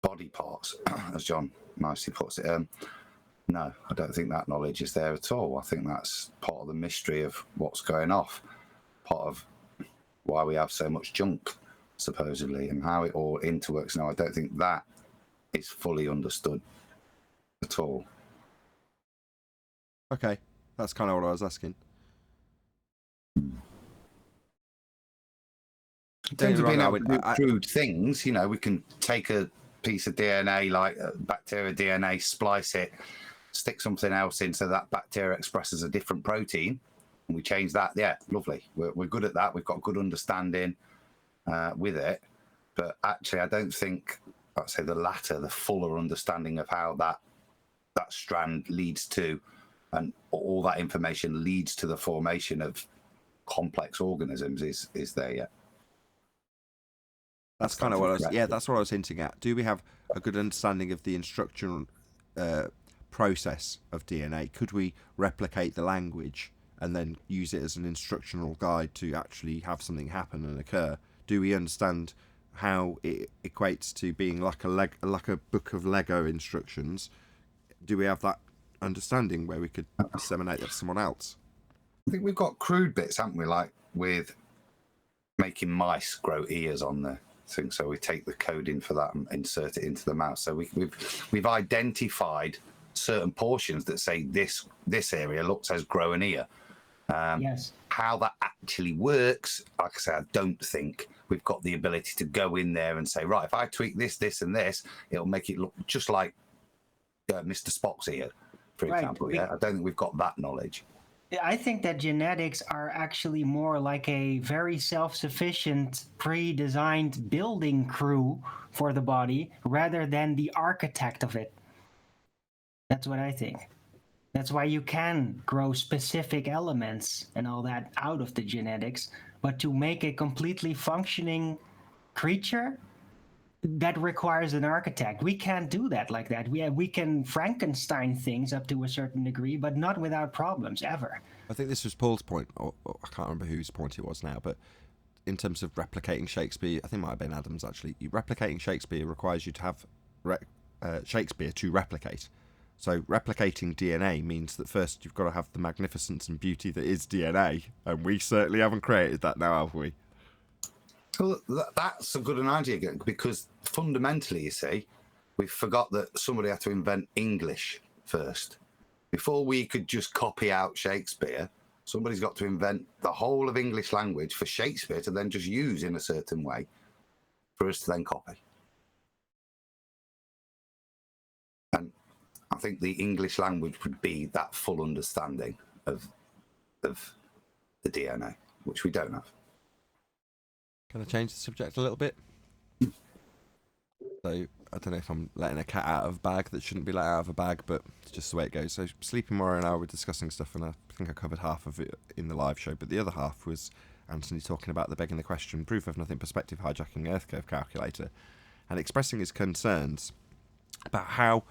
S12: body parts, as John nicely puts it. No, I don't think that knowledge is there at all. I think that's part of the mystery of what's going off, part of why we have so much junk supposedly, and how it all interworks. Now, I don't think that is fully understood at all.
S1: Okay, that's kind of what I was asking.
S12: In terms of being able to do crude things, you know, we can take a piece of DNA, like bacteria DNA, splice it, stick something else in so that bacteria expresses a different protein, and we change that. Yeah, lovely. We're good at that. We've got good understanding with it. But actually, I don't think, I'd say the latter, the fuller understanding of how that strand leads to, and all that information leads to the formation of complex organisms is there yet.
S1: That's kind of what I was. Yeah, that's what I was hinting at. Do we have a good understanding of the instructional process of DNA? Could we replicate the language and then use it as an instructional guide to actually have something happen and occur? Do we understand how it equates to being like a book of Lego instructions? Do we have that understanding where we could disseminate that to someone else?
S12: I think we've got crude bits, haven't we? Like with making mice grow ears on the thing. So we take the coding for that and insert it into the mouse. So we've identified certain portions that say this area says grow an ear.
S7: Yes.
S12: How that actually works, like I say, I don't think we've got the ability to go in there and say, right, if I tweak this, this, and this, it'll make it look just like Mr. Spock's ear, for example. Yeah, I don't think we've got that knowledge.
S7: I think that genetics are actually more like a very self-sufficient, pre-designed building crew for the body rather than the architect of it. That's what I think. That's why you can grow specific elements and all that out of the genetics, but to make a completely functioning creature, that requires an architect. We can't do that like that. We can Frankenstein things up to a certain degree, but not without problems, ever.
S1: I think this was Paul's point, or I can't remember whose point it was now, but in terms of replicating Shakespeare, I think it might have been Adams actually. Replicating Shakespeare requires you to have Shakespeare to replicate. So replicating DNA means that first you've got to have the magnificence and beauty that is DNA, and we certainly haven't created that now, have we?
S12: Well, that's a good analogy again, because fundamentally, you see, we forgot that somebody had to invent English first. Before we could just copy out Shakespeare, somebody's got to invent the whole of English language for Shakespeare to then just use in a certain way for us to then copy. And I think the English language would be that full understanding of the DNA, which we don't have.
S1: Can I change the subject a little bit? So, I don't know if I'm letting a cat out of a bag that shouldn't be let out of a bag, but it's just the way it goes. So, Sleepy Mario and I were discussing stuff, and I think I covered half of it in the live show, but the other half was Anthony talking about the begging the question, proof of nothing perspective hijacking Earth curve calculator, and expressing his concerns about how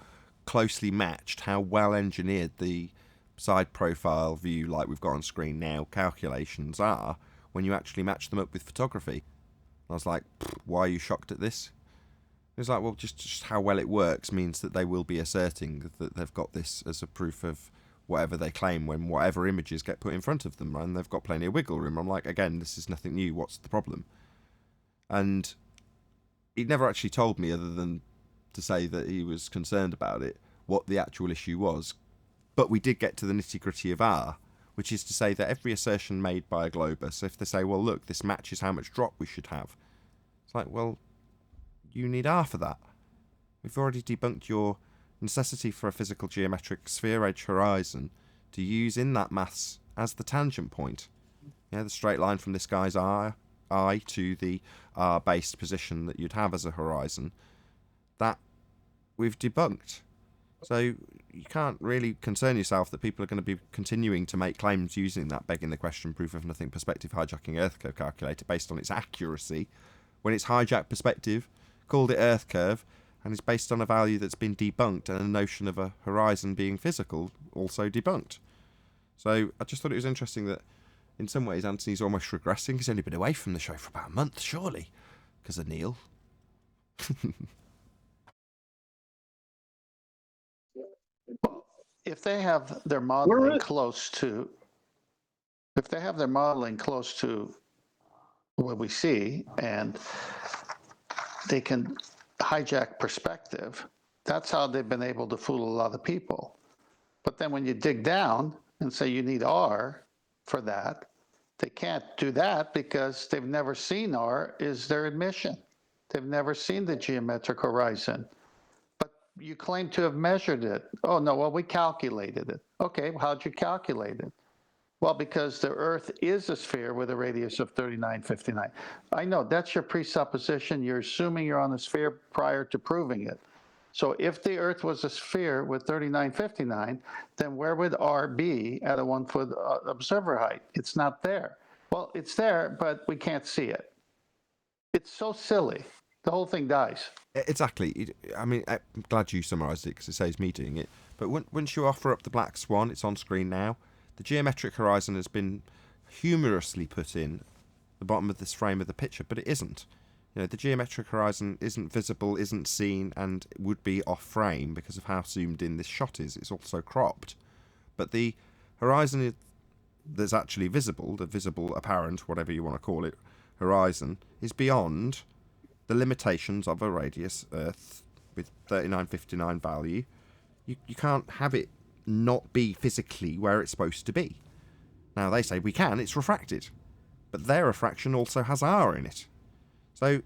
S1: closely matched, how well engineered the side profile view, like we've got on screen now, calculations are when you actually match them up with photography. I was like, why are you shocked at this? It was like, well, just how well it works means that they will be asserting that they've got this as a proof of whatever they claim when whatever images get put in front of them, and they've got plenty of wiggle room. I'm like, again, this is nothing new. What's the problem? And he never actually told me, other than to say that he was concerned about it, what the actual issue was. But we did get to the nitty-gritty of R, which is to say that every assertion made by a globus, if they say, well, look, this matches how much drop we should have, it's like, well, you need R for that. We've already debunked your necessity for a physical geometric sphere edge horizon to use in that maths as the tangent point. Yeah, the straight line from this guy's eye to the R-based position that you'd have as a horizon. That we've debunked. So you can't really concern yourself that people are going to be continuing to make claims using that begging the question proof of nothing perspective hijacking Earth curve calculator based on its accuracy, when it's hijacked perspective, called it Earth curve, and is based on a value that's been debunked, and a notion of a horizon being physical also debunked. So I just thought it was interesting that in some ways Anthony's almost regressing. He's only been away from the show for about a month, surely, because of Neil.
S2: If they have their modeling close to what we see, and they can hijack perspective. That's how they've been able to fool a lot of people. But then when you dig down and say you need R for that, they can't do that because they've never seen R is their admission. They've never seen the geometric horizon. But you claim to have measured it. Oh, no, well, we calculated it. Okay, well, how'd you calculate it? Well, because the Earth is a sphere with a radius of 3959. I know, that's your presupposition. You're assuming you're on a sphere prior to proving it. So if the Earth was a sphere with 3959, then where would R be at a 1 foot observer height? It's not there. Well, it's there, but we can't see it. It's so silly. The whole thing dies.
S1: Exactly. I mean, I'm glad you summarised it because it saves me doing it. But once you offer up the black swan, it's on screen now. The geometric horizon has been humorously put in the bottom of this frame of the picture, but it isn't. You know, the geometric horizon isn't visible, isn't seen, and would be off frame because of how zoomed in this shot is. It's also cropped. But the horizon that's actually visible, the visible apparent, whatever you want to call it, horizon, is beyond the limitations of a radius Earth with 3959 value. You can't have it not be physically where it's supposed to be. Now, they say we can, it's refracted. But their refraction also has R in it. So,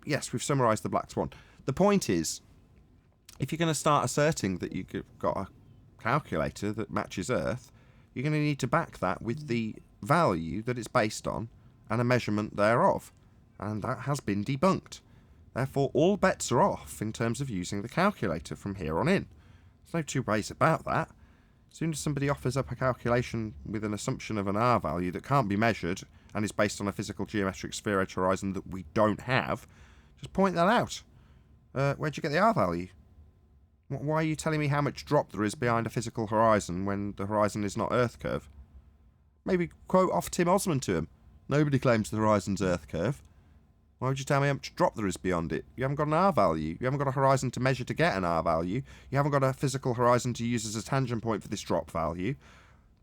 S1: yes, we've summarised the black swan. The point is, if you're going to start asserting that you've got a calculator that matches Earth, you're going to need to back that with the value that it's based on and a measurement thereof. And that has been debunked. Therefore, all bets are off in terms of using the calculator from here on in. There's no two ways about that. As soon as somebody offers up a calculation with an assumption of an R value that can't be measured and is based on a physical geometric sphere-edge horizon that we don't have, just point that out. Where'd you get the R value? Why are you telling me how much drop there is behind a physical horizon when the horizon is not Earth curve? Maybe quote off Tim Osman to him. Nobody claims the horizon's Earth curve. Why would you tell me how much drop there is beyond it? You haven't got an R value. You haven't got a horizon to measure to get an R value. You haven't got a physical horizon to use as a tangent point for this drop value.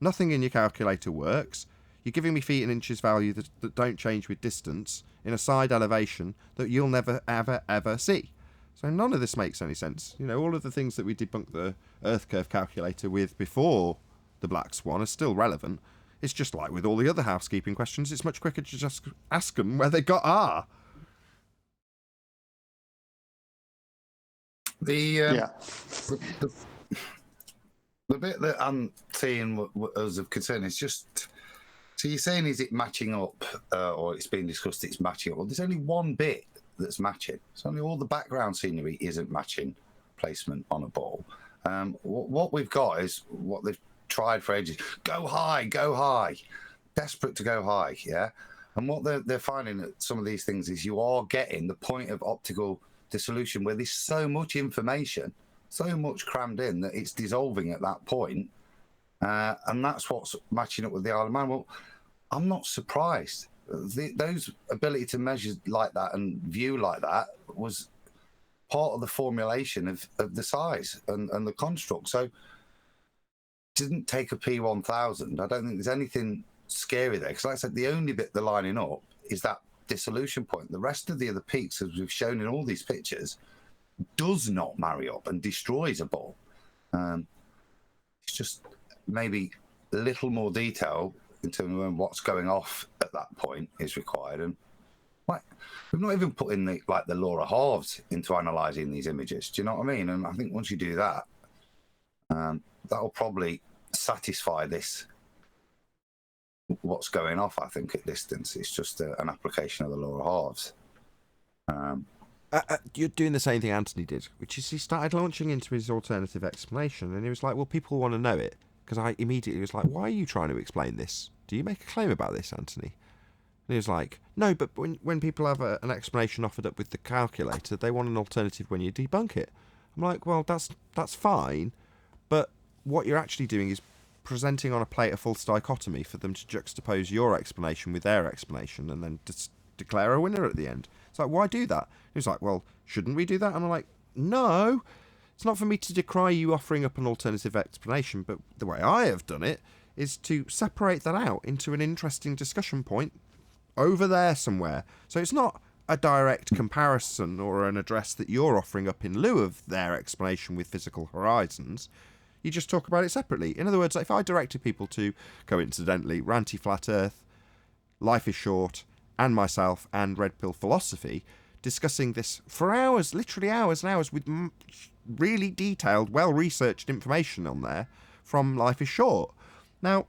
S1: Nothing in your calculator works. You're giving me feet and inches value that don't change with distance in a side elevation that you'll never, ever, ever see. So none of this makes any sense. You know, all of the things that we debunked the Earth curve calculator with before the black swan are still relevant. It's just like with all the other housekeeping questions, it's much quicker to just ask them where they got R.
S12: The bit that I'm seeing as of concern is just, so you're saying is it matching up, or it's being discussed it's matching up? Well, there's only one bit that's matching. It's only all the background scenery isn't matching placement on a ball. What we've got is what they've tried for ages. Go high, desperate to go high, yeah? And what they're finding at some of these things is you are getting the point of optical dissolution where there's so much information, so much crammed in that it's dissolving at that point. And that's what's matching up with the Isle of Man. Well, I'm not surprised. Those ability to measure like that and view like that was part of the formulation of the size and the construct. So didn't take a P1000. I don't think there's anything scary there. Because like I said, the only bit they're lining up is that dissolution point. The rest of the other peaks, as we've shown in all these pictures, does not marry up and destroys a ball. It's just maybe a little more detail in terms of what's going off at that point is required. And like, we've not even put in the law of halves into analysing these images. Do you know what I mean? And I think once you do that, that'll probably satisfy this. What's going off, I think, at distance. It's just an application of the law of halves.
S1: You're doing the same thing Anthony did, which is he started launching into his alternative explanation, and he was like, well, people want to know it. Because I immediately was like, why are you trying to explain this? Do you make a claim about this, Anthony? And he was like, no, but when people have an explanation offered up with the calculator, they want an alternative when you debunk it. I'm like, well, that's fine, but what you're actually doing is presenting on a plate a false dichotomy for them to juxtapose your explanation with their explanation and then declare a winner at the end. It's like, why do that? He was like, well, shouldn't we do that? And I'm like, no, it's not for me to decry you offering up an alternative explanation, but the way I have done it is to separate that out into an interesting discussion point over there somewhere. So it's not a direct comparison or an address that you're offering up in lieu of their explanation with physical horizons. You just talk about it separately. In other words, if I directed people to, coincidentally, Ranty Flat Earth, Life is Short, and myself, and Red Pill Philosophy, discussing this for hours, literally hours and hours, with really detailed, well-researched information on there from Life is Short. Now,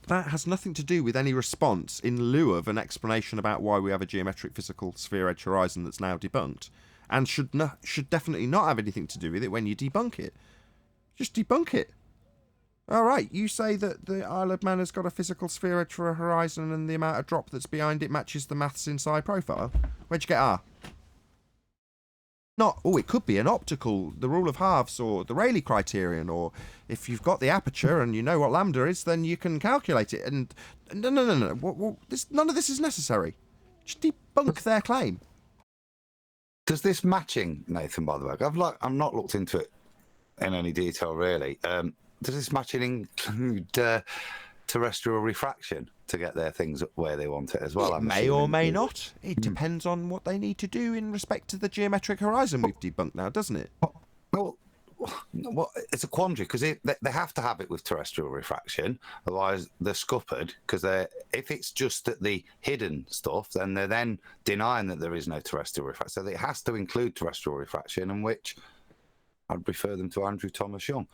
S1: that has nothing to do with any response in lieu of an explanation about why we have a geometric physical sphere edge horizon that's now debunked, and should definitely not have anything to do with it when you debunk it. Just debunk it. All right, you say that the Isle of Man has got a physical sphere edge for a horizon and the amount of drop that's behind it matches the maths inside profile. Where'd you get R? Not, it could be an optical, the rule of halves, or the Rayleigh criterion, or if you've got the aperture and you know what lambda is, then you can calculate it. And no. None of this is necessary. Just debunk their claim.
S12: Does this matching, Nathan, by the way, I've not looked into it in any detail, really. Does this matching include terrestrial refraction to get their things where they want it as well?
S1: It may or may not. It depends on what they need to do in respect to the geometric horizon we've debunked now, doesn't it?
S12: Well, it's a quandary, because they have to have it with terrestrial refraction, otherwise they're scuppered, because if it's just at the hidden stuff, then they're then denying that there is no terrestrial refraction. So it has to include terrestrial refraction, in which I'd refer them to Andrew Thomas Young.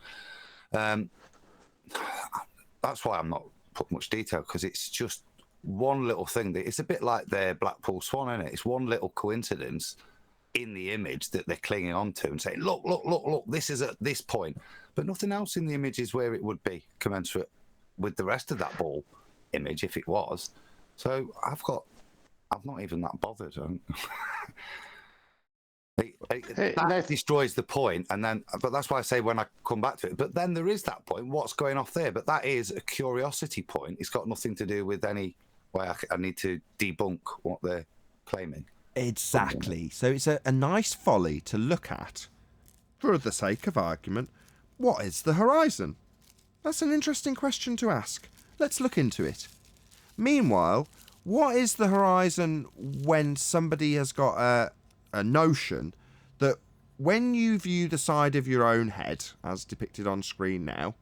S12: That's why I'm not put much detail, because it's just one little thing. It's a bit like their Blackpool Swan, isn't it? It's one little coincidence in the image that they're clinging on to and saying, look, this is at this point. But nothing else in the image is where it would be commensurate with the rest of that ball image, if it was. So I'm not even that bothered. That destroys the point, but that's why I say when I come back to it. But then there is that point. What's going off there? But that is a curiosity point. It's got nothing to do with any way I need to debunk what they're claiming.
S1: Exactly. So it's a nice folly to look at, for the sake of argument, what is the horizon? That's an interesting question to ask. Let's look into it. Meanwhile, what is the horizon when somebody has got a notion that when you view the side of your own head, as depicted on screen now,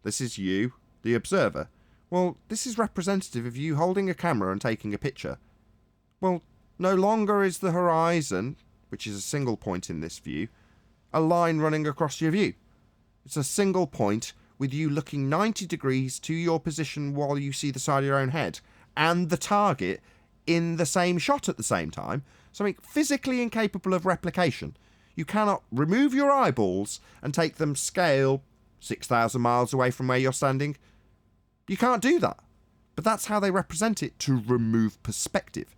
S1: this is you, the observer. Well, this is representative of you holding a camera and taking a picture. Well, no longer is the horizon, which is a single point in this view, a line running across your view. It's a single point with you looking 90 degrees to your position while you see the side of your own head, and the target in the same shot at the same time. Something physically incapable of replication. You cannot remove your eyeballs and take them scale 6,000 miles away from where you're standing. You can't do that. But that's how they represent it, to remove perspective.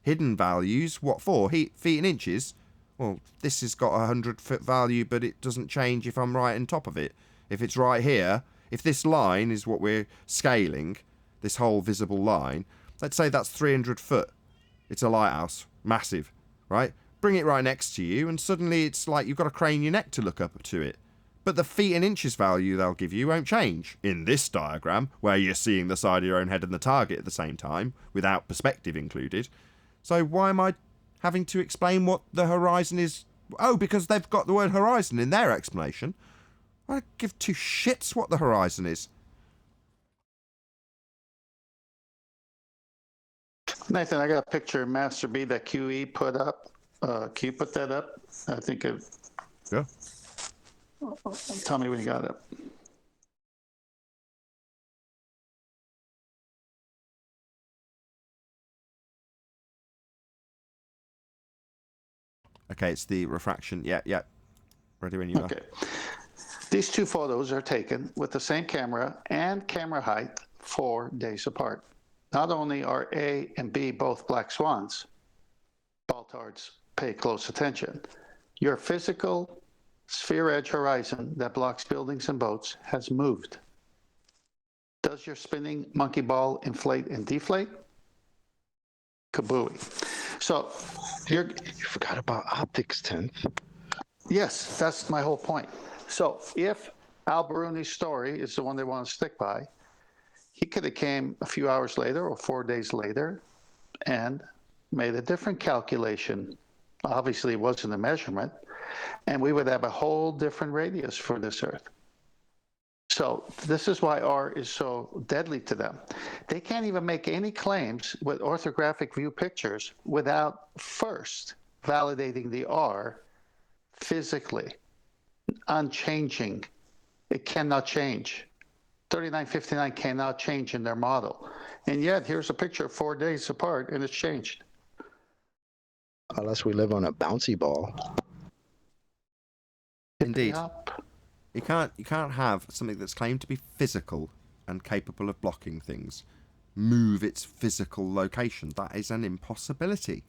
S1: Hidden values, what for? Feet and inches? Well, this has got a 100-foot value, but it doesn't change if I'm right on top of it. If it's right here, if this line is what we're scaling, this whole visible line, let's say that's 300 foot. It's a lighthouse. Massive, right? Bring it right next to you, and suddenly it's like you've got to crane your neck to look up to it. But the feet and inches value they'll give you won't change. In this diagram, where you're seeing the side of your own head and the target at the same time, without perspective included. So why am I having to explain what the horizon is? Oh, because they've got the word horizon in their explanation. I don't give two shits what the horizon is.
S2: Nathan, I got a picture of Master B that QE put up. Q put that up. I think it.
S1: Yeah.
S2: Tell me when you got it.
S1: Okay, it's the refraction. Yeah. Ready when you are.
S2: Okay. These two photos are taken with the same camera and camera height 4 days apart. Not only are A and B both black swans, Baltards, pay close attention. Your physical sphere edge horizon that blocks buildings and boats has moved. Does your spinning monkey ball inflate and deflate? Kabooey. So you
S6: forgot about optics, Tim.
S2: Yes, that's my whole point. So if Al Baruni's story is the one they want to stick by, he could have came a few hours later or 4 days later, and made a different calculation. Obviously, it wasn't a measurement, and we would have a whole different radius for this Earth. So this is why R is so deadly to them. They can't even make any claims with orthographic view pictures without first validating the R physically, unchanging. It cannot change. 3959 cannot change in their model. And yet, here's a picture 4 days apart, and it's changed.
S11: Unless we live on a bouncy ball.
S1: Indeed. You can't have something that's claimed to be physical and capable of blocking things move its physical location. That is an impossibility.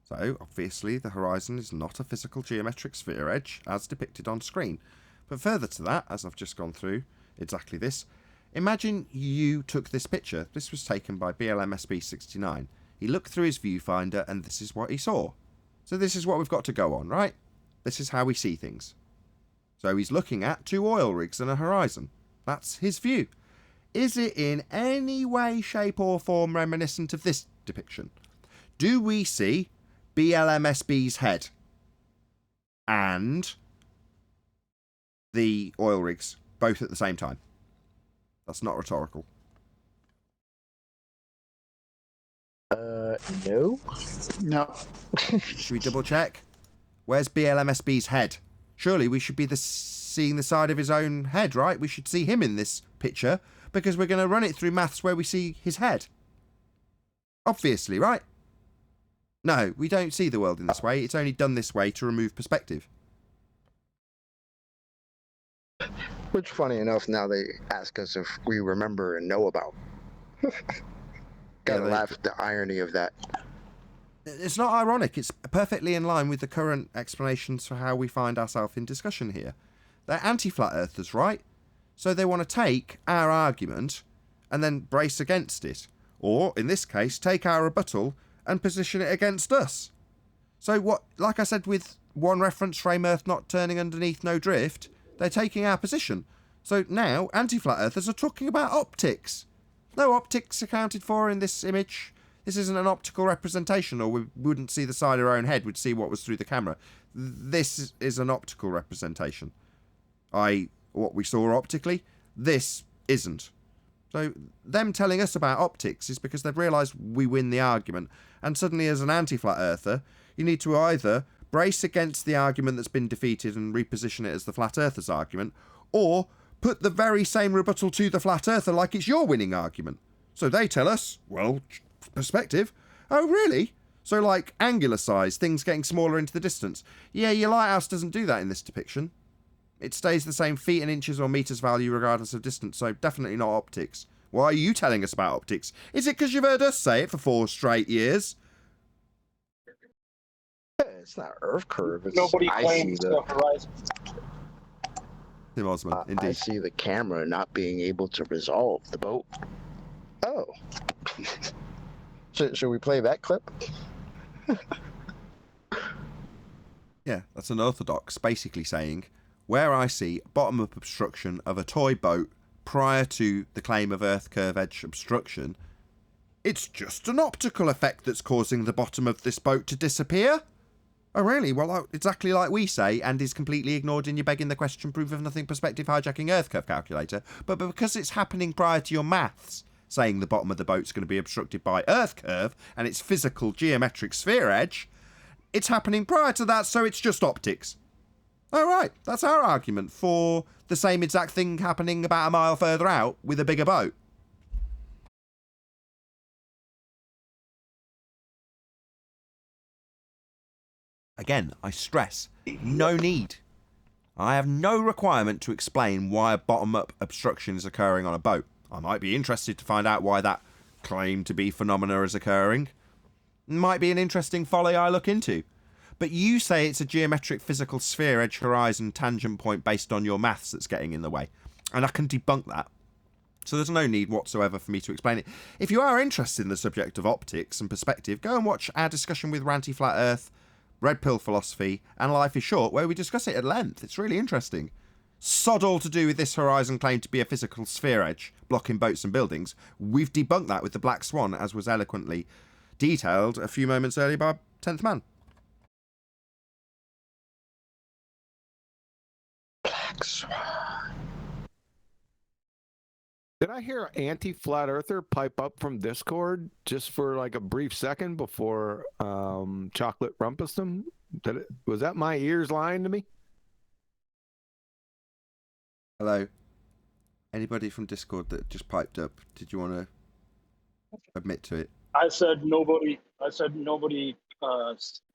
S1: So, obviously, the horizon is not a physical geometric sphere edge as depicted on screen. But further to that, as I've just gone through exactly this, imagine you took this picture. This was taken by BLMSB69. He looked through his viewfinder and this is what he saw. So this is what we've got to go on, right? This is how we see things. So he's looking at 2 oil rigs and a horizon. That's his view. Is it in any way, shape or form reminiscent of this depiction? Do we see BLMSB's head and the oil rigs both at the same time? That's not rhetorical.
S11: No.
S2: No.
S1: Should we double check? Where's BLMSB's head? Surely we should be seeing the side of his own head, right? We should see him in this picture because we're going to run it through maths where we see his head. Obviously, right? No, we don't see the world in this way. It's only done this way to remove perspective.
S11: Which, funny enough, now they ask us if we remember and know about. Gotta laugh at the irony of that.
S1: It's not ironic. It's perfectly in line with the current explanations for how we find ourselves in discussion here. They're anti-flat earthers, right? So they want to take our argument and then brace against it. Or, in this case, take our rebuttal and position it against us. So what, like I said with one reference frame Earth not turning underneath no drift, they're taking our position. So now anti-flat earthers are talking about optics. No optics accounted for in this image. This isn't an optical representation, or we wouldn't see the side of our own head, we'd see what was through the camera. This is an optical representation. What we saw optically, this isn't. So them telling us about optics is because they've realised we win the argument. And suddenly, as an anti-flat earther, you need to either brace against the argument that's been defeated and reposition it as the flat earther's argument, or put the very same rebuttal to the flat earther like it's your winning argument. So they tell us, well, perspective. Oh, really? So like angular size, things getting smaller into the distance. Yeah, your lighthouse doesn't do that in this depiction. It stays the same feet and inches or meters value regardless of distance, so definitely not optics. Why are you telling us about optics? Is it because you've heard us say it for 4 straight years?
S11: It's not Earth curve. It's,
S15: Nobody
S11: I
S15: claims
S11: see
S15: the horizon.
S1: Tim Osman, indeed.
S11: I see the camera not being able to resolve the boat. Oh. Should we play that clip?
S1: Yeah, that's unorthodox, basically saying, where I see bottom-up obstruction of a toy boat prior to the claim of Earth curve edge obstruction, it's just an optical effect that's causing the bottom of this boat to disappear. Oh, really? Well, exactly like we say, and is completely ignored in your begging the question, proof of nothing, perspective hijacking Earth curve calculator. But because it's happening prior to your maths, saying the bottom of the boat's going to be obstructed by Earth curve and its physical geometric sphere edge, it's happening prior to that, so it's just optics. Oh, right. That's our argument for the same exact thing happening about a mile further out with a bigger boat. Again, I stress, no need. I have no requirement to explain why a bottom-up obstruction is occurring on a boat. I might be interested to find out why that claim to be phenomena is occurring. Might be an interesting folly I look into. But you say it's a geometric physical sphere edge horizon tangent point based on your maths that's getting in the way. And I can debunk that. So there's no need whatsoever for me to explain it. If you are interested in the subject of optics and perspective, go and watch our discussion with Ranty Flat Earth, Red Pill Philosophy, and Life is Short, where we discuss it at length. It's really interesting. Sod all to do with this horizon claim to be a physical sphere edge, blocking boats and buildings. We've debunked that with the Black Swan, as was eloquently detailed a few moments earlier by 10th Man.
S11: Black Swan.
S5: Did I hear an anti-flat earther pipe up from Discord just for like a brief second before Chocolate rumpused him? Was that my ears lying to me?
S1: Hello. Anybody from Discord that just piped up, did you want to admit to it?
S15: I said nobody.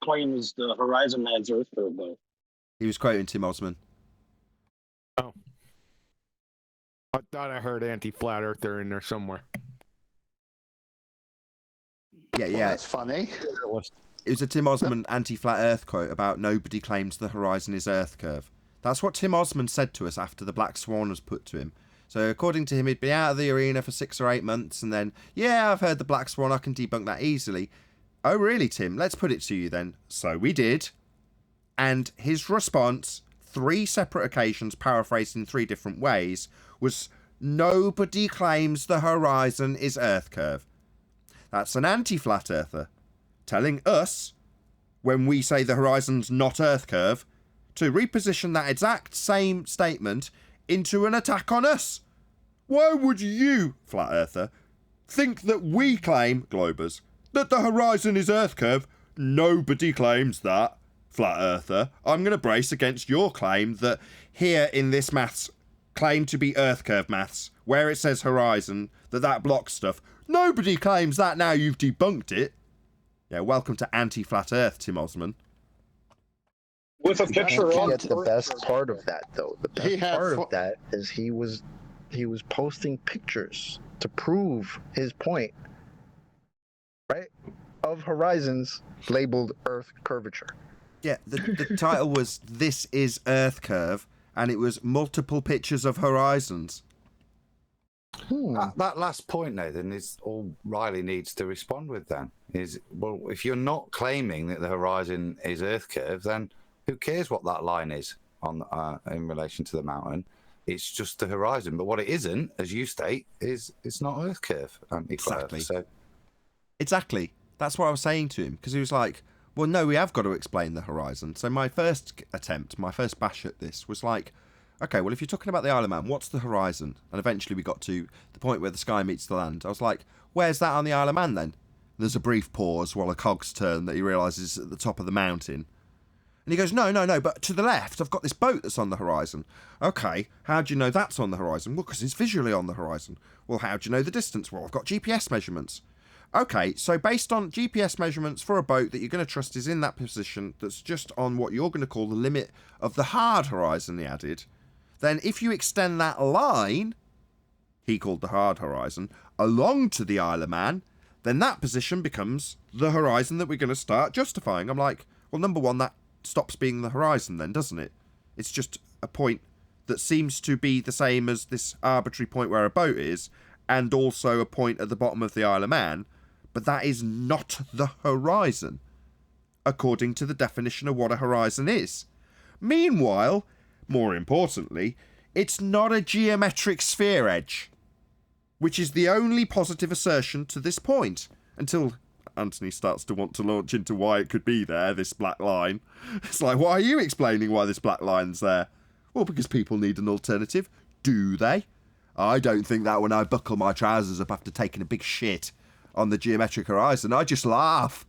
S15: Claims the horizon as Earth curve, though.
S1: He was quoting Tim Osman.
S5: Oh. I thought I heard anti-flat earther in there somewhere.
S1: Yeah,
S2: Well, that's funny.
S1: It was a Tim Osman anti-flat Earth quote about nobody claims the horizon is Earth curve. That's what Tim Osman said to us after the Black Swan was put to him. So according to him, he'd been out of the arena for 6 or 8 months, and then, yeah, I've heard the Black Swan, I can debunk that easily. Oh, really, Tim? Let's put it to you then. So we did. And his response, 3 separate occasions, paraphrased in 3 different ways, was nobody claims the horizon is Earth curve. That's an anti-flat earther telling us, when we say the horizon's not Earth curve, to reposition that exact same statement into an attack on us. Why would you, flat earther, think that we claim, Globers, that the horizon is Earth curve? Nobody claims that, flat earther. I'm going to brace against your claim that here in this maths claim to be Earth curve maths, where it says horizon, that blocks stuff. Nobody claims that now you've debunked it. Yeah, welcome to anti-flat Earth, Tim Osman.
S15: With a picture
S11: Can't
S15: of
S11: get the best part of that, though. The
S2: He
S11: best
S2: had
S11: part
S2: fo-
S11: of that is he was posting pictures to prove his point, right? Of horizons labeled Earth curvature.
S1: Yeah, the title was This is Earth Curve, and it was multiple pictures of horizons.
S12: That last point, Nathan, is all Riley needs to respond with then. Is, well, if you're not claiming that the horizon is Earth curve, then who cares what that line is on in relation to the mountain? It's just the horizon. But what it isn't, as you state, is it's not Earth curve.
S1: Exactly.
S12: So
S1: Exactly. That's what I was saying to him, because he was like, well, no, we have got to explain the horizon. So my first bash at this was like, okay, well, if you're talking about the Isle of Man, what's the horizon? And eventually we got to the point where the sky meets the land. I was like, where's that on the Isle of Man then? There's a brief pause while a cogs turn that he realises is at the top of the mountain. And he goes, no, but to the left, I've got this boat that's on the horizon. Okay, how do you know that's on the horizon? Well, because it's visually on the horizon. Well, how do you know the distance? Well, I've got GPS measurements. Okay, so based on GPS measurements for a boat that you're going to trust is in that position that's just on what you're going to call the limit of the hard horizon, he added, then if you extend that line, he called the hard horizon, along to the Isle of Man, then that position becomes the horizon that we're going to start justifying. I'm like, well, number one, that stops being the horizon then, doesn't it? It's just a point that seems to be the same as this arbitrary point where a boat is, and also a point at the bottom of the Isle of Man, but that is not the horizon, according to the definition of what a horizon is. Meanwhile, more importantly, it's not a geometric sphere edge, which is the only positive assertion to this point, until Anthony starts to want to launch into why it could be there, this black line. It's like, why are you explaining why this black line's there? Well, because people need an alternative. Do they? I don't think that when I buckle my trousers up after taking a big shit on the geometric horizon. I just laugh.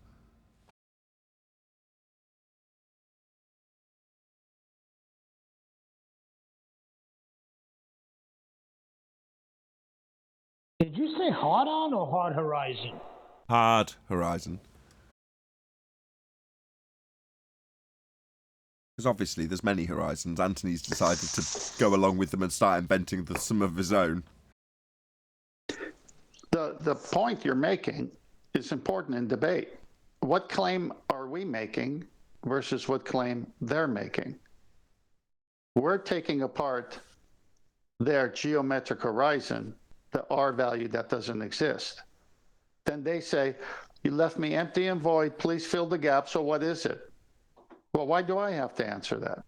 S4: Did you say hard on or hard horizon?
S1: Hard horizon. Because obviously there's many horizons. Anthony's decided to go along with them and start inventing some of his own.
S2: The point you're making is important in debate. What claim are we making versus what claim they're making? We're taking apart their geometric horizon, the R value that doesn't exist. Then they say, you left me empty and void, please fill the gap, so what is it? Well, why do I have to answer that?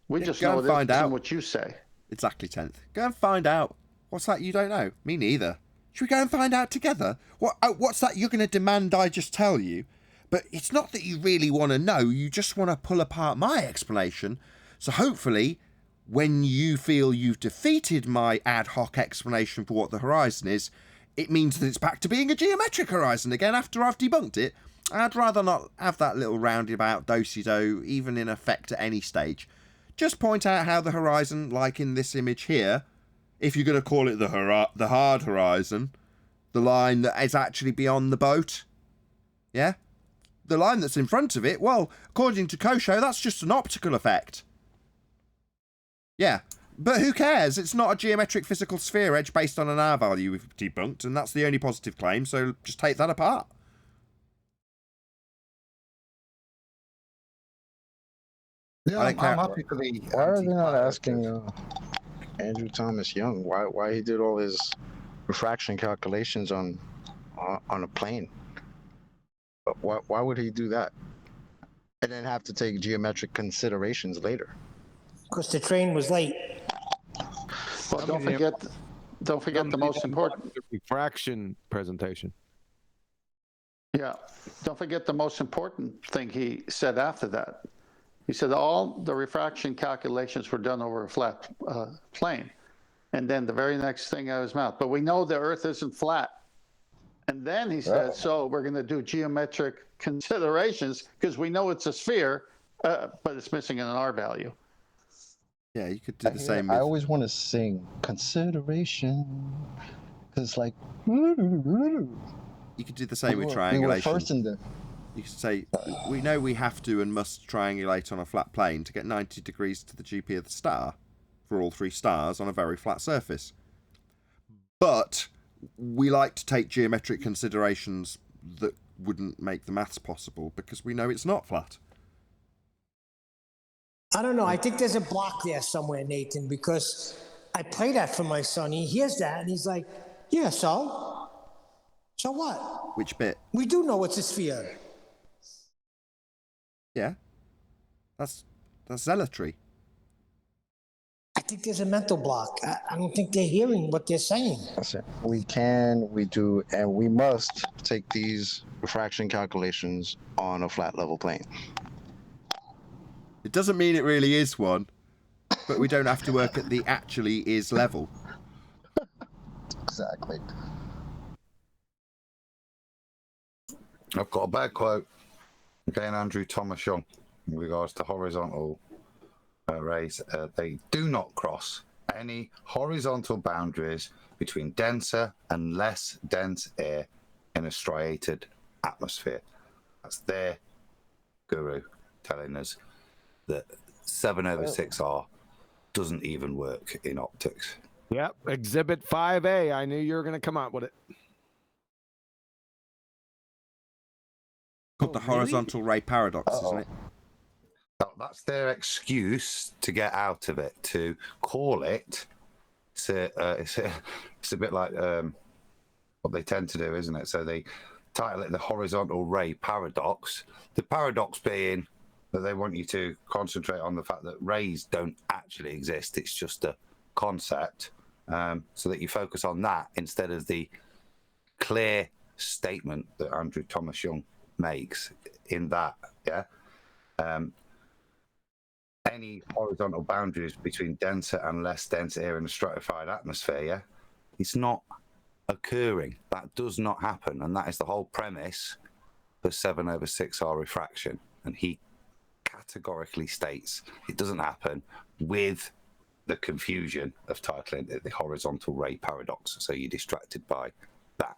S2: We just know it isn't what you say.
S1: Exactly, 10th. Go and find out. What's that you don't know? Me neither. Should we go and find out together? What's that you're going to demand I just tell you? But it's not that you really want to know, you just want to pull apart my explanation. So hopefully, when you feel you've defeated my ad hoc explanation for what the horizon is, it means that it's back to being a geometric horizon again after I've debunked it. I'd rather not have that little roundabout do-si-do even in effect at any stage. Just point out how the horizon, like in this image here, if you're going to call it the hard horizon, the line that is actually beyond the boat, yeah? The line that's in front of it, well, according to Kosho, that's just an optical effect. Yeah, but who cares? It's not a geometric physical sphere edge based on an R value we've debunked, and that's the only positive claim, so just take that apart.
S12: Yeah, I'm happy for the.
S11: Why are they not asking Andrew Thomas Young why he did all his refraction calculations on a plane? Why would he do that? And then have to take geometric considerations later?
S4: Because the train was late.
S2: Well, don't forget the most important
S5: refraction presentation.
S2: Yeah, don't forget the most important thing he said after that. He said all the refraction calculations were done over a flat plane. And then the very next thing out of his mouth, but we know the Earth isn't flat. And then he said, so we're going to do geometric considerations because we know it's a sphere, but it's missing an R value.
S1: Yeah, you could do the same.
S11: I always want to sing consideration because, like,
S1: you could do the same with triangulation.
S11: First in the.
S1: You could say, we know we have to and must triangulate on a flat plane to get 90 degrees to the GP of the star for all three stars on a very flat surface. But we like to take geometric considerations that wouldn't make the maths possible because we know it's not flat.
S4: I don't know. I think there's a block there somewhere, Nathan, because I play that for my son. He hears that and he's like, yeah, so? So what?
S1: Which bit?
S4: We do know it's a sphere.
S1: Yeah. That's zealotry.
S4: I think there's a mental block. I don't think they're hearing what they're saying.
S11: That's it. We can, we do, and we must take these refraction calculations on a flat level plane.
S1: It doesn't mean it really is one, but we don't have to work at the actually is level.
S11: Exactly.
S12: I've got a bad quote. Again, Andrew Thomas Young, in regards to horizontal rays. They do not cross any horizontal boundaries between denser and less dense air in a striated atmosphere. That's their guru telling us that 7/6R doesn't even work in optics.
S5: Yep, Exhibit 5A. I knew you were going to come up with it.
S1: Called the horizontal ray paradox, isn't it?
S12: That's their excuse to get out of it, to call it. It's a bit like what they tend to do, isn't it? So they title it the horizontal ray paradox. The paradox being that they want you to concentrate on the fact that rays don't actually exist. It's just a concept, so that you focus on that instead of the clear statement that Andrew Thomas Young makes in that, yeah. Any horizontal boundaries between denser and less dense air in a stratified atmosphere, yeah, it's not occurring. That does not happen, and that is the whole premise for 7/6R refraction. And he categorically states it doesn't happen, with the confusion of titling it the horizontal ray paradox. So you're distracted by that.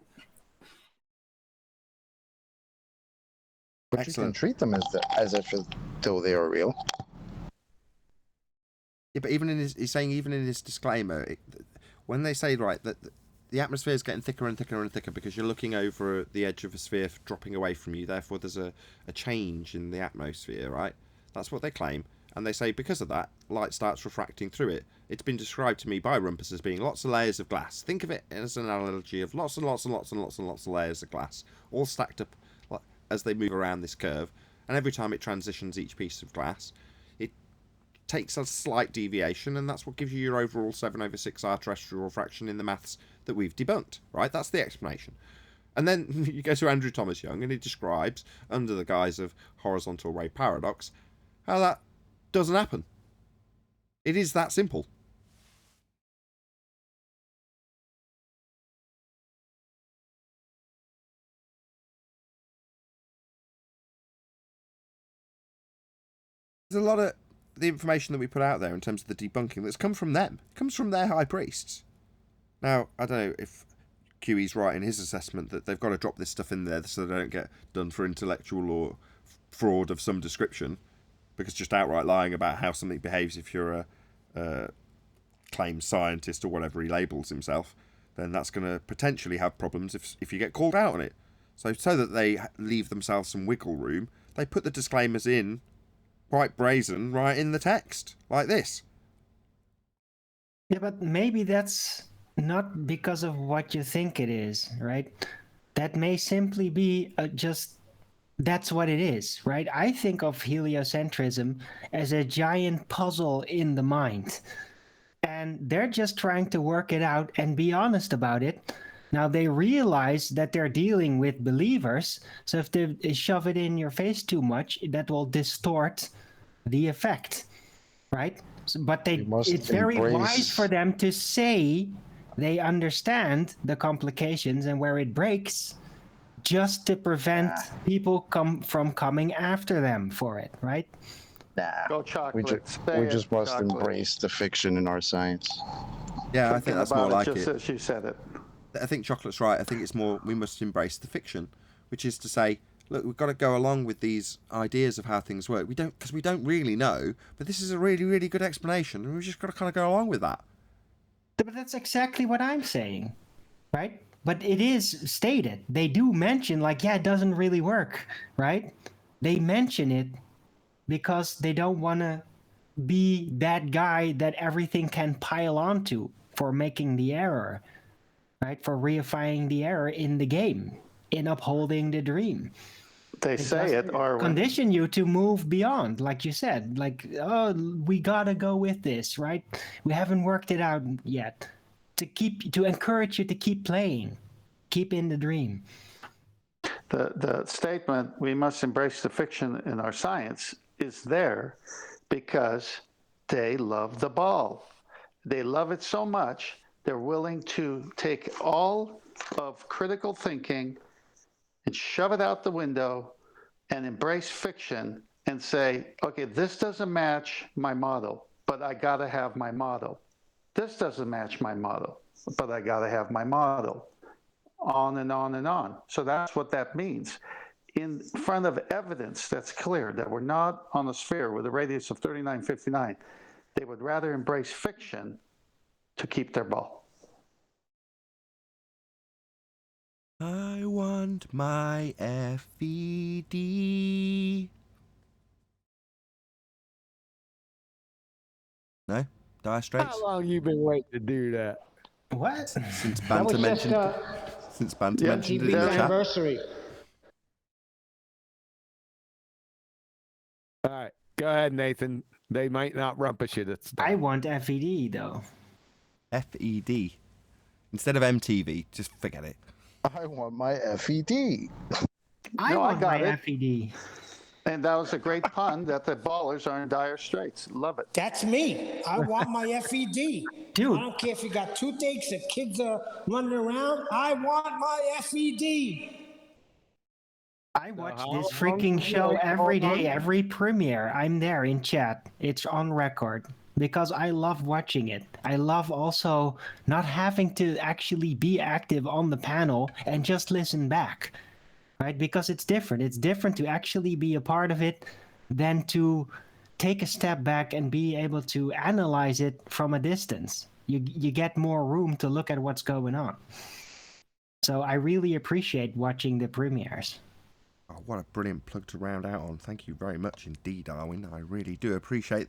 S11: But you can treat them as if though they are real.
S1: Yeah, but he's saying even in his disclaimer, when they say, right, that the atmosphere is getting thicker and thicker and thicker because you're looking over the edge of a sphere dropping away from you, therefore there's a change in the atmosphere, right? That's what they claim. And they say because of that, light starts refracting through it. It's been described to me by Rumpus as being lots of layers of glass. Think of it as an analogy of lots and lots and lots and lots and lots of layers of glass, all stacked up as they move around this curve. And every time it transitions each piece of glass, it takes a slight deviation, and that's what gives you your overall 7/6R terrestrial refraction in the maths that we've debunked, right? That's the explanation. And then you go to Andrew Thomas Young and he describes, under the guise of horizontal ray paradox, how that doesn't happen. It is that simple. There's a lot of the information that we put out there in terms of the debunking that's come from them. It comes from their high priests. Now, I don't know if QE's right in his assessment that they've got to drop this stuff in there so they don't get done for intellectual or fraud of some description, because just outright lying about how something behaves if you're a claimed scientist or whatever he labels himself, then that's going to potentially have problems if you get called out on it. So that they leave themselves some wiggle room, they put the disclaimers in quite brazen right in the text, like this.
S7: Yeah, but maybe that's not because of what you think it is, right? That may simply be just that's what it is, right? I think of heliocentrism as a giant puzzle in the mind, and they're just trying to work it out and be honest about it. Now, they realize that they're dealing with believers, so if they shove it in your face too much, that will distort the effect, right? But it's very wise for them to say they understand the complications and where it breaks, just to prevent people from coming after them for it, right?
S2: Go chocolate.
S11: We just must embrace the fiction in our science.
S1: Yeah, I think that's more like
S2: just
S1: it.
S2: as you said it.
S1: I think Chocolate's right. I think it's more we must embrace the fiction, which is to say, look, we've got to go along with these ideas of how things work. Because we don't really know, but this is a really, really good explanation, and we've just got to kind of go along with that.
S7: But that's exactly what I'm saying, right? But it is stated. They do mention, like, yeah, it doesn't really work, right? They mention it because they don't want to be that guy that everything can pile onto for making the error, right? For reifying the error in the game, in upholding the dream.
S2: They say it, or
S7: condition you to move beyond, like you said, like, oh, we gotta go with this, right? We haven't worked it out yet. To encourage you to keep playing, keep in the dream.
S2: The statement, we must embrace the fiction in our science, is there because they love the ball. They love it so much, they're willing to take all of critical thinking and shove it out the window and embrace fiction and say, okay, this doesn't match my model, but I got to have my model. This doesn't match my model, but I got to have my model. On and on and on. So that's what that means. In front of evidence that's clear that we're not on a sphere with a radius of 3959, they would rather embrace fiction to keep their ball.
S1: I want my FED. No? Dire Straits?
S5: How long you been waiting to do that?
S7: What?
S1: Since Banter mentioned it. Since Banter mentioned it in the chat.
S4: Anniversary.
S5: All right, go ahead, Nathan. They might not rumpus you this time.
S7: I want FED though.
S1: FED. Instead of MTV, just forget it.
S11: I want my FED.
S7: I want my FED.
S2: And that was a great pun that the ballers are in dire straits. Love it.
S4: That's me. I want my FED.
S7: Dude.
S4: I don't care if you got toothaches, if kids are running around. I want my FED.
S7: I watch this freaking show every day, every premiere. I'm there in chat. It's on record because I love watching it. I love also not having to actually be active on the panel and just listen back, right? Because it's different. It's different to actually be a part of it than to take a step back and be able to analyze it from a distance. You get more room to look at what's going on. So I really appreciate watching the premieres.
S1: Oh, what a brilliant plug to round out on. Thank you very much indeed, Darwin. I really do appreciate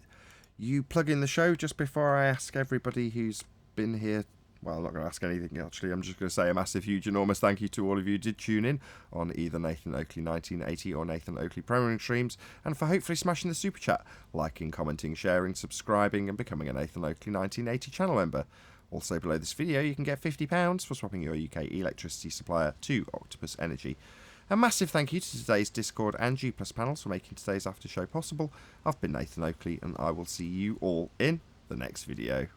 S1: you plugging the show. Just before I ask everybody who's been here, well, I'm not going to ask anything, actually. I'm just going to say a massive, huge, enormous thank you to all of you who did tune in on either Nathan Oakley 1980 or Nathan Oakley Premiering streams, and for hopefully smashing the super chat, liking, commenting, sharing, subscribing, and becoming a Nathan Oakley 1980 channel member. Also below this video you can get £50 for swapping your UK electricity supplier to Octopus Energy. A massive thank you to today's Discord and G+ panels for making today's after show possible. I've been Nathan Oakley and I will see you all in the next video.